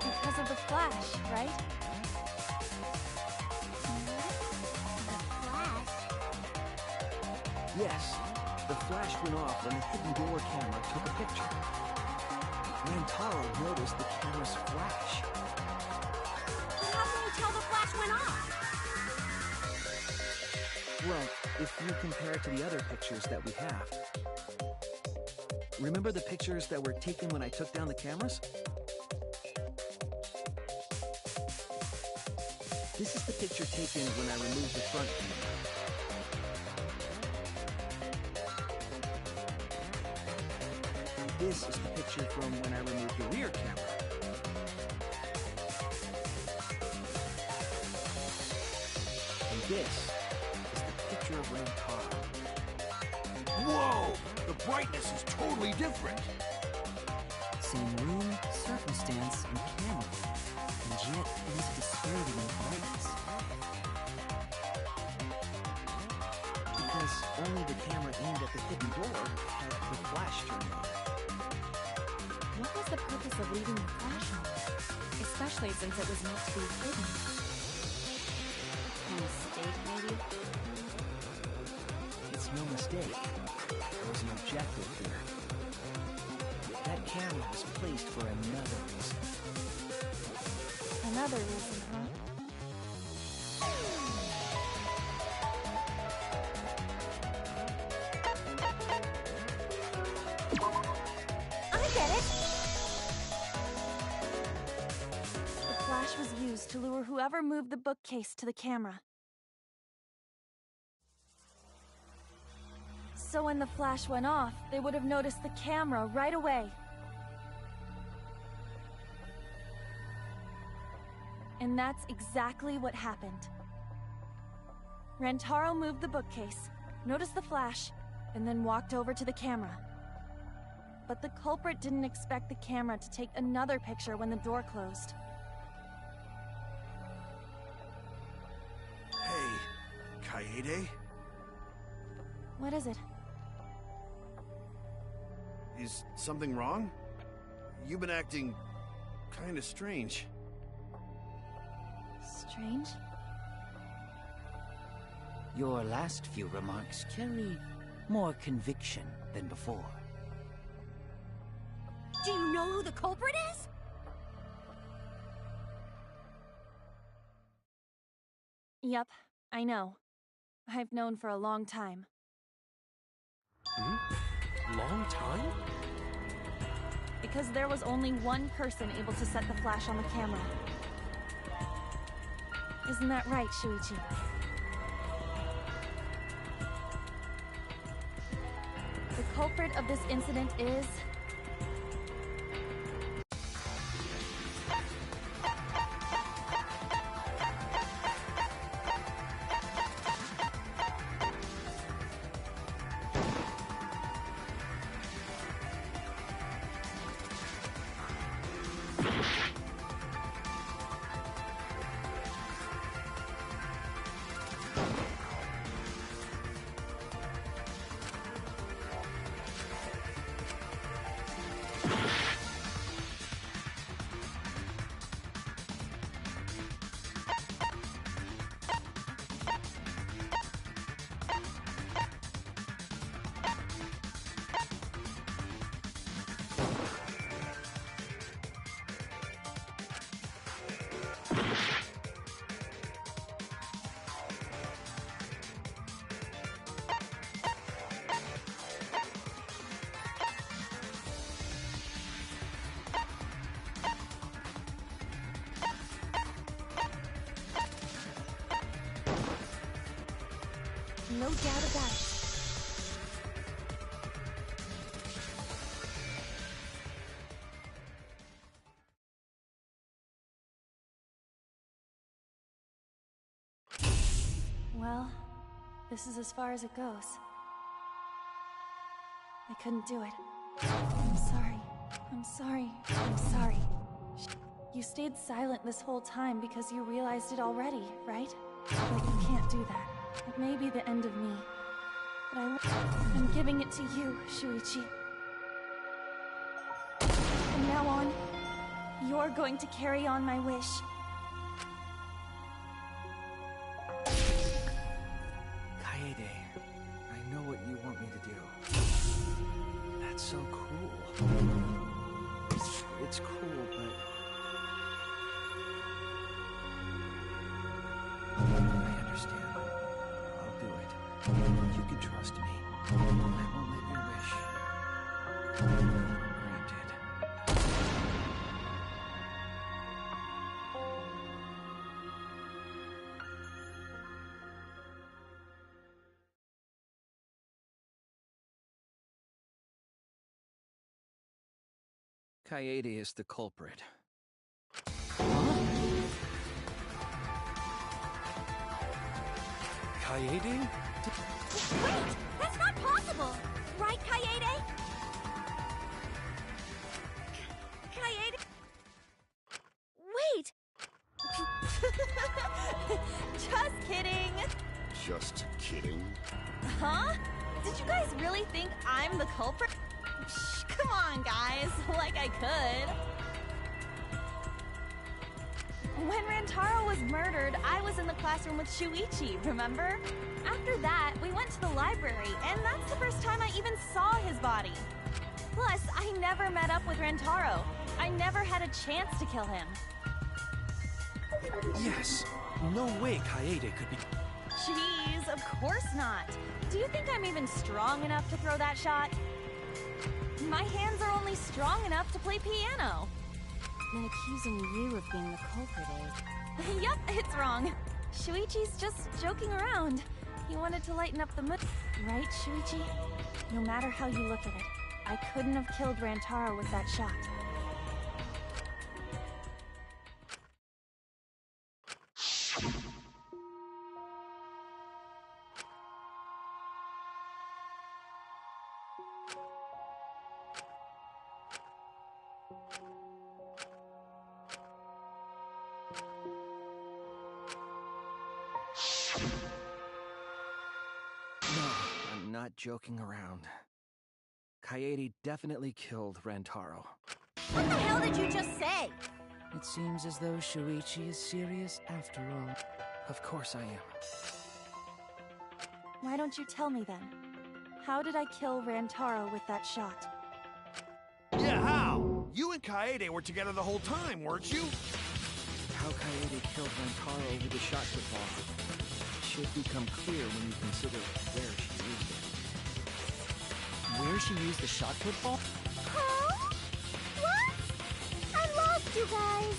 Because of the flash, right? Yes, the flash went off when the hidden door camera took a picture. Rantaro noticed the camera's flash. But how can you tell the flash went off? Well, if you compare it to the other pictures that we have. Remember the pictures that were taken when I took down the cameras? This is the picture taken when I removed the front camera. This is the picture from when I removed the rear camera. And this is the picture of Rantaro. Whoa! The brightness is totally different. Same room, circumstance, and camera. And yet, there is a disparity in brightness. Because only the camera aimed at the hidden door had the flash turned on. What was the purpose of leaving the flash on? Especially since it was meant to be hidden. A mistake, maybe? It's no mistake. There was an objective here. That camera was placed for another reason. Another reason, huh? I get it! The flash was used to lure whoever moved the bookcase to the camera. So when the flash went off, they would have noticed the camera right away. And that's exactly what happened. Rantaro moved the bookcase, noticed the flash, and then walked over to the camera. But the culprit didn't expect the camera to take another picture when the door closed. Hey, Kaede? What is it? Is something wrong? You've been acting kinda strange. Strange? Your last few remarks carry more conviction than before. Do you know who the culprit is? Yep, I know. I've known for a long time. Long time? Because there was only one person able to set the flash on the camera. Isn't that right, Shuichi? The culprit of this incident is... no doubt about it. Well, this is as far as it goes. I couldn't do it. I'm sorry. I'm sorry. I'm sorry. You stayed silent this whole time because you realized it already, right? But you can't do that. It may be the end of me. But I'm giving it to you, Shuichi. From now on, you're going to carry on my wish. Kaede, I know what you want me to do. That's so cruel. It's cruel, but... I understand. I'll do it. You can trust me. I won't let your wish go ungranted. Kaede is the culprit. Kaede? Wait! That's not possible! Right, Kaede? Kaede? Wait! Just kidding! Just kidding? Huh? Did you guys really think I'm the culprit? Psh, come on, guys. Like I could. When Rantaro was murdered, I was in the classroom with Shuichi, remember? After that, we went to the library, and that's the first time I even saw his body. Plus, I never met up with Rantaro. I never had a chance to kill him. Yes. No way Kaede could be... Jeez, of course not. Do you think I'm even strong enough to throw that shot? My hands are only strong enough to play piano. Then accusing you of being the culprit is... Yup, it's wrong. Shuichi's just joking around. He wanted to lighten up the mood. Right, Shuichi? No matter how you look at it, I couldn't have killed Rantaro with that shot. No, I'm not joking around. Kaede definitely killed Rantaro. What the hell did you just say? It seems as though Shuichi is serious after all. Of course I am. Why don't you tell me then? How did I kill Rantaro with that shot? Yeah, how? You and Kaede were together the whole time, weren't you? How Kaede killed Rantaro with the shot put ball should become clear when you consider where she used it. Where she used the shot put ball? Huh? What? I lost you guys.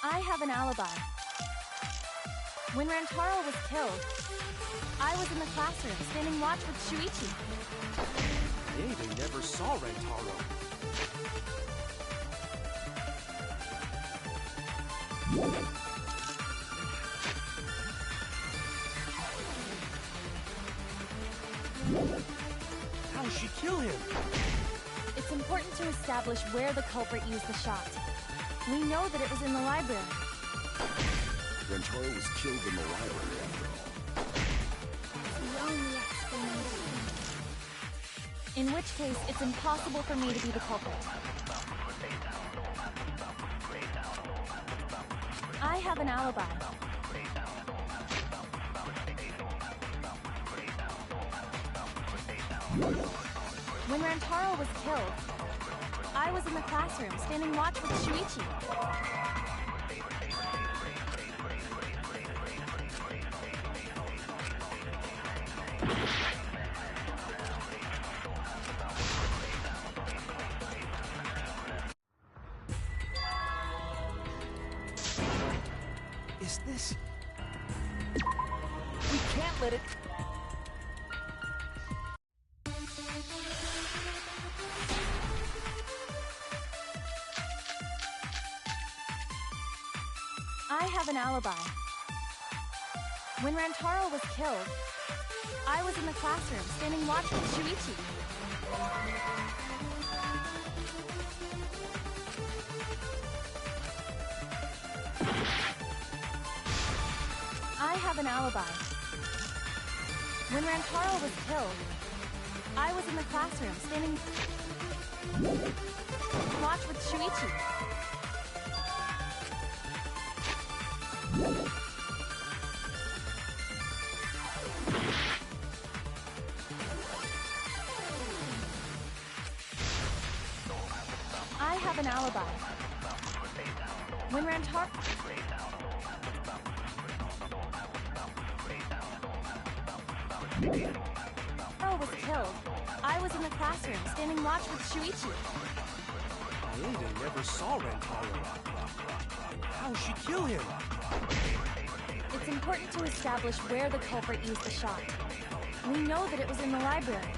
I have an alibi. When Rantaro was killed, I was in the classroom, standing watch with Shuichi. Kaede never saw Rantaro. How did she kill him? It's important to establish where the culprit used the shot. We know that it was in the library. Rantaro was killed in the library after all. The only explanation. In which case, it's impossible for me to be the culprit. I have an alibi. When Rantaro was killed, I was in the classroom standing watch with Shuichi. Is this... We can't let it... I have an alibi. When Rantaro was killed, I was in the classroom standing watch with Shuichi. I have an alibi. When Rantaro was killed, I was in the classroom standing watch with Shuichi. I have an alibi. When Rantaro was killed, I was in the classroom standing watch with Shuichi. Kaede never saw Rantaro. How'd she kill him? It's important to establish where the culprit used the shot. We know that it was in the library.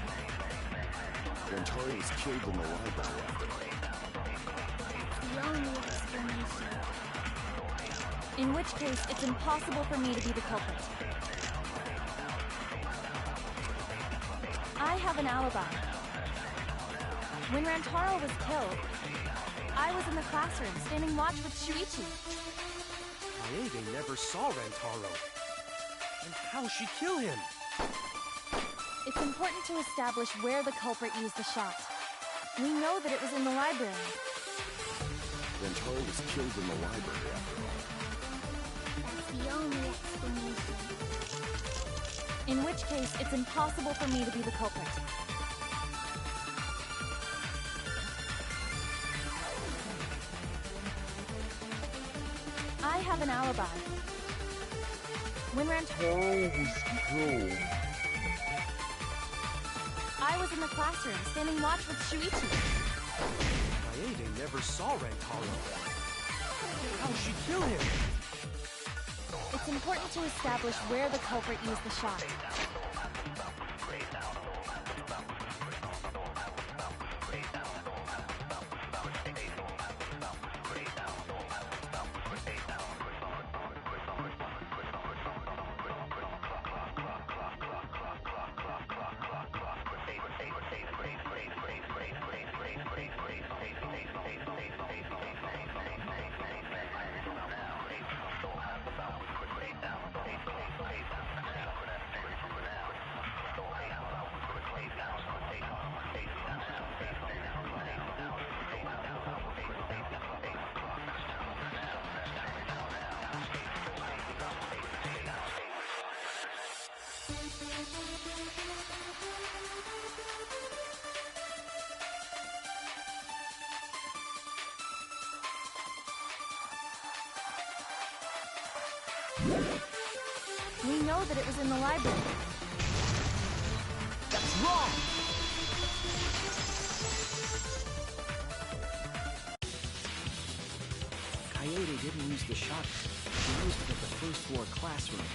Rantaro was killed in the library after all. The only explanation. In which case, it's impossible for me to be the culprit. I have an alibi. When Rantaro was killed, I was in the classroom standing watch with Shuichi. Kaede never saw Rantaro. And how'd she kill him? It's important to establish where the culprit used the shot. We know that it was in the library. Rantaro was killed in the library after all. That's the only explanation. In which case, it's impossible for me to be the culprit. I have an alibi. When Rantaro was killed, I was in the classroom standing watch with Shuichi. Kaede never saw Rantaro. How'd she kill him? It's important to establish where the culprit used the shot. We know that it was in the library. That's wrong! Kaede didn't use the shotgun. She used it at the first floor classroom,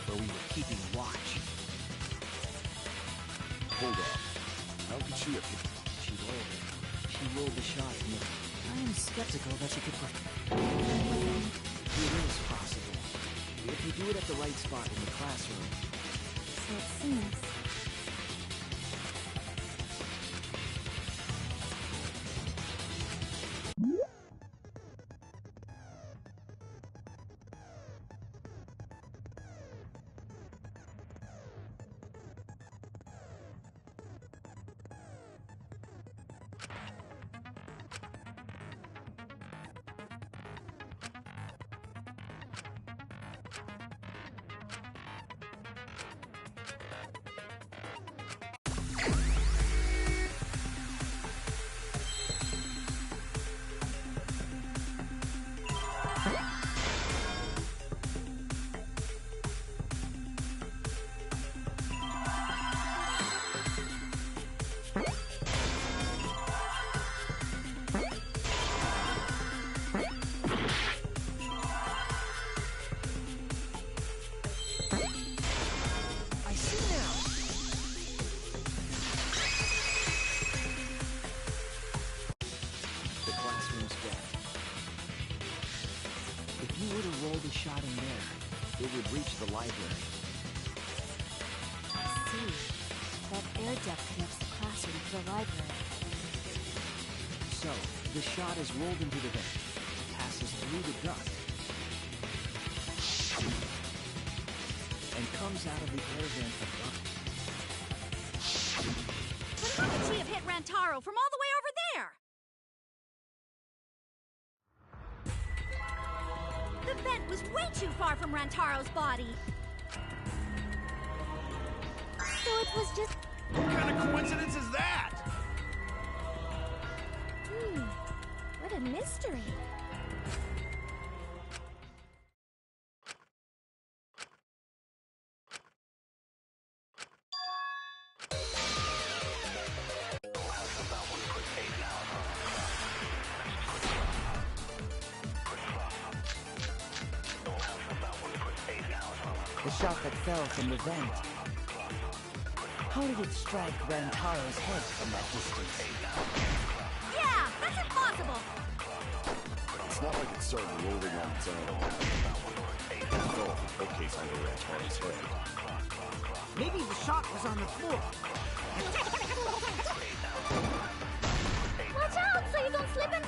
where we were keeping watch. Hold on. How could she have... She rolled it. She rolled the shot and I am skeptical that she could... It is possible. If you do it at the right spot in the classroom. So it seems. he shot in there, it would reach the library. I see. That air duct connects the classroom to the library. So, the shot is rolled into the vent, passes through the duct, and comes out of the air vent above. But how could she have hit Rantaro from all the way over there? The vent was way too far from Rantaro's body. So it was just... What kind of coincidence is that? What a mystery. The shot that fell from the vent. How did it strike Rantaro's head from that distance? Yeah, that's impossible. It's not like it started rolling on its own. It fell off the bookcase under Rantaro's head. Maybe the shot was on the floor. Watch out so you don't slip and...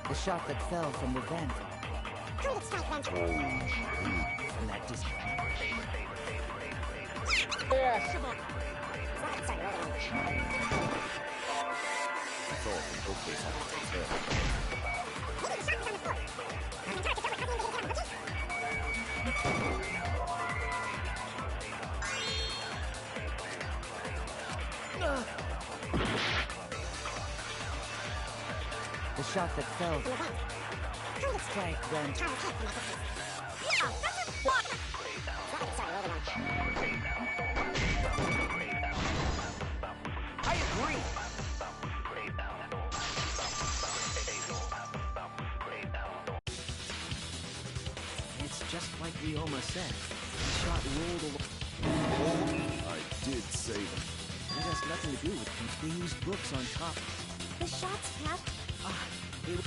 The shot that fell from the vent. From that distance. It fell off the bookcase under its head. The shot that fell strike Rantaro. Yeah, that's impossible. I agree. It's just like Ryoma said. The shot rolled along. I did say that. That has nothing to do with it. They used books on top. The shot's path... It...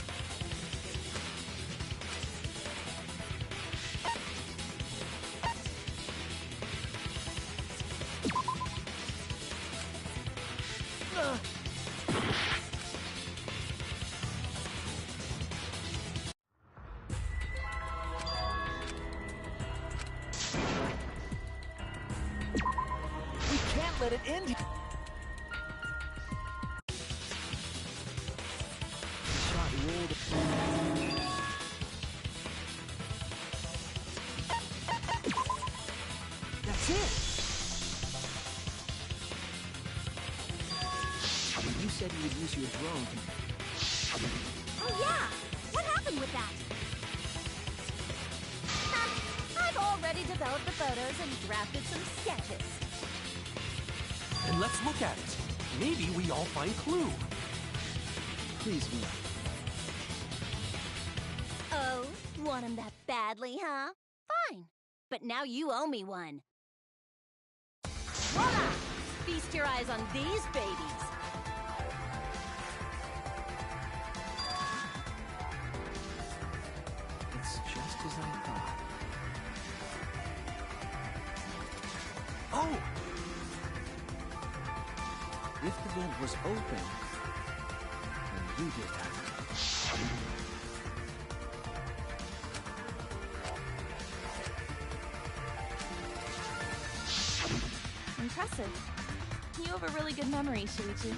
We can't let it end. That's it. You said you would use your drone to... Oh yeah, what happened with that? I've already developed the photos and drafted some sketches. And let's look at it. Maybe we all find clue. Please, Mia. Oh, want him that badly, huh? Fine. But now you owe me one. Voila! Feast your eyes on these babies. It's just as I thought. Oh! If the vent was open, then you did that. Impressive. You have a really good memory, Shuichi.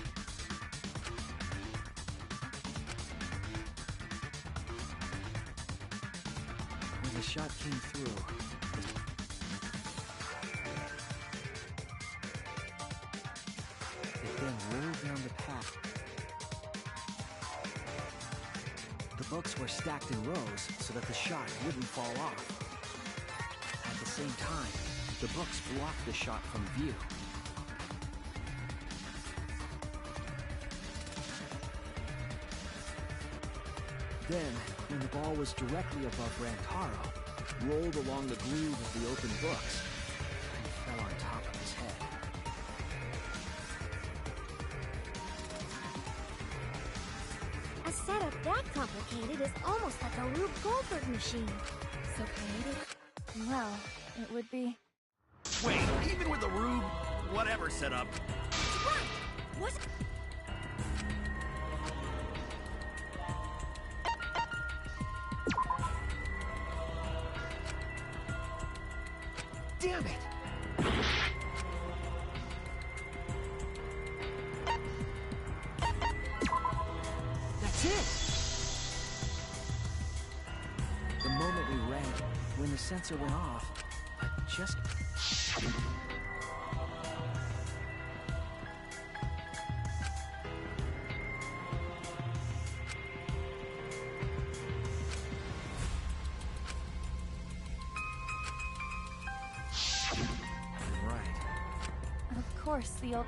When the shot came through, it then rolled down the path. The books were stacked in rows so that the shot wouldn't fall off. At the same time, the books blocked the shot from view. Then, when the ball was directly above Rantaro, rolled along the groove of the open books, and fell on top of his head. complicated is almost like a Rube Goldberg machine. So Kaede? Well, it would be... Wait, even with the Rube, whatever setup. What? What? Damn it! That's it! The moment we ran, when the sensor went off, I just... Of course, the old...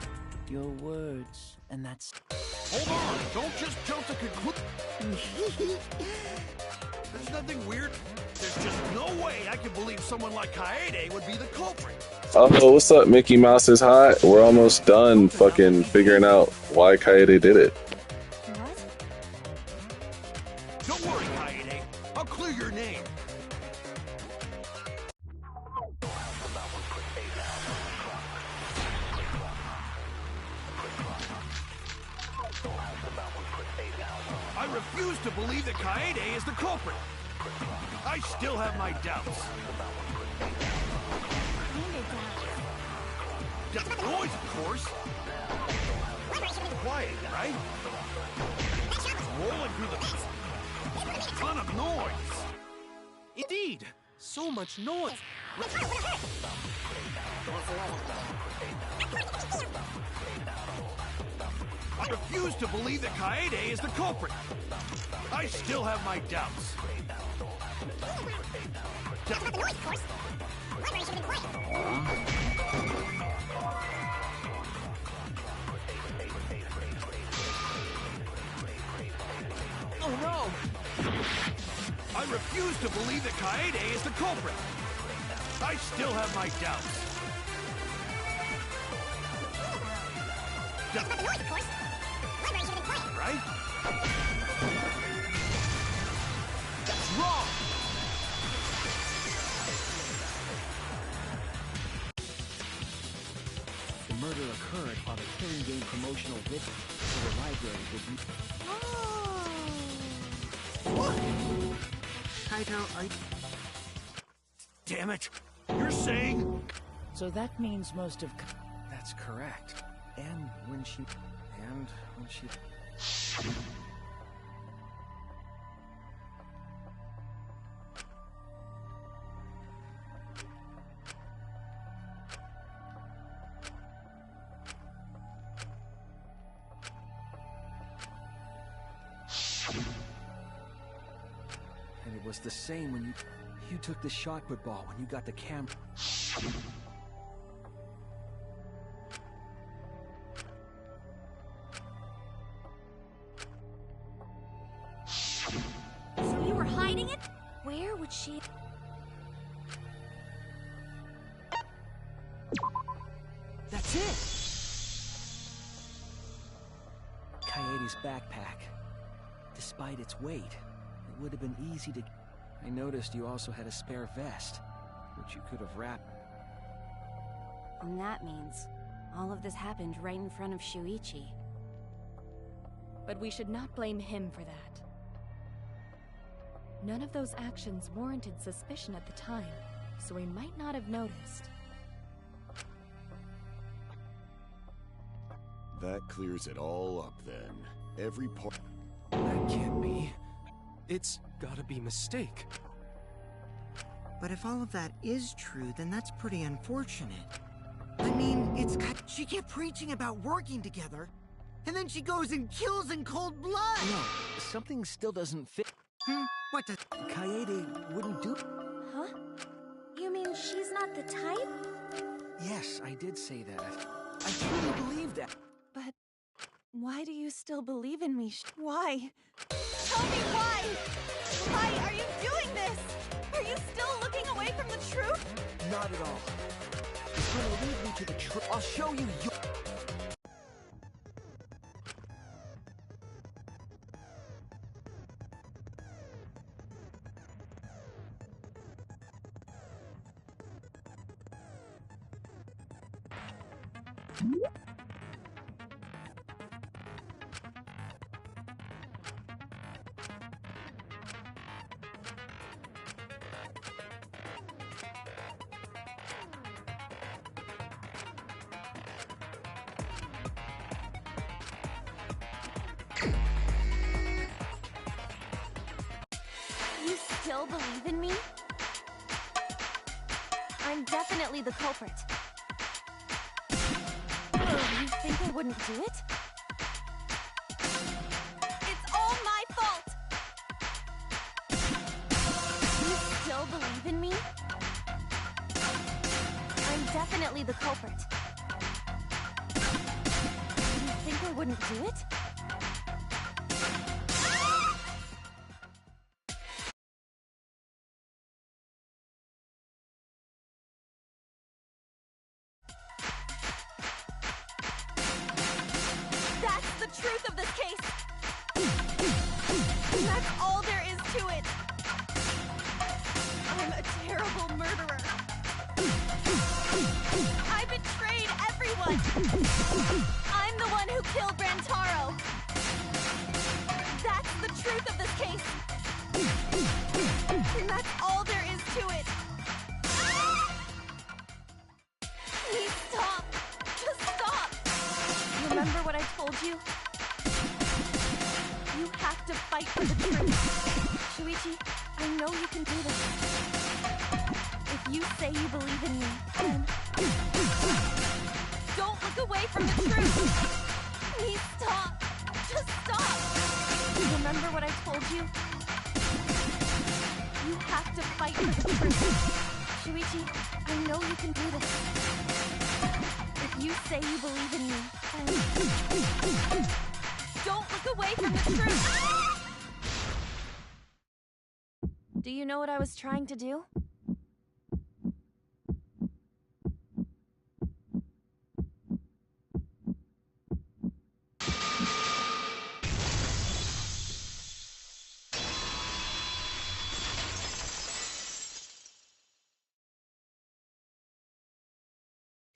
Your words, and that's... Hold on! Don't just jump to conclusion. There's nothing weird. There's just no way I can believe someone like Kaede would be the culprit. Oh, what's up, Mickey Mouse is hot? We're almost done fucking figuring out why Kaede did it. Don't worry, Kaede. I'll clear your name. I refuse to believe that Kaede is the culprit. I still have my doubts. Just noise, of course. Quiet, right? Rolling through the... ton of noise. Indeed! So much noise! I refuse to believe that Kaede is the culprit. I still have my doubts. Oh no! I refuse to believe that Kaede is the culprit. I still have my doubts. Right? That's wrong! The murder occurred while the Killing Game promotional video for the library would be... Kaito, are you... Damn it! You're saying... So that means most of... That's correct. And when she... And it was the same when you took the shot put ball when you got the camera. So you were hiding it? Where would she... That's it! Kaede's backpack. Despite its weight, it would have been easy to... I noticed you also had a spare vest, which you could have wrapped. And that means all of this happened right in front of Shuichi. But we should not blame him for that. None of those actions warranted suspicion at the time, so we might not have noticed. That clears it all up then. Every part... That can't be. It's gotta be a mistake. But if all of that is true, then that's pretty unfortunate. I mean, she kept preaching about working together, and then she goes and kills in cold blood! No, something still doesn't fit. What does... Kaede wouldn't do... Huh? You mean she's not the type? Yes, I did say that. I truly believe that. But why do you still believe in me? Why? Tell me why! Why are you doing this? Are you still looking away from the truth? Not at all. It's gonna lead me to the truth. I'll show you your... You still believe in me? I'm definitely the culprit. You think I wouldn't do it? It's all my fault! You still believe in me? I'm definitely the culprit. You think I wouldn't do it? That's the truth of this case! And that's all there is to it! I'm a terrible murderer! I betrayed everyone! I'm the one who killed Rantaro! That's the truth of this case! And that's all there is to it! Please stop! Just stop! Remember what I told you? You have to fight for the truth. Shuichi, I know you can do this. If you say you believe in me, then... Don't look away from the truth! Please stop! Just stop! Remember what I told you? You have to fight for the truth. Shuichi, I know you can do this. If you say you believe in me, then... Don't look away from the truth! Do you know what I was trying to do?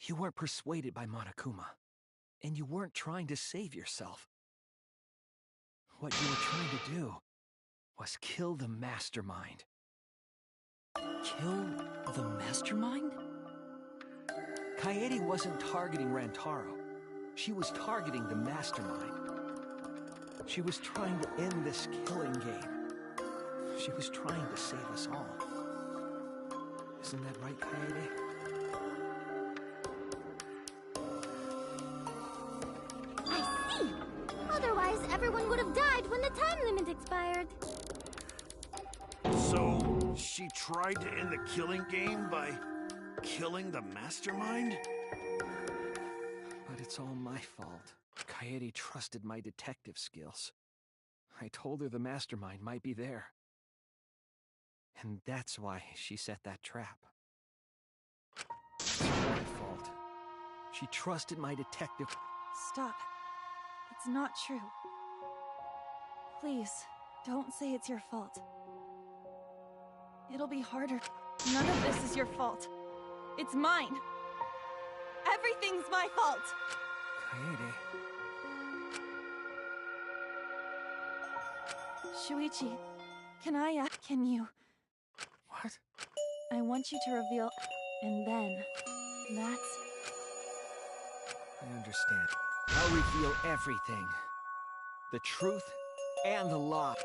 You weren't persuaded by Monokuma, and you weren't trying to save yourself. What you were trying to do was kill the mastermind. Kill the mastermind? Kaede wasn't targeting Rantaro. She was targeting the mastermind. She was trying to end this killing game. She was trying to save us all. Isn't that right, Kaede? I see! Otherwise, everyone would have died when the time limit expired. So, she tried to end the killing game by killing the mastermind? But it's all my fault. Kaede trusted my detective skills. I told her the mastermind might be there. And that's why she set that trap. It's my fault. She trusted my detective. Stop. It's not true. Please, don't say it's your fault. It'll be harder. None of this is your fault. It's mine. Everything's my fault. Kaede. Shuichi, can you? What? I want you to reveal, and then, that's... I understand. I'll reveal everything. The truth and the lie.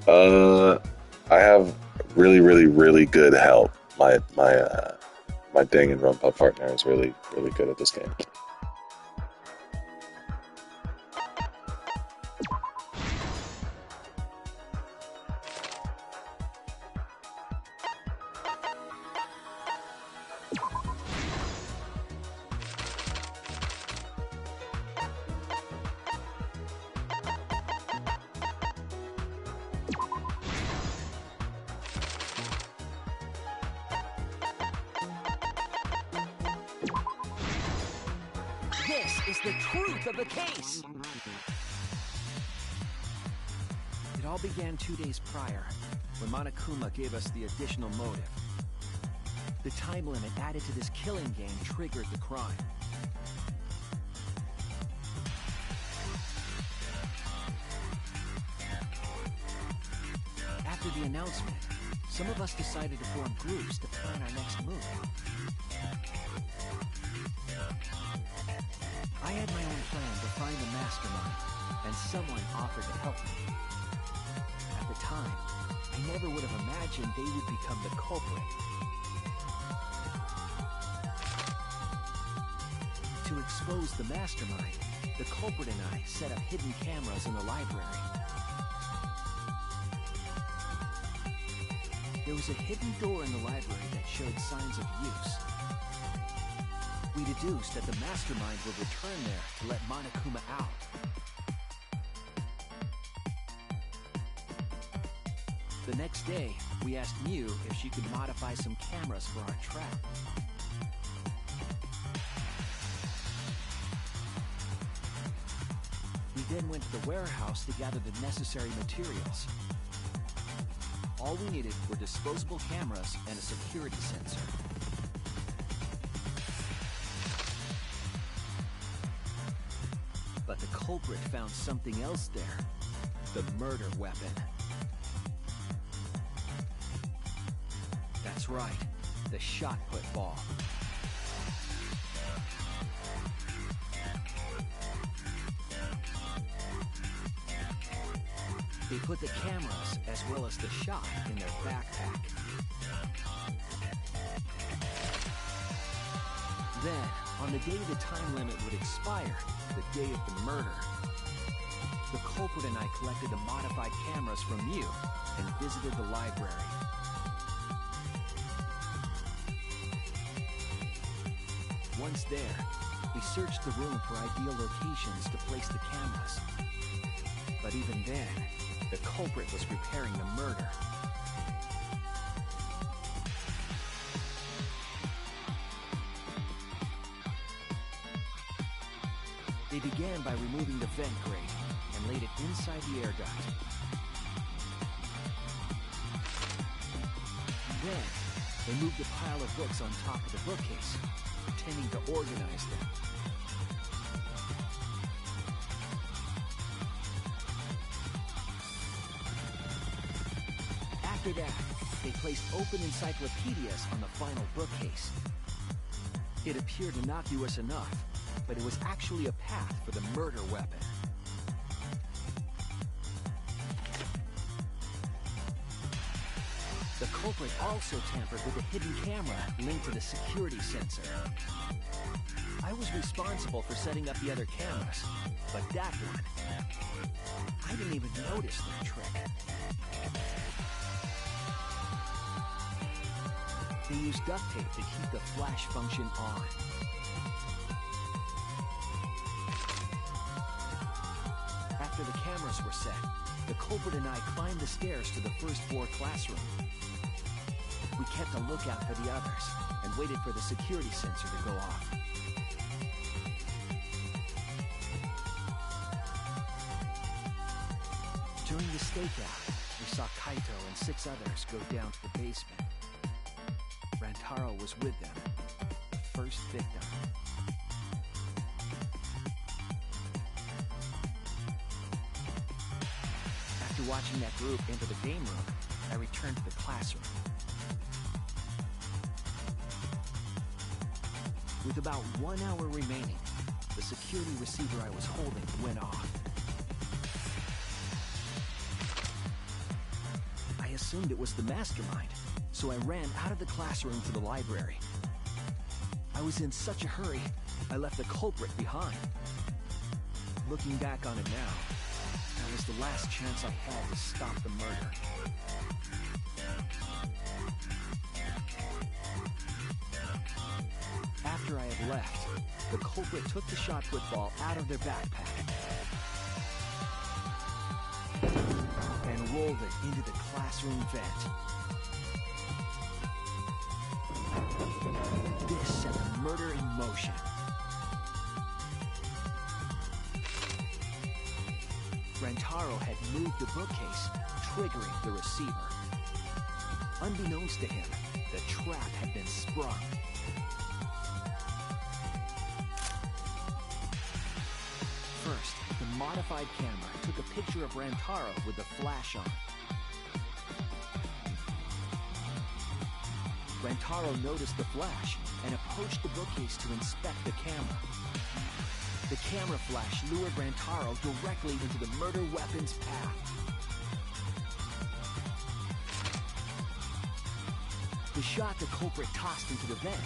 I have really, really, really good help. My Danganronpa partner is really, really good at this game. This is the truth of the case! It all began 2 days prior, when Monokuma gave us the additional motive. The time limit added to this killing game triggered the crime. After the announcement, some of us decided to form groups to plan our next move. I had my own plan to find the mastermind, and someone offered to help me. At the time, I never would have imagined they would become the culprit. To expose the mastermind, the culprit and I set up hidden cameras in the library. There was a hidden door in the library that showed signs of use. We deduced that the mastermind would return there to let Monokuma out. The next day, we asked Miu if she could modify some cameras for our trap. We then went to the warehouse to gather the necessary materials. All we needed were disposable cameras and a security sensor. But the culprit found something else there. The murder weapon. That's right, the shot-put ball. They put the cameras as well as the shot in their backpack. Then, on the day the time limit would expire, the day of the murder, the culprit and I collected the modified cameras from Miu and visited the library. Once there, we searched the room for ideal locations to place the cameras. But even then, the culprit was preparing the murder. They began by removing the vent grate and laid it inside the air duct. Then, they moved a pile of books on top of the bookcase, pretending to organize them. After that, they placed open encyclopedias on the final bookcase. It appeared innocuous enough, but it was actually a path for the murder weapon. The culprit also tampered with a hidden camera linked to the security sensor. I was responsible for setting up the other cameras, but that one, I didn't even notice their trick. They used duct tape to keep the flash function on. After the cameras were set, the culprit and I climbed the stairs to the first floor classroom. We kept a lookout for the others and waited for the security sensor to go off. During the stakeout, we saw Kaito and 6 others go down to the basement. Rantaro was with them, the first victim. After watching that group enter the game room, I returned to the classroom. With about 1 hour remaining, the security receiver I was holding went off. assumed it was the mastermind, so I ran out of the classroom to the library. I was in such a hurry, I left the culprit behind. Looking back on it now, that was the last chance I had to stop the murder. After I had left, the culprit took the shot put ball out of their backpack and rolled it into the classroom vent. This set the murder in motion. Rantaro had moved the bookcase, triggering the receiver. Unbeknownst to him, the trap had been sprung. First, the modified camera took a picture of Rantaro with the flash on. Rantaro noticed the flash and approached the bookcase to inspect the camera. The camera flash lured Rantaro directly into the murder weapon's path. The shot the culprit tossed into the vent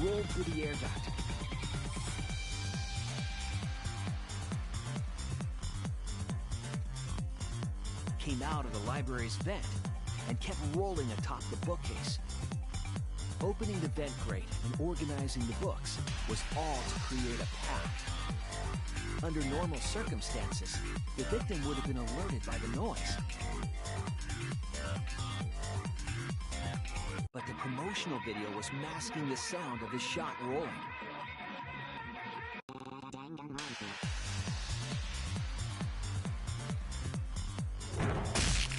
rolled through the air duct. Came out of the library's vent and kept rolling atop the bookcase. Opening the vent grate and organizing the books was all to create a path. Under normal circumstances, the victim would have been alerted by the noise. But the promotional video was masking the sound of the shot rolling.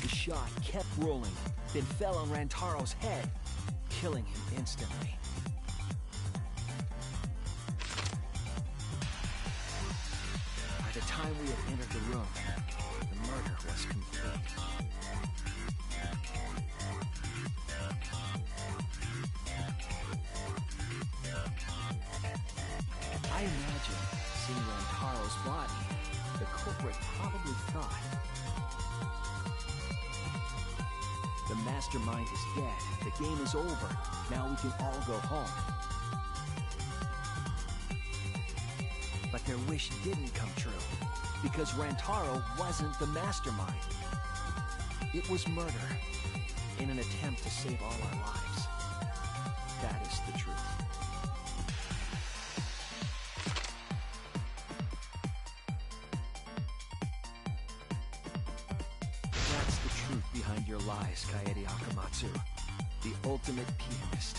The shot kept rolling, then fell on Rantaro's head, killing him instantly. By the time we had entered the room, the murder was complete. I imagine, seeing Rantaro's body, the culprit probably thought, the mastermind is dead, the game is over, now we can all go home. But their wish didn't come true, because Rantaro wasn't the mastermind. It was murder, in an attempt to save all our lives. That is the truth. That's the truth behind your lies, Kaede Akamatsu, the ultimate pianist.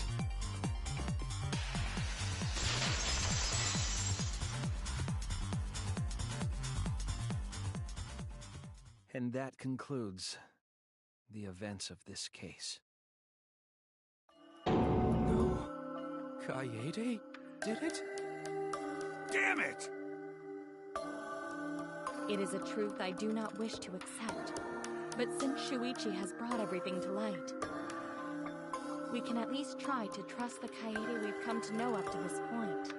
And that concludes the events of this case. No. Kaede did it? Damn it! It is a truth I do not wish to accept. But since Shuichi has brought everything to light, we can at least try to trust the Kaede we've come to know up to this point.